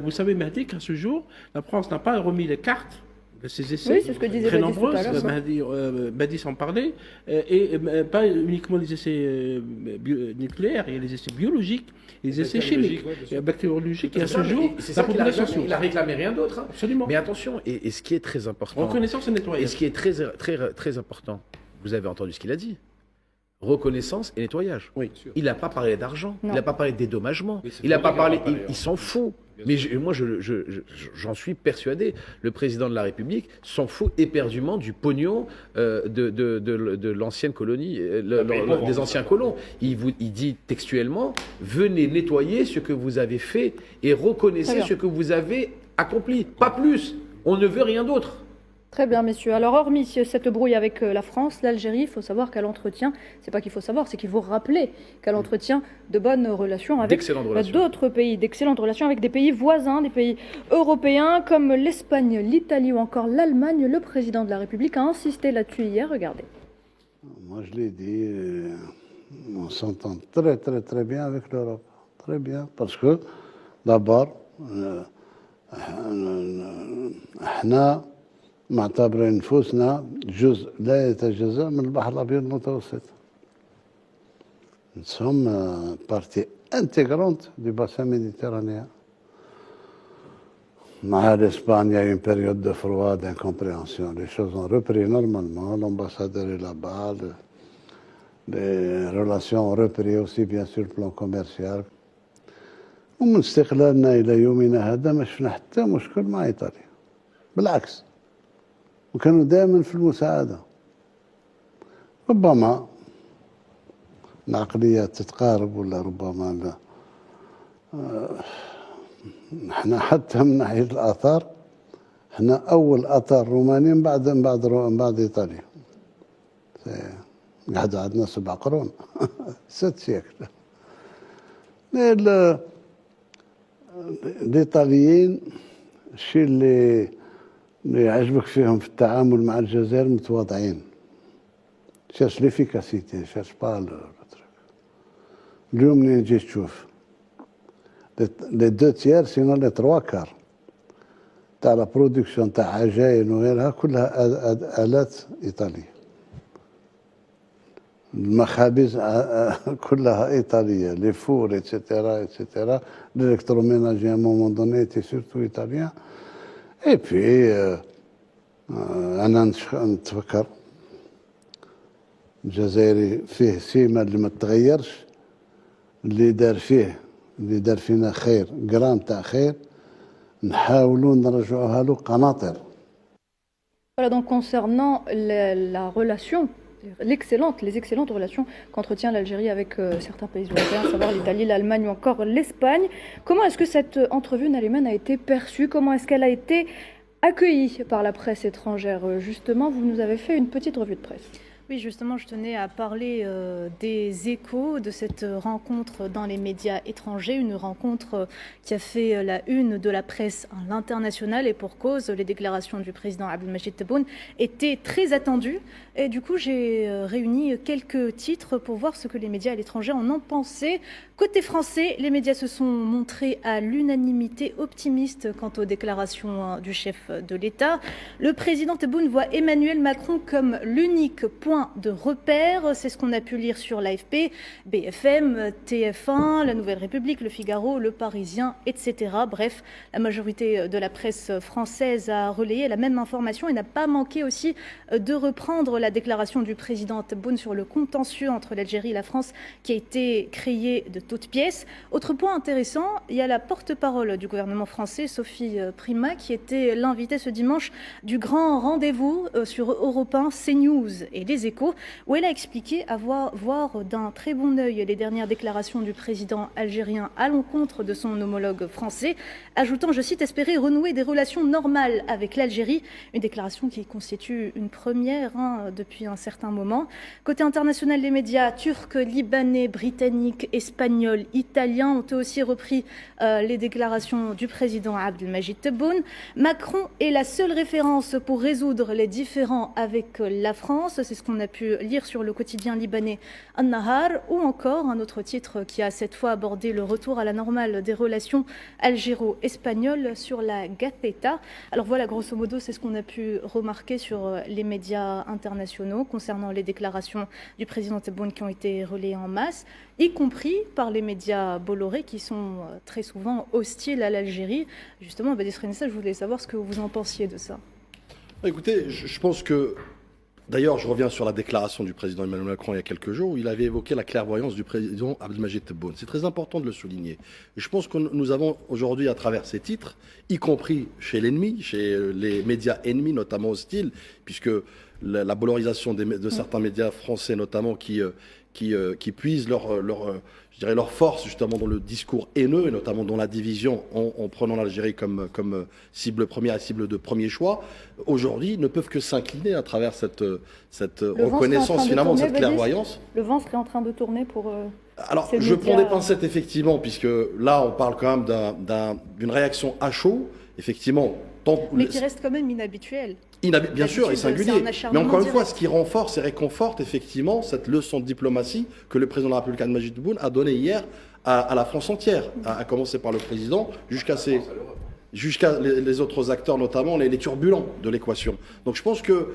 Vous savez, Mahdi, qu'à ce jour, la France n'a pas remis les cartes de ces essais, oui, c'est ce que disait très Badis nombreuses, tout à l'heure, Badis en parlait, et pas uniquement les essais nucléaires, il y a les essais biologiques, les essais chimiques, bactériologiques, et à ce jour, la population souffre. Il a réclamé rien d'autre. Hein. Absolument. Mais attention, et ce qui est très important... Reconnaissance et nettoyage. Et ce qui est très, très, très important, vous avez entendu ce qu'il a dit. Reconnaissance et nettoyage. Oui. Il n'a pas parlé d'argent, il n'a pas parlé de dédommagement, il n'a n'a pas parlé... Il s'en fout. Mais moi, j'en suis persuadé. Le président de la République s'en fout éperdument du pognon de l'ancienne colonie, des anciens colons. Il dit textuellement, venez nettoyer ce que vous avez fait et reconnaissez ce que vous avez accompli, pas plus. On ne veut rien d'autre. Très bien, messieurs. Alors, hormis cette brouille avec la France, l'Algérie, il faut savoir qu'elle entretient, c'est pas qu'il faut savoir, c'est qu'il faut rappeler qu'elle entretient de bonnes relations avec d'autres pays, d'excellentes relations avec des pays voisins, des pays européens comme l'Espagne, l'Italie ou encore l'Allemagne. Le président de la République a insisté là-dessus hier. Regardez. Moi, je l'ai dit, on s'entend très, très, très bien avec l'Europe. Très bien, parce que d'abord, احنا معتبرين نفوسنا جزء لا يتجزأ من البحر الأبيض المتوسط. Nous sommes partie intégrante du bassin méditerranéen. À l'Espagne, il y a eu une période de froid, d'incompréhension. Les choses ont repris normalement. L'ambassadeur est là-bas. Les relations ont repris aussi, bien sûr, le plan commercial. ومن استقلالنا إلى يومنا هذا ما شفنا حتى مشكل مع إيطاليا. بالعكس. وكانوا دائما في المساعدة. ربما العقليات تتقارب ولا ربما لا. احنا حتى من ناحية الآثار احنا أول آثار روماني بعد إيطاليا. قعدوا عندنا 7 قرون 6 سيكل. الإيطاليين الشيء اللي يعجبك فيهم في التعامل مع الجزائر متواضعين. cherche l'efficacité, cherche pas le truc. اليوم منين تجي تشوف les 2 tiers sinon les 3 quarts تاع لا برودكسيون تاع عجائن وغيرها كلها آلات إيطالية. المخابز كلها إيطالية، les fours etc. l'électroménager à un moment donné était surtout italien. Et puis أنا نتفكر الجزائري فيه سيمة اللي ما تغيرش، اللي دار فينا خير جرام تاع خير نحاولوا نرجعوها له قناطر. Voilà, donc concernant la relation, les excellentes relations qu'entretient l'Algérie avec certains pays européens, à savoir l'Italie, l'Allemagne ou encore l'Espagne. Comment est-ce que cette entrevue, Nariman, a été perçue? Comment est-ce qu'elle a été accueillie par la presse étrangère? Justement, vous nous avez fait une petite revue de presse. Oui, justement, je tenais à parler des échos de cette rencontre dans les médias étrangers, une rencontre qui a fait la une de la presse à l'international et pour cause, les déclarations du président Abdelmadjid Tebboune étaient très attendues. Et du coup, j'ai réuni quelques titres pour voir ce que les médias à l'étranger en ont pensé. Côté français, les médias se sont montrés à l'unanimité optimistes quant aux déclarations du chef de l'État. Le président Tebboune voit Emmanuel Macron comme l'unique point de repère. C'est ce qu'on a pu lire sur l'AFP, BFM, TF1, La Nouvelle République, Le Figaro, Le Parisien, etc. Bref, la majorité de la presse française a relayé la même information et n'a pas manqué aussi de reprendre la déclaration du président Tebboune sur le contentieux entre l'Algérie et la France qui a été créé de toutes pièces. Autre point intéressant, il y a la porte-parole du gouvernement français, Sophie Primas, qui était l'invitée ce dimanche du grand rendez-vous sur Europe 1, CNews et Les Échos, où elle a expliqué avoir voir d'un très bon œil les dernières déclarations du président algérien à l'encontre de son homologue français, ajoutant, je cite, espérer renouer des relations normales avec l'Algérie, une déclaration qui constitue une première depuis un certain moment. Côté international, les médias turcs, libanais, britanniques, espagnols, italiens ont aussi repris les déclarations du président Abdelmadjid Tebboune. Macron est la seule référence pour résoudre les différends avec la France, c'est ce qu'on a pu lire sur le quotidien libanais An-Nahar, ou encore un autre titre qui a cette fois abordé le retour à la normale des relations algéro-espagnoles sur la Gaceta. Alors voilà, grosso modo, c'est ce qu'on a pu remarquer sur les médias internationaux concernant les déclarations du président Tebboune qui ont été relayées en masse, y compris par les médias Bolloré qui sont très souvent hostiles à l'Algérie. Justement, Badis Renissa, je voulais savoir ce que vous en pensiez de ça. Écoutez, je pense que, d'ailleurs, je reviens sur la déclaration du président Emmanuel Macron il y a quelques jours où il avait évoqué la clairvoyance du président Abdelmadjid Tebboune. C'est très important de le souligner. Et je pense que nous avons aujourd'hui, à travers ces titres, y compris chez l'ennemi, chez les médias ennemis, notamment hostiles, puisque la polarisation de certains médias français notamment qui puisent je dirais leur force justement dans le discours haineux et notamment dans la division en prenant l'Algérie comme cible première et cible de premier choix, aujourd'hui ne peuvent que s'incliner à travers cette reconnaissance finalement de cette clairvoyance. Le vent serait en train de tourner pour... Alors, je prends des pincettes effectivement, puisque là on parle quand même d'une réaction à chaud, effectivement. Mais qui reste quand même inhabituel. Bien sûr, et singulier. Mais encore une fois, ce qui renforce et réconforte effectivement cette leçon de diplomatie que le président de la République, Abdelmadjid Tebboune, a donnée hier à la France entière, à commencer par le président jusqu'à les autres acteurs, notamment les turbulents de l'équation. Donc je pense que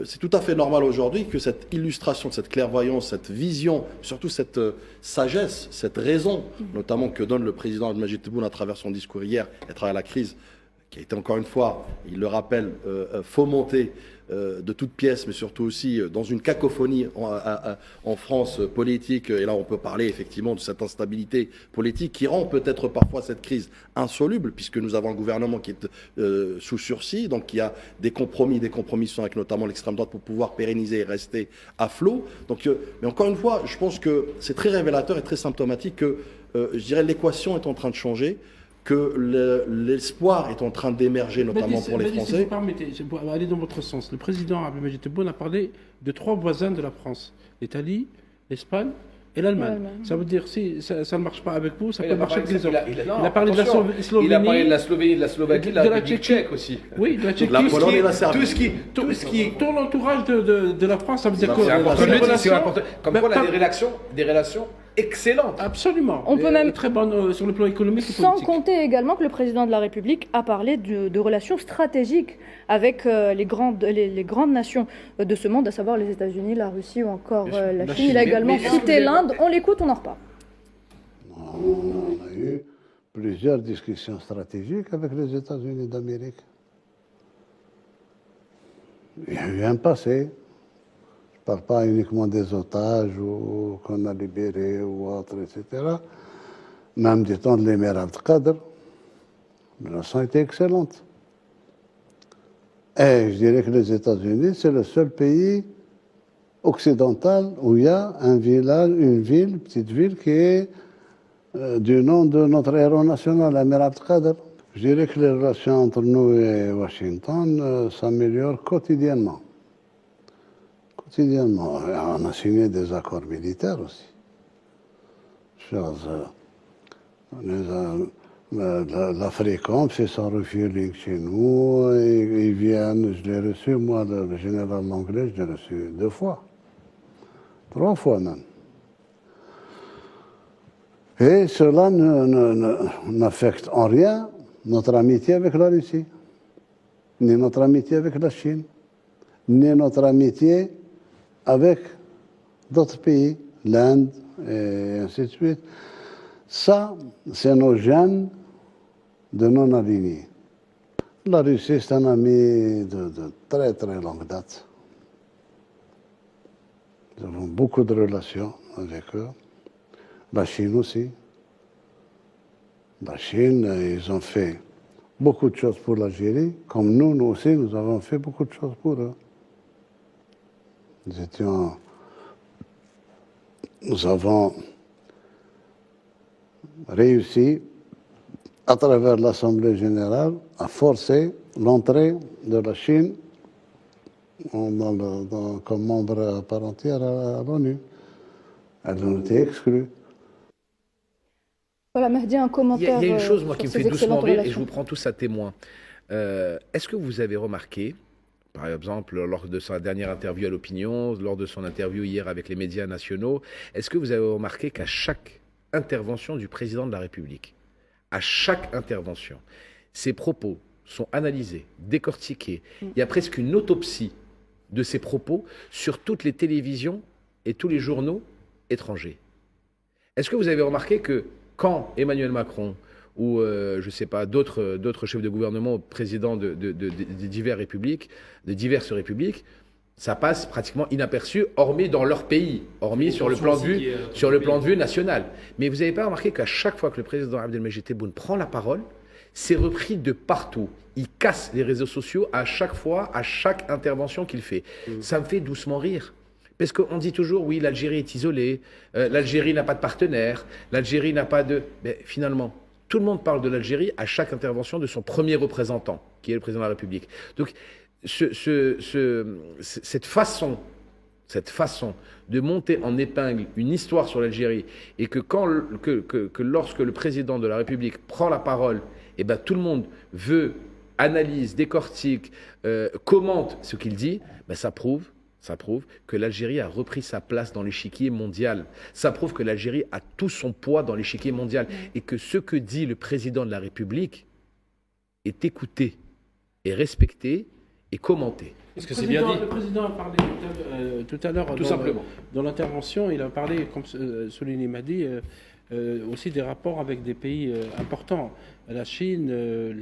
c'est tout à fait normal aujourd'hui que cette illustration, cette clairvoyance, cette vision, surtout cette sagesse, cette raison, notamment que donne le président Abdelmadjid Tebboune à travers son discours hier et à travers la crise, qui a été encore une fois, il le rappelle, fomenté de toutes pièces, mais surtout aussi dans une cacophonie en France politique. Et là, on peut parler effectivement de cette instabilité politique qui rend peut-être parfois cette crise insoluble, puisque nous avons un gouvernement qui est sous sursis, donc il y a des compromissions avec notamment l'extrême droite pour pouvoir pérenniser et rester à flot. Donc, mais encore une fois, je pense que c'est très révélateur et très symptomatique que, je dirais, l'équation est en train de changer, que l'espoir est en train d'émerger, notamment pour les Français. Si vous permettez, je vais aller dans votre sens. Le président Abdelmadjid Tebboune a parlé de 3 voisins de la France, l'Italie, l'Espagne et l'Allemagne. Ça veut dire si ça ne marche pas avec vous, ça peut marcher avec les autres. Il a parlé de la Slovénie. Il a parlé de la Slovénie, de la Slovaquie, de la République tchèque aussi. Oui, de la Tchéquie. La Pologne et la Serbie. Tout ce qui Tout l'entourage de la France, ça veut dire quoi? C'est important. Comme quoi, on a des relations excellentes. Absolument. On peut même très bonne sur le plan économique et sans politique. compter également que le président de la République a parlé de relations stratégiques avec les grandes nations de ce monde, à savoir les États-Unis, la Russie ou encore la Chine. Il a également cité l'Inde. On l'écoute, on en reparle. On a eu plusieurs discussions stratégiques avec les États-Unis d'Amérique. Il y a eu un passé. Je ne parle pas uniquement des otages qu'on a libérés ou autres, etc. Même du temps de l'émir Abdelkader, les relations étaient excellentes. Et je dirais que les États-Unis, c'est le seul pays occidental où il y a un village, une petite ville qui est du nom de notre héros national, l'émir Abdelkader. Je dirais que les relations entre nous et Washington s'améliorent quotidiennement. On a signé des accords militaires aussi. L'Africom fait son refueling chez nous, ils viennent, je l'ai reçu, moi, le général anglais, je l'ai reçu 2 fois, 3 fois même. Et cela n'affecte en rien notre amitié avec la Russie, ni notre amitié avec la Chine, ni notre amitié avec d'autres pays, l'Inde et ainsi de suite. Ça, c'est nos gènes de non-alignés. La Russie, c'est un ami de très très longue date. Nous avons beaucoup de relations avec eux. La Chine aussi. La Chine, ils ont fait beaucoup de choses pour l'Algérie, comme nous aussi, nous avons fait beaucoup de choses pour eux. Nous avons réussi, à travers l'Assemblée générale, à forcer l'entrée de la Chine comme membre à part entière à l'ONU. Elle en était exclue. Voilà, Mehdi, un commentaire. Il y a une chose, moi, qui me fait doucement rire, et je vous prends. prends tous à témoin. Est-ce que vous avez remarqué, par exemple, lors de sa dernière interview à l'Opinion, lors de son interview hier avec les médias nationaux, est-ce que vous avez remarqué qu'à chaque intervention du président de la République, à chaque intervention, ses propos sont analysés, décortiqués. Il y a presque une autopsie de ses propos sur toutes les télévisions et tous les journaux étrangers. Est-ce que vous avez remarqué que quand Emmanuel Macron ou, je ne sais pas, d'autres chefs de gouvernement, présidents de diverses républiques, ça passe pratiquement inaperçu, hormis dans leur pays, hormis sur le plan de vue national. Mais vous n'avez pas remarqué qu'à chaque fois que le président Abdelmadjid Tebboune prend la parole, c'est repris de partout. Il casse les réseaux sociaux à chaque fois, à chaque intervention qu'il fait. Ça me fait doucement rire. Parce qu'on dit toujours, oui, l'Algérie est isolée, l'Algérie n'a pas de partenaire, l'Algérie n'a pas de... Mais finalement, tout le monde parle de l'Algérie à chaque intervention de son premier représentant, qui est le président de la République. Donc, cette façon de monter en épingle une histoire sur l'Algérie, et que, lorsque le président de la République prend la parole, eh ben, tout le monde analyse, décortique, commente ce qu'il dit, ben, ça prouve que l'Algérie a repris sa place dans l'échiquier mondial. Ça prouve que l'Algérie a tout son poids dans l'échiquier mondial et que ce que dit le président de la République est écouté, est respecté et commenté. Est-ce que c'est bien dit ? Le président a parlé tout à l'heure dans l'intervention, il a parlé, comme Souleyni m'a dit, aussi des rapports avec des pays importants, la Chine,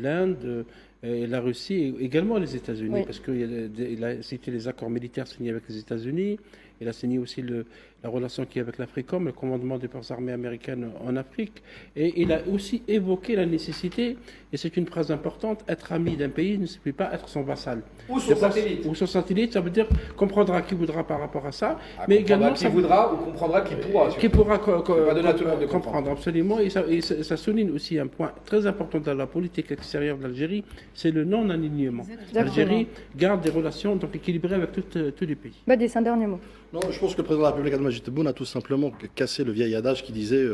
l'Inde, et la Russie, et également les États-Unis, parce qu'il a cité les accords militaires signés avec les États-Unis, il a signé aussi la relation qu'il y a avec l'Africom, le commandement des forces armées américaines en Afrique, et il a aussi évoqué la nécessité, et c'est une phrase importante, être ami d'un pays ne signifie pas être son vassal. Ou son satellite. Ou son satellite, ça veut dire comprendra qui voudra par rapport à ça, mais également qui voudra ou comprendra qui pourra. Qui pourra comprendre, absolument, et ça souligne aussi un point très important dans la politique extérieure de l'Algérie, c'est le non-alignement. L'Algérie garde des relations donc équilibrées avec tous les pays. Badis, un dernier mot. Non, je pense que le président de la République, Abdelmadjid Tebboune, a tout simplement cassé le vieil adage qui disait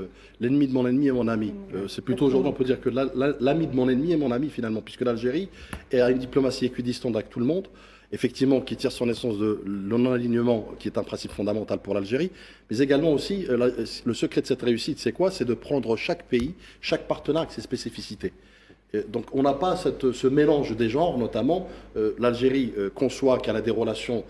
l'ennemi de mon ennemi est mon ami. C'est plutôt aujourd'hui, on peut dire que l'ami de mon ennemi est mon ami finalement, puisque l'Algérie a une diplomatie équidistante avec tout le monde, effectivement, qui tire son essence de le non-alignement, qui est un principe fondamental pour l'Algérie, mais également aussi, le secret de cette réussite, c'est quoi ? C'est de prendre chaque pays, chaque partenaire avec ses spécificités. Donc on n'a pas ce mélange des genres, notamment l'Algérie conçoit qu'elle a des relations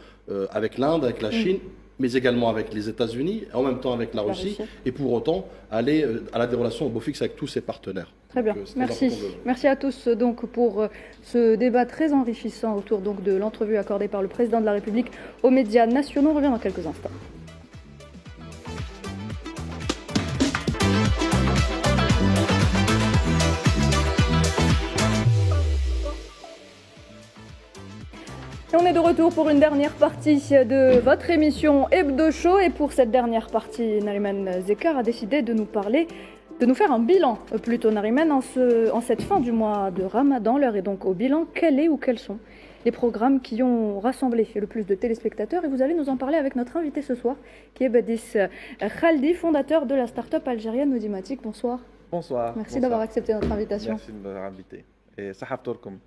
avec l'Inde, avec la Chine, mais également avec les États-Unis, en même temps avec la Russie, et pour autant elle a des relations au beau fixe avec tous ses partenaires. Très bien, merci. Merci à tous donc pour ce débat très enrichissant autour donc de l'entrevue accordée par le président de la République aux médias nationaux. On revient dans quelques instants. Et on est de retour pour une dernière partie de votre émission Hebdo Show. Et pour cette dernière partie, Nariman Zekar a décidé de nous faire un bilan plutôt, Nariman, en cette fin du mois de Ramadan. L'heure est donc au bilan. Quels sont les programmes qui ont rassemblé le plus de téléspectateurs? Et vous allez nous en parler avec notre invité ce soir, qui est Badis Khaldi, fondateur de la start-up algérienne Audimatic. Bonsoir. Bonsoir. Merci d'avoir accepté notre invitation. Merci de m'avoir invité. Et Sahaftorkum.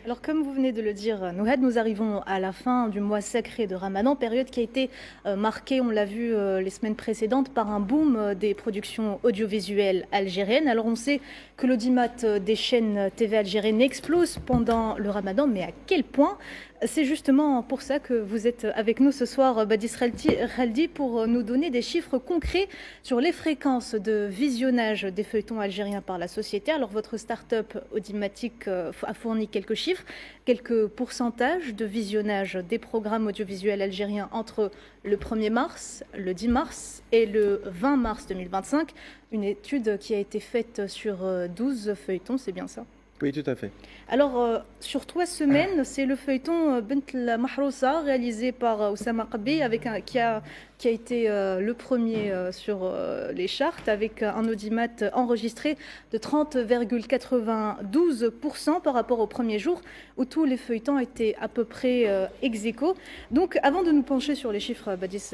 Alors comme vous venez de le dire, Nouhad, nous arrivons à la fin du mois sacré de Ramadan, période qui a été marquée, on l'a vu les semaines précédentes, par un boom des productions audiovisuelles algériennes. Alors on sait que l'audimat des chaînes TV algériennes explose pendant le Ramadan, mais à quel point? C'est justement pour ça que vous êtes avec nous ce soir, Badis Khaldi, pour nous donner des chiffres concrets sur les fréquences de visionnage des feuilletons algériens par la société. Alors votre start-up Audimatic a fourni quelques chiffres, quelques pourcentages de visionnage des programmes audiovisuels algériens entre le 1er mars, le 10 mars et le 20 mars 2025. Une étude qui a été faite sur 12 feuilletons, c'est bien ça? Oui, tout à fait. Alors, sur 3 semaines, c'est le feuilleton Bent la Mahrousa, réalisé par Oussama Qabi, qui a été le premier sur les charts, avec un audimat enregistré de 30,92% par rapport au premier jour, où tous les feuilletons étaient à peu près ex aequo. Donc, avant de nous pencher sur les chiffres, Badis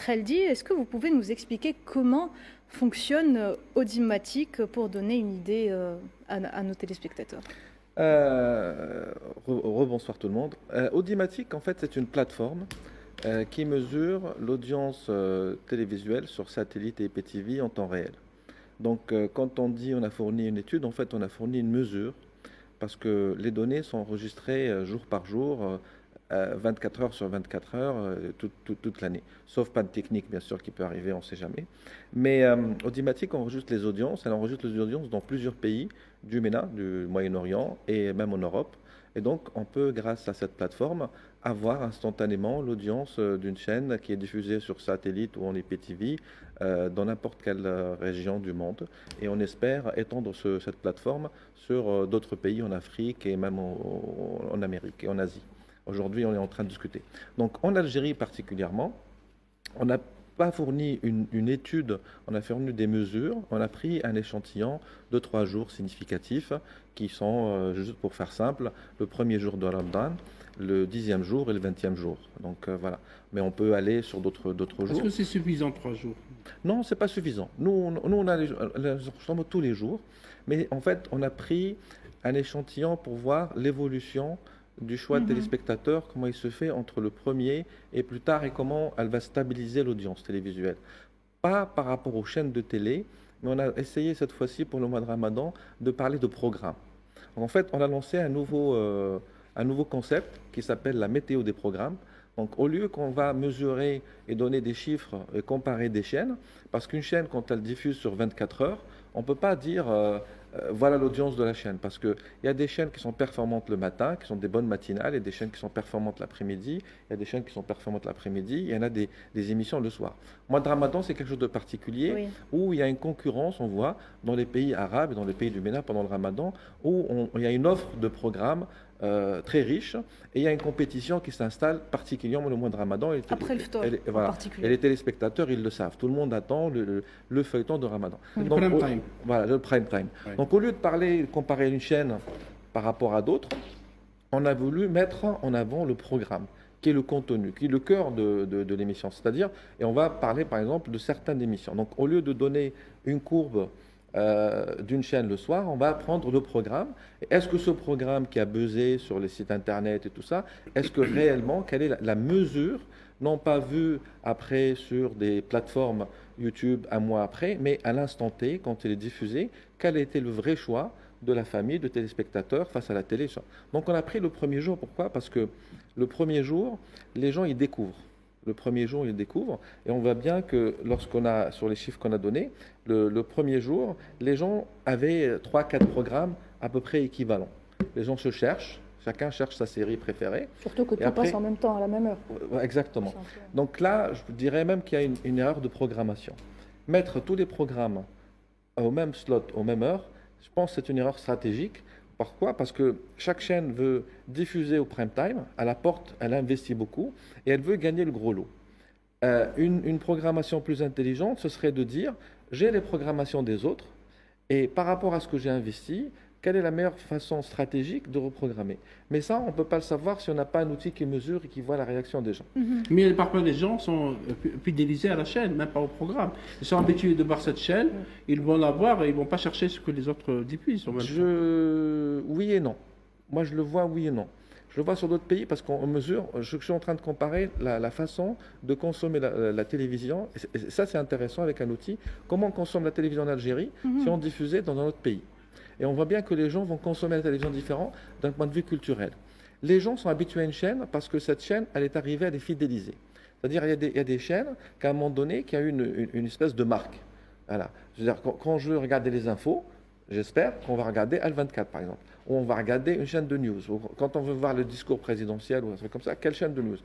Khaldi, est-ce que vous pouvez nous expliquer comment fonctionne Audimatic pour donner une idée à nos téléspectateurs? Rebonsoir tout le monde. Audimatic, en fait, c'est une plateforme qui mesure l'audience télévisuelle sur satellite et IPTV en temps réel. Donc, quand on dit on a fourni une étude, en fait, on a fourni une mesure parce que les données sont enregistrées jour par jour, 24 heures sur 24 heures, toute l'année. Sauf panne technique, bien sûr, qui peut arriver, on ne sait jamais. Mais Audimatic enregistre les audiences. Elle enregistre les audiences dans plusieurs pays du MENA, du Moyen-Orient et même en Europe. Et donc, on peut, grâce à cette plateforme, avoir instantanément l'audience d'une chaîne qui est diffusée sur satellite ou en IPTV dans n'importe quelle région du monde. Et on espère étendre cette plateforme sur d'autres pays en Afrique et même en Amérique et en Asie. Aujourd'hui, on est en train de discuter. Donc en Algérie particulièrement, on n'a pas fourni une étude, on a fourni des mesures, on a pris un échantillon de 3 jours significatifs qui sont, juste pour faire simple, le premier jour de Ramadan, le 10e jour et le 20e jour. Donc voilà. Mais on peut aller sur d'autres jours. Est-ce que c'est suffisant 3 jours? Non, c'est pas suffisant. Nous on a les enregistrements tous les jours, mais en fait, on a pris un échantillon pour voir l'évolution du choix de téléspectateurs, comment il se fait entre le premier et plus tard, et comment elle va stabiliser l'audience télévisuelle. Pas par rapport aux chaînes de télé, mais on a essayé cette fois-ci pour le mois de Ramadan de parler de programmes. En fait, on a lancé un nouveau concept qui s'appelle la météo des programmes. Donc, au lieu qu'on va mesurer et donner des chiffres et comparer des chaînes, parce qu'une chaîne, quand elle diffuse sur 24 heures, on ne peut pas dire voilà l'audience de la chaîne, parce qu'il y a des chaînes qui sont performantes le matin, qui sont des bonnes matinales, et des chaînes qui sont performantes l'après-midi, il y a des chaînes qui sont performantes l'après-midi, il y en a des émissions le soir. Mois de Ramadan, c'est quelque chose de particulier, où il y a une concurrence, on voit, dans les pays arabes et dans les pays du MENA pendant le Ramadan, où il y a une offre de programmes très riche, et il y a une compétition qui s'installe particulièrement le mois de Ramadan. Après le fطور, en voilà. particulier. Et les téléspectateurs, ils le savent. Tout le monde attend le feuilleton de Ramadan. Le prime time. Voilà, le prime time. Ouais. Donc au lieu de comparer une chaîne par rapport à d'autres, on a voulu mettre en avant le programme, qui est le contenu, qui est le cœur de l'émission. C'est-à-dire, et on va parler par exemple de certaines émissions. Donc au lieu de donner une courbe d'une chaîne le soir, on va prendre le programme. Est-ce que ce programme qui a buzzé sur les sites internet et tout ça, est-ce que réellement, quelle est la mesure, non pas vue après sur des plateformes YouTube un mois après, mais à l'instant T, quand il est diffusé, quel a été le vrai choix de la famille, de téléspectateurs face à la télé. Donc on a pris le premier jour. Pourquoi? Parce que le premier jour, les gens ils découvrent. Le premier jour, ils découvrent. Et on voit bien que lorsqu'on a, sur les chiffres qu'on a donnés, le premier jour, les gens avaient 3-4 programmes à peu près équivalents. Les gens se cherchent, chacun cherche sa série préférée. Surtout que tout passe en même temps, à la même heure. Exactement. Donc là, je dirais même qu'il y a une erreur de programmation. Mettre tous les programmes au même slot, aux mêmes heures, je pense que c'est une erreur stratégique. Pourquoi? Parce que chaque chaîne veut diffuser au prime time, à la porte, elle investit beaucoup et elle veut gagner le gros lot. Une programmation plus intelligente, ce serait de dire j'ai les programmations des autres et par rapport à ce que j'ai investi, quelle est la meilleure façon stratégique de reprogrammer. Mais ça, on ne peut pas le savoir si on n'a pas un outil qui mesure et qui voit la réaction des gens. Mais parfois, les gens sont fidélisés à la chaîne, même pas au programme. Ils sont habitués de voir cette chaîne, ils vont la voir et ils ne vont pas chercher ce que les autres diffusent. Oui et non. Moi, je le vois oui et non. Je le vois sur d'autres pays parce qu'on mesure, je suis en train de comparer la façon de consommer la télévision. Et ça, c'est intéressant avec un outil. Comment on consomme la télévision en Algérie si on diffusait dans un autre pays. Et on voit bien que les gens vont consommer la télévision différent d'un point de vue culturel. Les gens sont habitués à une chaîne parce que cette chaîne, elle est arrivée à les fidéliser. C'est-à-dire il y a des chaînes qu'à un moment donné, qui a une espèce de marque. Voilà. C'est-à-dire quand je veux regarder les infos, j'espère qu'on va regarder Al24 par exemple, ou on va regarder une chaîne de news, ou quand on veut voir le discours présidentiel ou un truc comme ça, quelle chaîne de news?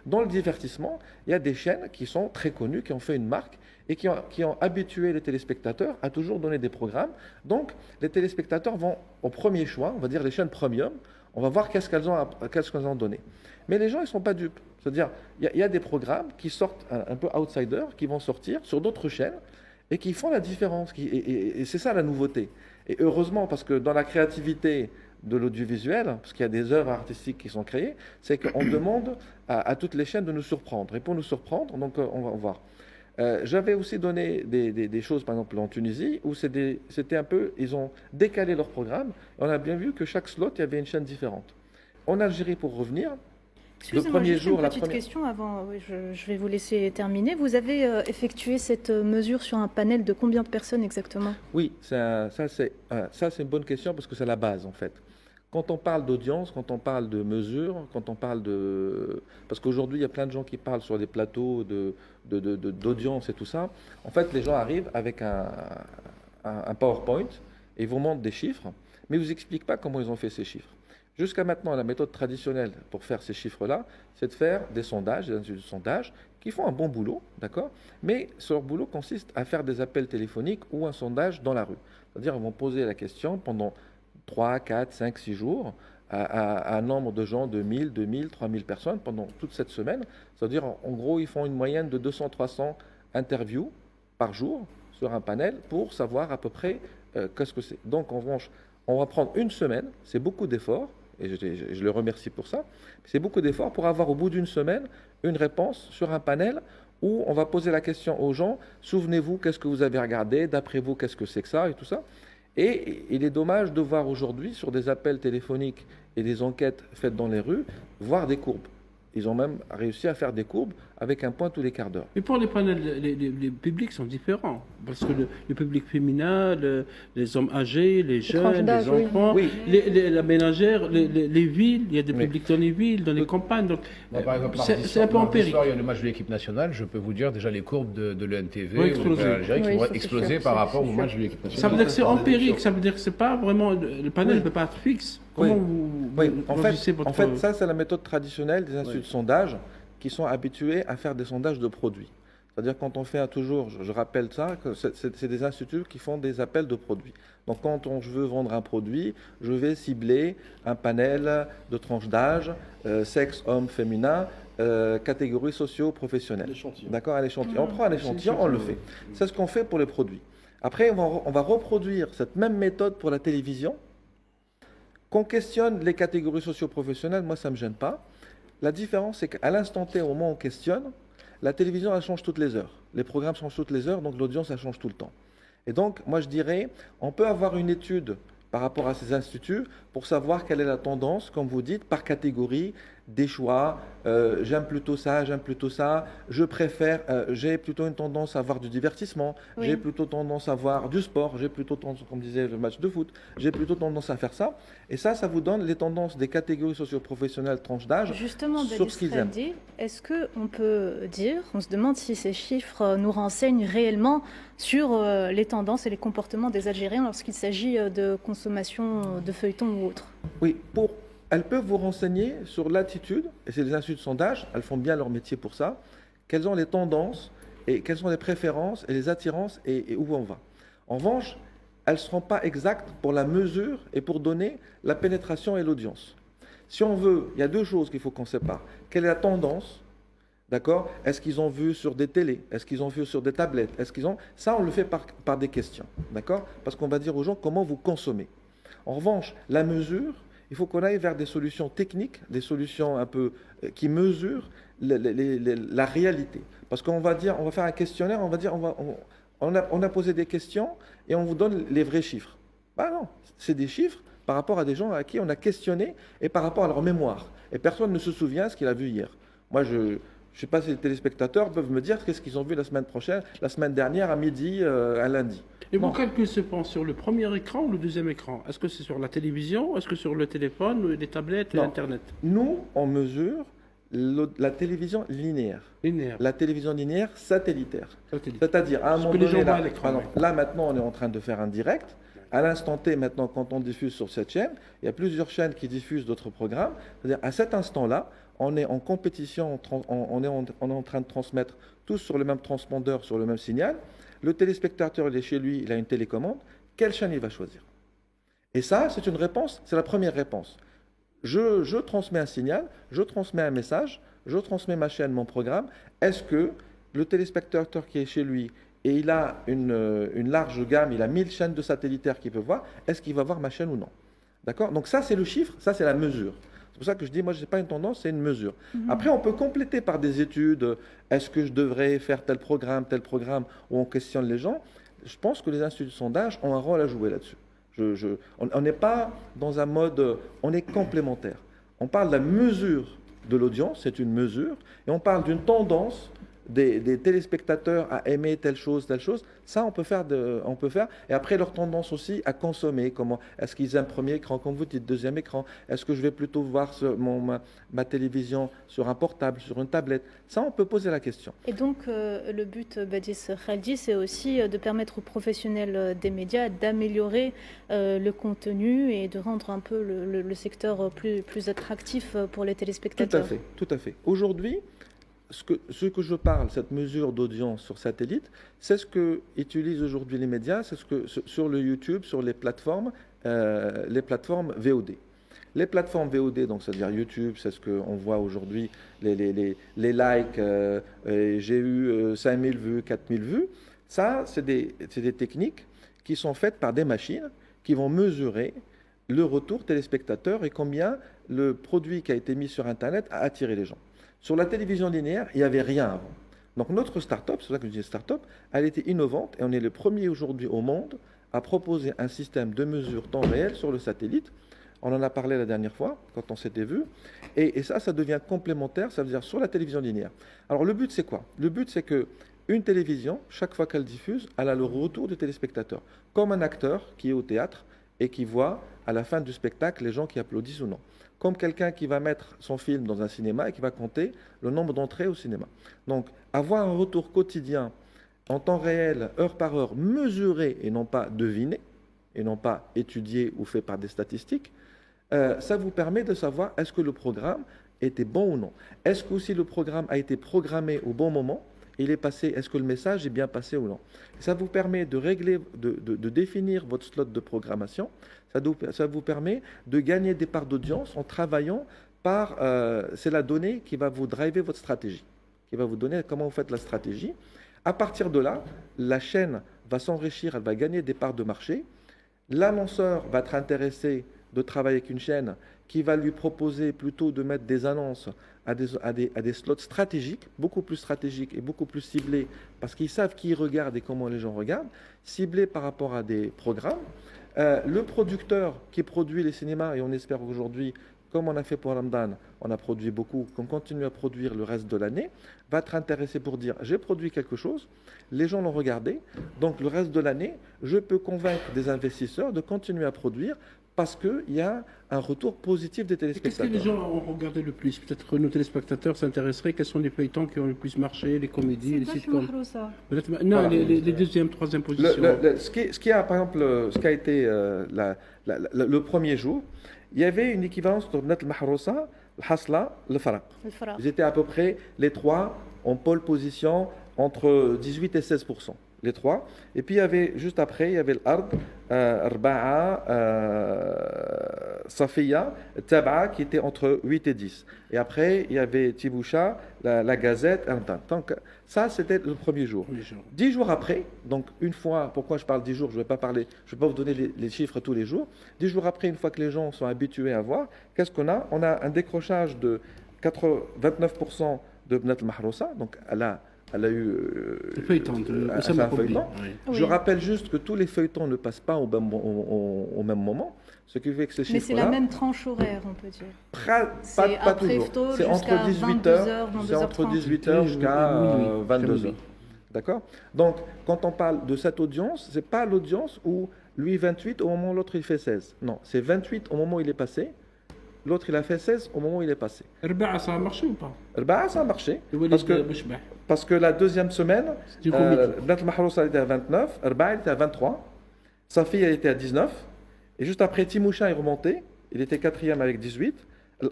Dans le divertissement, il y a des chaînes qui sont très connues, qui ont fait une marque et qui ont habitué les téléspectateurs à toujours donner des programmes. Donc les téléspectateurs vont au premier choix, on va dire les chaînes premium, on va voir qu'est-ce qu'elles ont donné. Mais les gens, ils ne sont pas dupes. C'est-à-dire, il y a des programmes qui sortent un peu outsiders, qui vont sortir sur d'autres chaînes et qui font la différence. Et c'est ça la nouveauté. Et heureusement, parce que dans la créativité de l'audiovisuel, parce qu'il y a des œuvres artistiques qui sont créées, c'est qu'on demande à toutes les chaînes de nous surprendre. Et pour nous surprendre, donc on va voir. J'avais aussi donné des choses, par exemple en Tunisie, où c'était un peu, ils ont décalé leur programme. On a bien vu que chaque slot, il y avait une chaîne différente. En Algérie, pour revenir, le premier jour, une petite question avant, oui, je vais vous laisser terminer. Vous avez effectué cette mesure sur un panel de combien de personnes exactement? Oui, ça c'est une bonne question parce que c'est la base en fait. Quand on parle d'audience, quand on parle de mesures, quand on parle de... Parce qu'aujourd'hui, il y a plein de gens qui parlent sur des plateaux d'audience et tout ça. En fait, les gens arrivent avec un PowerPoint et ils vous montrent des chiffres, mais ils ne vous expliquent pas comment ils ont fait ces chiffres. Jusqu'à maintenant, la méthode traditionnelle pour faire ces chiffres-là, c'est de faire des sondages, des instituts de sondage, qui font un bon boulot, d'accord? Mais leur boulot consiste à faire des appels téléphoniques ou un sondage dans la rue. C'est-à-dire, ils vont poser la question pendant 3, 4, 5, 6 jours à un nombre de gens de 1000, 2000, 3000 personnes pendant toute cette semaine. C'est-à-dire, en gros, ils font une moyenne de 200, 300 interviews par jour sur un panel pour savoir à peu près qu'est-ce que c'est. Donc, en revanche, on va prendre une semaine, c'est beaucoup d'efforts, et je le remercie pour ça, c'est beaucoup d'efforts pour avoir au bout d'une semaine une réponse sur un panel où on va poser la question aux gens, souvenez-vous, qu'est-ce que vous avez regardé, d'après vous, qu'est-ce que c'est que ça, et tout ça. Et il est dommage de voir aujourd'hui sur des appels téléphoniques et des enquêtes faites dans les rues, voir des courbes. Ils ont même réussi à faire des courbes avec un point tous les quarts d'heure. Et pour les panels, les publics sont différents. Parce que le public féminin, les hommes âgés, les jeunes, les enfants, oui. La ménagère, les villes, il y a des publics dans les villes, dans les campagnes. Donc, par exemple, c'est un peu empirique. Il y a le match de l'équipe nationale, je peux vous dire déjà les courbes de l'ENTV vont ou exploser. de l'Algérie qui vont exploser par rapport au sûr. match de l'équipe nationale. Ça veut dire que c'est empirique, ça veut dire que c'est pas vraiment. Le panel ne peut pas être fixe. Comment vous choisissez votre. En fait, ça, c'est la méthode traditionnelle des instituts de sondage qui sont habitués à faire des sondages de produits. C'est-à-dire quand on fait toujours, je rappelle ça, que c'est des instituts qui font des appels de produits. Donc quand je veux vendre un produit, je vais cibler un panel de tranches d'âge, sexe, homme, féminin, catégories socio-professionnelles. D'accord, un échantillon. On prend un échantillon, on le fait. C'est ce qu'on fait pour les produits. Après, on va reproduire cette même méthode pour la télévision. Qu'on questionne les catégories socio-professionnelles, moi ça ne me gêne pas. La différence, c'est qu'à l'instant T, au moment où on questionne, la télévision, elle change toutes les heures. Les programmes changent toutes les heures, donc l'audience, elle change tout le temps. Et donc, moi, je dirais, on peut avoir une étude par rapport à ces instituts pour savoir quelle est la tendance, comme vous dites, par catégorie, des choix. J'aime plutôt ça, je préfère, j'ai plutôt une tendance à avoir du divertissement, j'ai plutôt tendance à avoir du sport, j'ai plutôt tendance, comme disait le match de foot, j'ai plutôt tendance à faire ça. Et ça vous donne les tendances des catégories socio-professionnelles, tranches d'âge, sur ce qu'ils aiment. Est-ce qu'on peut dire, on se demande si ces chiffres nous renseignent réellement sur les tendances et les comportements des Algériens lorsqu'il s'agit de consommation de feuilletons ou autres? Oui, elles peuvent vous renseigner sur l'attitude, et c'est les instituts de sondage, elles font bien leur métier pour ça, quelles sont les tendances, et quelles sont les préférences, et les attirances, et où on va. En revanche, elles ne seront pas exactes pour la mesure et pour donner la pénétration et l'audience. Si on veut, il y a deux choses qu'il faut qu'on sépare. Quelle est la tendance? D'accord? Est-ce qu'ils ont vu sur des télés? Est-ce qu'ils ont vu sur des tablettes? Ça, on le fait par des questions. D'accord? Parce qu'on va dire aux gens comment vous consommez. En revanche, la mesure, il faut qu'on aille vers des solutions techniques, des solutions un peu qui mesurent la réalité. Parce qu'on va dire, on va faire un questionnaire, on va dire, on a posé des questions et on vous donne les vrais chiffres. Ben non, c'est des chiffres par rapport à des gens à qui on a questionné et par rapport à leur mémoire. Et personne ne se souvient ce qu'il a vu hier. Moi, je ne sais pas si les téléspectateurs peuvent me dire qu'est-ce qu'ils ont vu la semaine dernière à midi, un lundi. Et vos calculs se font sur le premier écran ou le deuxième écran? Est-ce que c'est sur la télévision? Est-ce que sur le téléphone, les tablettes, l'Internet? Nous, on mesure la télévision linéaire. La télévision linéaire satellitaire. C'est-à-dire, à un moment donné, là maintenant, on est en train de faire un direct. À l'instant T, maintenant, quand on diffuse sur cette chaîne, il y a plusieurs chaînes qui diffusent d'autres programmes. C'est-à-dire, à cet instant-là, on est en compétition, on est en train de transmettre tous sur le même transpondeur, sur le même signal. Le téléspectateur, il est chez lui, il a une télécommande. Quelle chaîne il va choisir? Et ça, c'est une réponse, c'est la première réponse. Je transmets un signal, je transmets un message, je transmets ma chaîne, mon programme. Est-ce que le téléspectateur qui est chez lui, et il a une large gamme, il a 1000 chaînes de satellitaires qu'il peut voir, est-ce qu'il va voir ma chaîne ou non? D'accord? Donc ça, c'est le chiffre, ça, c'est la mesure. C'est pour ça que je dis, moi, je n'ai pas une tendance, c'est une mesure. Après, on peut compléter par des études. Est-ce que je devrais faire tel programme, où on questionne les gens? Je pense que les instituts de sondage ont un rôle à jouer là-dessus. On n'est pas dans un mode, on est complémentaire. On parle de la mesure de l'audience, c'est une mesure, et on parle d'une tendance des téléspectateurs à aimer telle chose, ça on peut faire. Et après leur tendance aussi à consommer. Comment est-ce qu'ils aiment premier écran, comme vous dites, deuxième écran? Est-ce que je vais plutôt voir ma télévision sur un portable, sur une tablette? Ça on peut poser la question. Et donc le but, Badis Khaldi, c'est aussi de permettre aux professionnels des médias d'améliorer le contenu et de rendre un peu le secteur plus attractif pour les téléspectateurs. Tout à fait. Aujourd'hui, ce que je parle, cette mesure d'audience sur satellite, c'est ce que utilisent aujourd'hui les médias, c'est ce que sur le YouTube, sur les plateformes VOD. Les plateformes VOD, donc c'est-à-dire YouTube, c'est ce qu'on voit aujourd'hui, les likes, j'ai eu 5000 vues, 4000 vues. Ça, c'est des techniques qui sont faites par des machines qui vont mesurer le retour téléspectateur et combien le produit qui a été mis sur Internet a attiré les gens. Sur la télévision linéaire, il n'y avait rien avant. Donc notre start-up, c'est pour ça que je dis start-up, elle était innovante et on est le premier aujourd'hui au monde à proposer un système de mesure temps réel sur le satellite. On en a parlé la dernière fois, quand on s'était vu. Et ça devient complémentaire, ça veut dire sur la télévision linéaire. Alors le but, c'est quoi? Le but, c'est qu'une télévision, chaque fois qu'elle diffuse, elle a le retour du téléspectateur. Comme un acteur qui est au théâtre et qui voit à la fin du spectacle les gens qui applaudissent ou non. Comme quelqu'un qui va mettre son film dans un cinéma et qui va compter le nombre d'entrées au cinéma. Donc, avoir un retour quotidien en temps réel, heure par heure, mesuré et non pas deviné, et non pas étudié ou fait par des statistiques, ça vous permet de savoir est-ce que le programme était bon ou non. Est-ce que aussi le programme a été programmé au bon moment? Il est passé, est-ce que le message est bien passé ou non? Ça vous permet de régler, de définir votre slot de programmation. Ça vous permet de gagner des parts d'audience en travaillant par... c'est la donnée qui va vous driver votre stratégie, qui va vous donner comment vous faites la stratégie. À partir de là, la chaîne va s'enrichir, elle va gagner des parts de marché. L'annonceur va être intéressé de travailler avec une chaîne qui va lui proposer plutôt de mettre des annonces à des slots stratégiques, beaucoup plus stratégiques et beaucoup plus ciblés, parce qu'ils savent qui regarde et comment les gens regardent, ciblés par rapport à des programmes. Le producteur qui produit les cinémas, et on espère aujourd'hui, comme on a fait pour Ramadan, on a produit beaucoup, qu'on continue à produire le reste de l'année, va être intéressé pour dire j'ai produit quelque chose, les gens l'ont regardé, donc le reste de l'année, je peux convaincre des investisseurs de continuer à produire parce qu'il y a un retour positif des téléspectateurs. Qu'est-ce que les gens ont regardé le plus? Peut-être que nos téléspectateurs s'intéresseraient. Quels sont les feuilletons qui ont le plus marché, les comédies, les sitcoms? Non, voilà. les deuxième, troisième positions. Ce qui a, par exemple, ce qui a été le premier jour, il y avait une équivalence entre Net al-Mahrousa, le Hasla, le Faraq. Ils étaient à peu près les trois en pole position entre 18 et 16%. Les trois. Et puis il y avait, juste après, il y avait l'Ard, Arba'a, Safiya, Taba'a qui était entre 8 et 10. Et après, il y avait Tiboucha, la Gazette, donc ça c'était le premier jour. 10 jours après, donc une fois, pourquoi je parle 10 jours, je ne vais pas vous donner les chiffres tous les jours. 10 jours après, une fois que les gens sont habitués à voir, qu'est-ce qu'on a? On a un décrochage de 29% de Bnat al-Mahrousa, donc elle a eu le feuilleton, feuilleton. Oui. Je rappelle juste que tous les feuilletons ne passent pas au même moment, ce qui fait que ces chiffres-là... Mais c'est la même tranche horaire, on peut dire. Pas toujours. C'est entre 18h jusqu'à 22h. D'accord? Donc, quand on parle de cette audience, ce n'est pas l'audience où lui 28 au moment où l'autre il fait 16. Non, c'est 28 au moment où il est passé. L'autre, il a fait 16 au moment où il est passé. Arba'a, ça a marché ou pas? Arba'a, ça a marché. Parce que la deuxième semaine, Bnat al-Mahrousa était à 29, Arba'a était à 23, Safiya était à 19, et juste après, Timoucha est remonté, il était quatrième avec 18,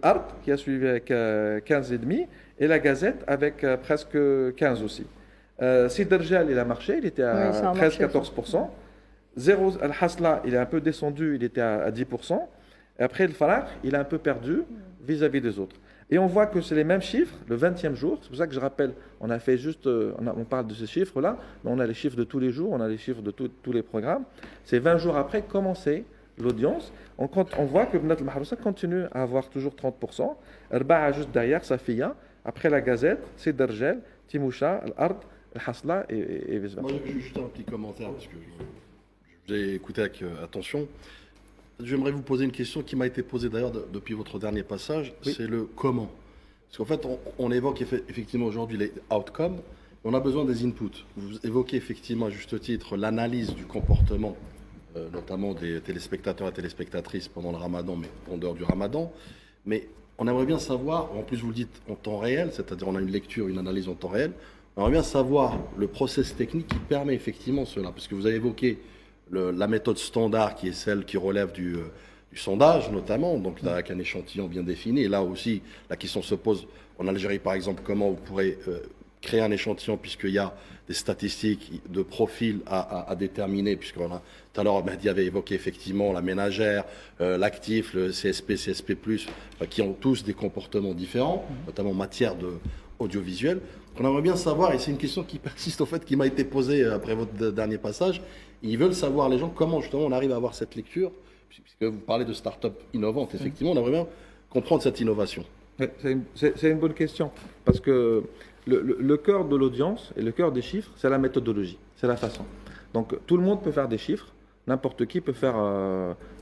l'Ard qui a suivi avec 15,5, et la Gazette avec presque 15 aussi. Siderjal, il a marché, il était à 13-14%. Al-Hasla, il est un peu descendu, il était à 10%. Et après, le Faraq, il a un peu perdu vis-à-vis des autres. Et on voit que c'est les mêmes chiffres, le 20e jour. C'est pour ça que je rappelle, on a fait juste, on parle de ces chiffres-là, mais on a les chiffres de tous les jours, on a les chiffres de tous les programmes. C'est 20 jours après, comment c'est l'audience? On voit que Bnat al-Mahrousa continue à avoir toujours 30%. Arba'a juste derrière, Safiya. Après la Gazette, Siderjal, Timoucha, l'Ard, Al-Hasla et vice-versa. Moi, j'ai juste un petit commentaire, parce que je vous ai écouté avec attention. J'aimerais vous poser une question qui m'a été posée d'ailleurs depuis votre dernier passage, oui. C'est le comment. Parce qu'en fait, on évoque effectivement aujourd'hui les outcomes, On a besoin des inputs. Vous évoquez effectivement à juste titre l'analyse du comportement, notamment des téléspectateurs et téléspectatrices pendant le ramadan, mais en dehors du ramadan. Mais on aimerait bien savoir, en plus vous le dites en temps réel, c'est-à-dire on a une lecture, une analyse en temps réel, on aimerait bien savoir le process technique qui permet effectivement cela. Parce que vous avez évoqué la méthode standard qui est celle qui relève du sondage notamment, donc avec un échantillon bien défini. Et là aussi, la question se pose en Algérie par exemple, comment vous pourrez créer un échantillon puisqu'il y a des statistiques de profil à déterminer, puisque tout à l'heure Mehdi avait évoqué effectivement la ménagère, l'actif, le CSP, CSP+, qui ont tous des comportements différents, notamment en matière de audiovisuel. On aimerait bien savoir, et c'est une question qui persiste au fait, qui m'a été posée après votre dernier passage, ils veulent savoir les gens comment justement on arrive à avoir cette lecture, puisque vous parlez de start-up innovantes, effectivement, on aimerait bien comprendre cette innovation. C'est une bonne question, parce que le cœur de l'audience et le cœur des chiffres, c'est la méthodologie, c'est la façon. Donc tout le monde peut faire des chiffres, n'importe qui peut faire,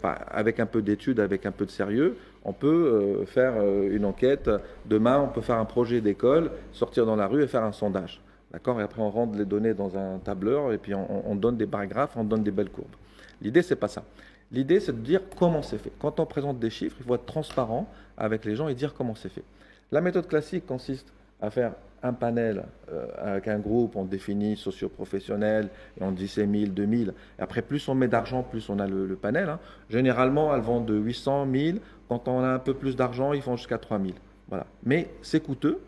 avec un peu d'études, avec un peu de sérieux, on peut faire une enquête. Demain, on peut faire un projet d'école, sortir dans la rue et faire un sondage. D'accord ? Et après, on rentre les données dans un tableur et puis on donne des paragraphes, on donne des belles courbes. L'idée, c'est pas ça. L'idée, c'est de dire comment c'est fait. Quand on présente des chiffres, il faut être transparent avec les gens et dire comment c'est fait. La méthode classique consiste à faire un panel avec un groupe, on définit socio-professionnel et on dit c'est 1000, 2000. Et après, plus on met d'argent, plus on a le panel. Hein. Généralement, elles vont de 800, 1000. Quand on a un peu plus d'argent, ils font jusqu'à 3000. Voilà. Mais c'est coûteux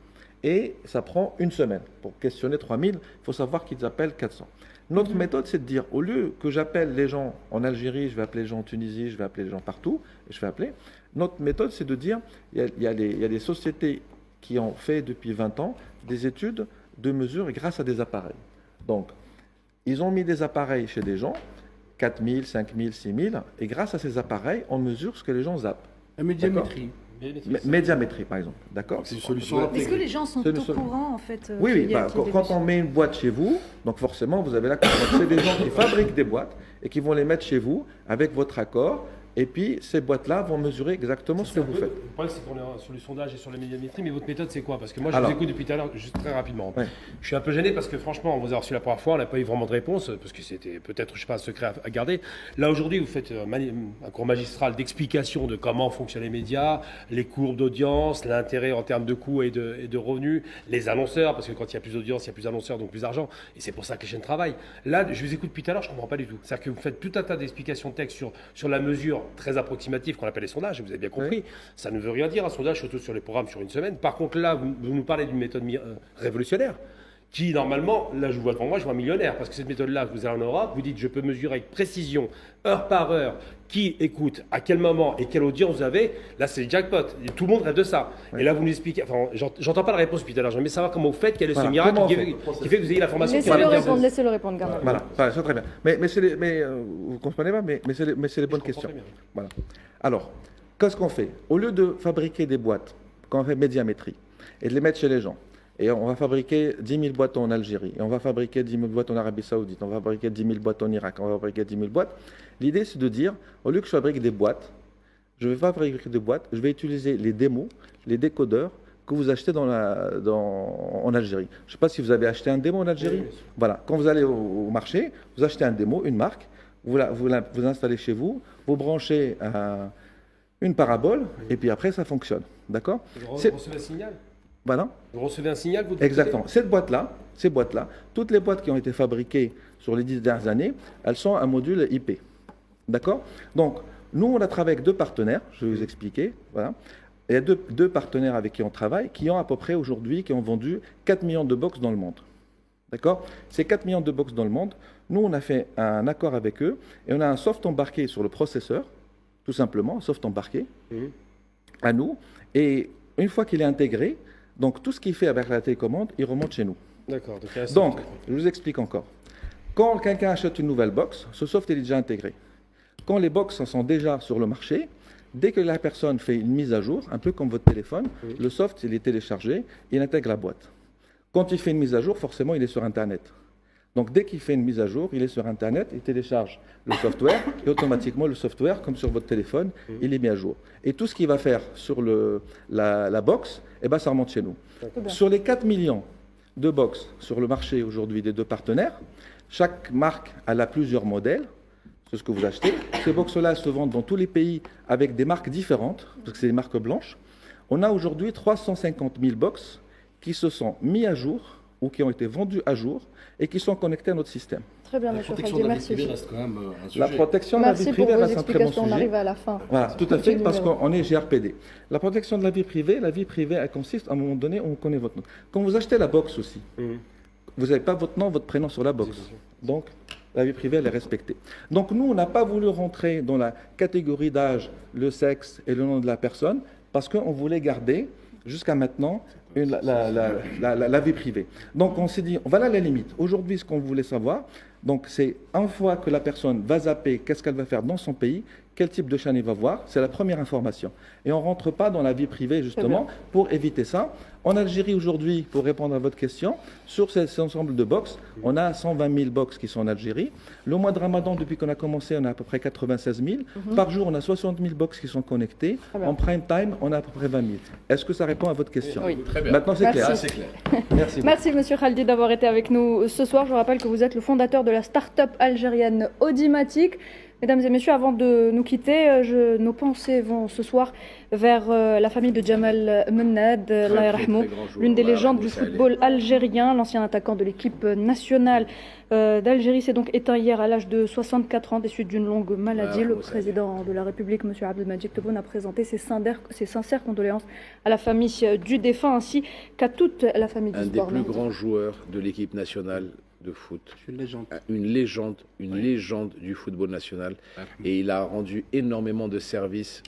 et ça prend une semaine. Pour questionner 3000, il faut savoir qu'ils appellent 400. Notre méthode, c'est de dire, au lieu que j'appelle les gens en Algérie, je vais appeler les gens en Tunisie, je vais appeler les gens partout, et je vais appeler. Notre méthode, c'est de dire, il y a des sociétés qui ont fait depuis 20 ans des études de mesure grâce à des appareils. Donc, ils ont mis des appareils chez des gens, 4000, 5000, 6000, et grâce à ces appareils, on mesure ce que les gens zappent. La médiamétrie. Médiamétrie, par exemple. D'accord ? C'est une solution intégrée. Est-ce que les gens sont au courant, en fait Oui, quand on met une boîte chez vous, donc forcément, vous avez la confiance. C'est des gens qui fabriquent des boîtes et qui vont les mettre chez vous avec votre accord. Et puis, ces boîtes-là vont mesurer exactement ce que vous faites. Le problème, c'est qu'on est sur le sondage et sur la médiamétrie, mais votre méthode, c'est quoi? Parce que moi, je vous écoute depuis tout à l'heure, juste très rapidement. Ouais. Je suis un peu gêné parce que, franchement, on vous a reçu la première fois, on n'a pas eu vraiment de réponse, parce que c'était peut-être, je sais pas, un secret à garder. Là, aujourd'hui, vous faites un cours magistral d'explication de comment fonctionnent les médias, les courbes d'audience, l'intérêt en termes de coûts et de revenus, les annonceurs, parce que quand il y a plus d'audience, il y a plus d'annonceurs, donc plus d'argent, et c'est pour ça que les chaînes travaillent. Là, je vous écoute depuis tout à l'heure, je ne comprends pas du tout. C'est-à-dire que vous faites tout un tas d'explications de texte sur la mesure très approximative qu'on appelle les sondages, vous avez bien compris. Oui. Ça ne veut rien dire, un sondage, surtout sur les programmes sur une semaine. Par contre, là, vous nous parlez d'une méthode révolutionnaire qui, normalement, là, je vous vois devant moi, je vois un millionnaire. Parce que cette méthode-là, vous allez en Europe, vous dites, je peux mesurer avec précision, heure par heure, qui écoute, à quel moment et quelle audience vous avez. Là, c'est le jackpot. Tout le monde rêve de ça. Oui. Et là, vous nous expliquez, enfin, j'entends pas la réponse depuis tout à l'heure. J'aimerais savoir comment vous faites, quel est ce miracle qui fait que vous ayez la formation. Laissez-le répondre, Garnat. Voilà, c'est très bien. Mais vous comprenez pas, mais c'est les bonnes questions. Voilà. Alors, qu'est-ce qu'on fait? Au lieu de fabriquer des boîtes, quand on fait médiamétrie, et de les mettre chez les gens, et on va fabriquer 10 000 boîtes en Algérie, et on va fabriquer 10 000 boîtes en Arabie Saoudite, on va fabriquer 10 000 boîtes en Irak, on va fabriquer 10 000 boîtes. L'idée, c'est de dire, au lieu que je fabrique des boîtes, je ne vais pas fabriquer des boîtes, je vais utiliser les démos, les décodeurs que vous achetez en Algérie. Je ne sais pas si vous avez acheté un démo en Algérie. Oui. Voilà, quand vous allez au marché, vous achetez un démo, une marque, vous installez chez vous, vous branchez une parabole, et puis après, ça fonctionne. D'accord ? Vous recevez un signal ? Voilà. Vous recevez un signal, vous Exactement. Ces boîtes-là, toutes les boîtes qui ont été fabriquées sur les 10 dernières années, elles sont un module IP. D'accord ? Donc, nous, on a travaillé avec 2 partenaires, je vais vous expliquer. Voilà. Il y a deux partenaires avec qui on travaille, qui ont à peu près aujourd'hui, qui ont vendu 4 millions de box dans le monde. D'accord ? Ces 4 millions de box dans le monde, nous, on a fait un accord avec eux, et on a un soft embarqué sur le processeur, tout simplement, un soft embarqué, à nous, et une fois qu'il est intégré, donc tout ce qu'il fait avec la télécommande, il remonte chez nous. D'accord. Donc, je vous explique encore. Quand quelqu'un achète une nouvelle box, ce soft est déjà intégré. Quand les box sont déjà sur le marché, dès que la personne fait une mise à jour, un peu comme votre téléphone, le soft, il est téléchargé, il intègre la boîte. Quand il fait une mise à jour, forcément, il est sur Internet. Donc, dès qu'il fait une mise à jour, il est sur Internet, il télécharge le software, et automatiquement, le software, comme sur votre téléphone, il est mis à jour. Et tout ce qu'il va faire sur la box, ça remonte chez nous. Sur les 4 millions de box sur le marché aujourd'hui des deux partenaires. Chaque marque elle a plusieurs modèles, c'est ce que vous achetez. Ces box-là se vendent dans tous les pays avec des marques différentes, parce que c'est des marques blanches. On a aujourd'hui 350 000 box qui se sont mis à jour ou qui ont été vendus à jour et qui sont connectés à notre système. Très bien, monsieur Khaldi, merci. La protection de la vie privée reste un très bon sujet. On arrive à la fin. Voilà, tout à fait, parce qu'on est GRPD. La protection de la vie privée, elle consiste, à un moment donné, on connaît votre nom. Quand vous achetez la box aussi, vous n'avez pas votre nom, votre prénom sur la box. Donc, la vie privée, elle est respectée. Donc, nous, on n'a pas voulu rentrer dans la catégorie d'âge, le sexe et le nom de la personne, parce qu'on voulait garder, jusqu'à maintenant, la vie privée. Donc, on s'est dit, voilà la limite. Aujourd'hui, ce qu'on voulait savoir, donc, c'est une fois que la personne va zapper, qu'est-ce qu'elle va faire dans son pays, quel type de chaîne il va voir, c'est la première information. Et on ne rentre pas dans la vie privée, justement, pour éviter ça. En Algérie, aujourd'hui, pour répondre à votre question, sur cet ensemble de box, on a 120 000 box qui sont en Algérie. Le mois de Ramadan, depuis qu'on a commencé, on a à peu près 96 000. Par jour, on a 60 000 box qui sont connectés. En prime time, on a à peu près 20 000. Est-ce que ça répond à votre question? Oui. Très bien. Maintenant, c'est clair. Ah, c'est clair. Merci. Merci, monsieur Khaldi, d'avoir été avec nous ce soir. Je rappelle que vous êtes le fondateur de la start-up algérienne Audimatic. Mesdames et messieurs, avant de nous quitter, nos pensées vont ce soir vers la famille de Jamal Mennad, Allah yarhamou, l'une des légendes du football algérien, l'ancien attaquant de l'équipe nationale d'Algérie s'est donc éteint hier à l'âge de 64 ans des suites d'une longue maladie. Le président de la République, M. Abdelmadjid Tebboune, a présenté ses sincères condoléances à la famille du défunt ainsi qu'à toute la famille du sport. Un des plus grands joueurs de l'équipe nationale de foot. Une légende du football national. Et il a rendu énormément de services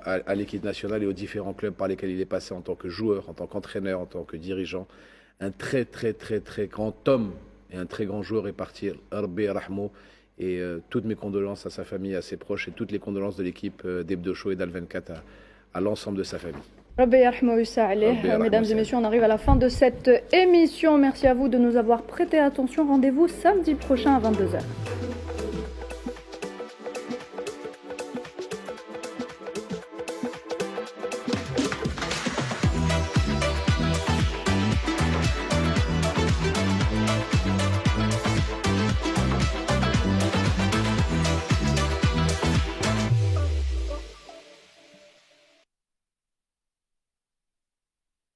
à l'équipe nationale et aux différents clubs par lesquels il est passé en tant que joueur, en tant qu'entraîneur, en tant que dirigeant. Un très grand homme et un très grand joueur est parti. Rabbi Rahmo. Et toutes mes condoléances à sa famille, à ses proches et toutes les condoléances de l'équipe d'Hebdo Show et d'Al24 à l'ensemble de sa famille. Mesdames et messieurs, on arrive à la fin de cette émission. Merci à vous de nous avoir prêté attention. Rendez-vous samedi prochain à 22h.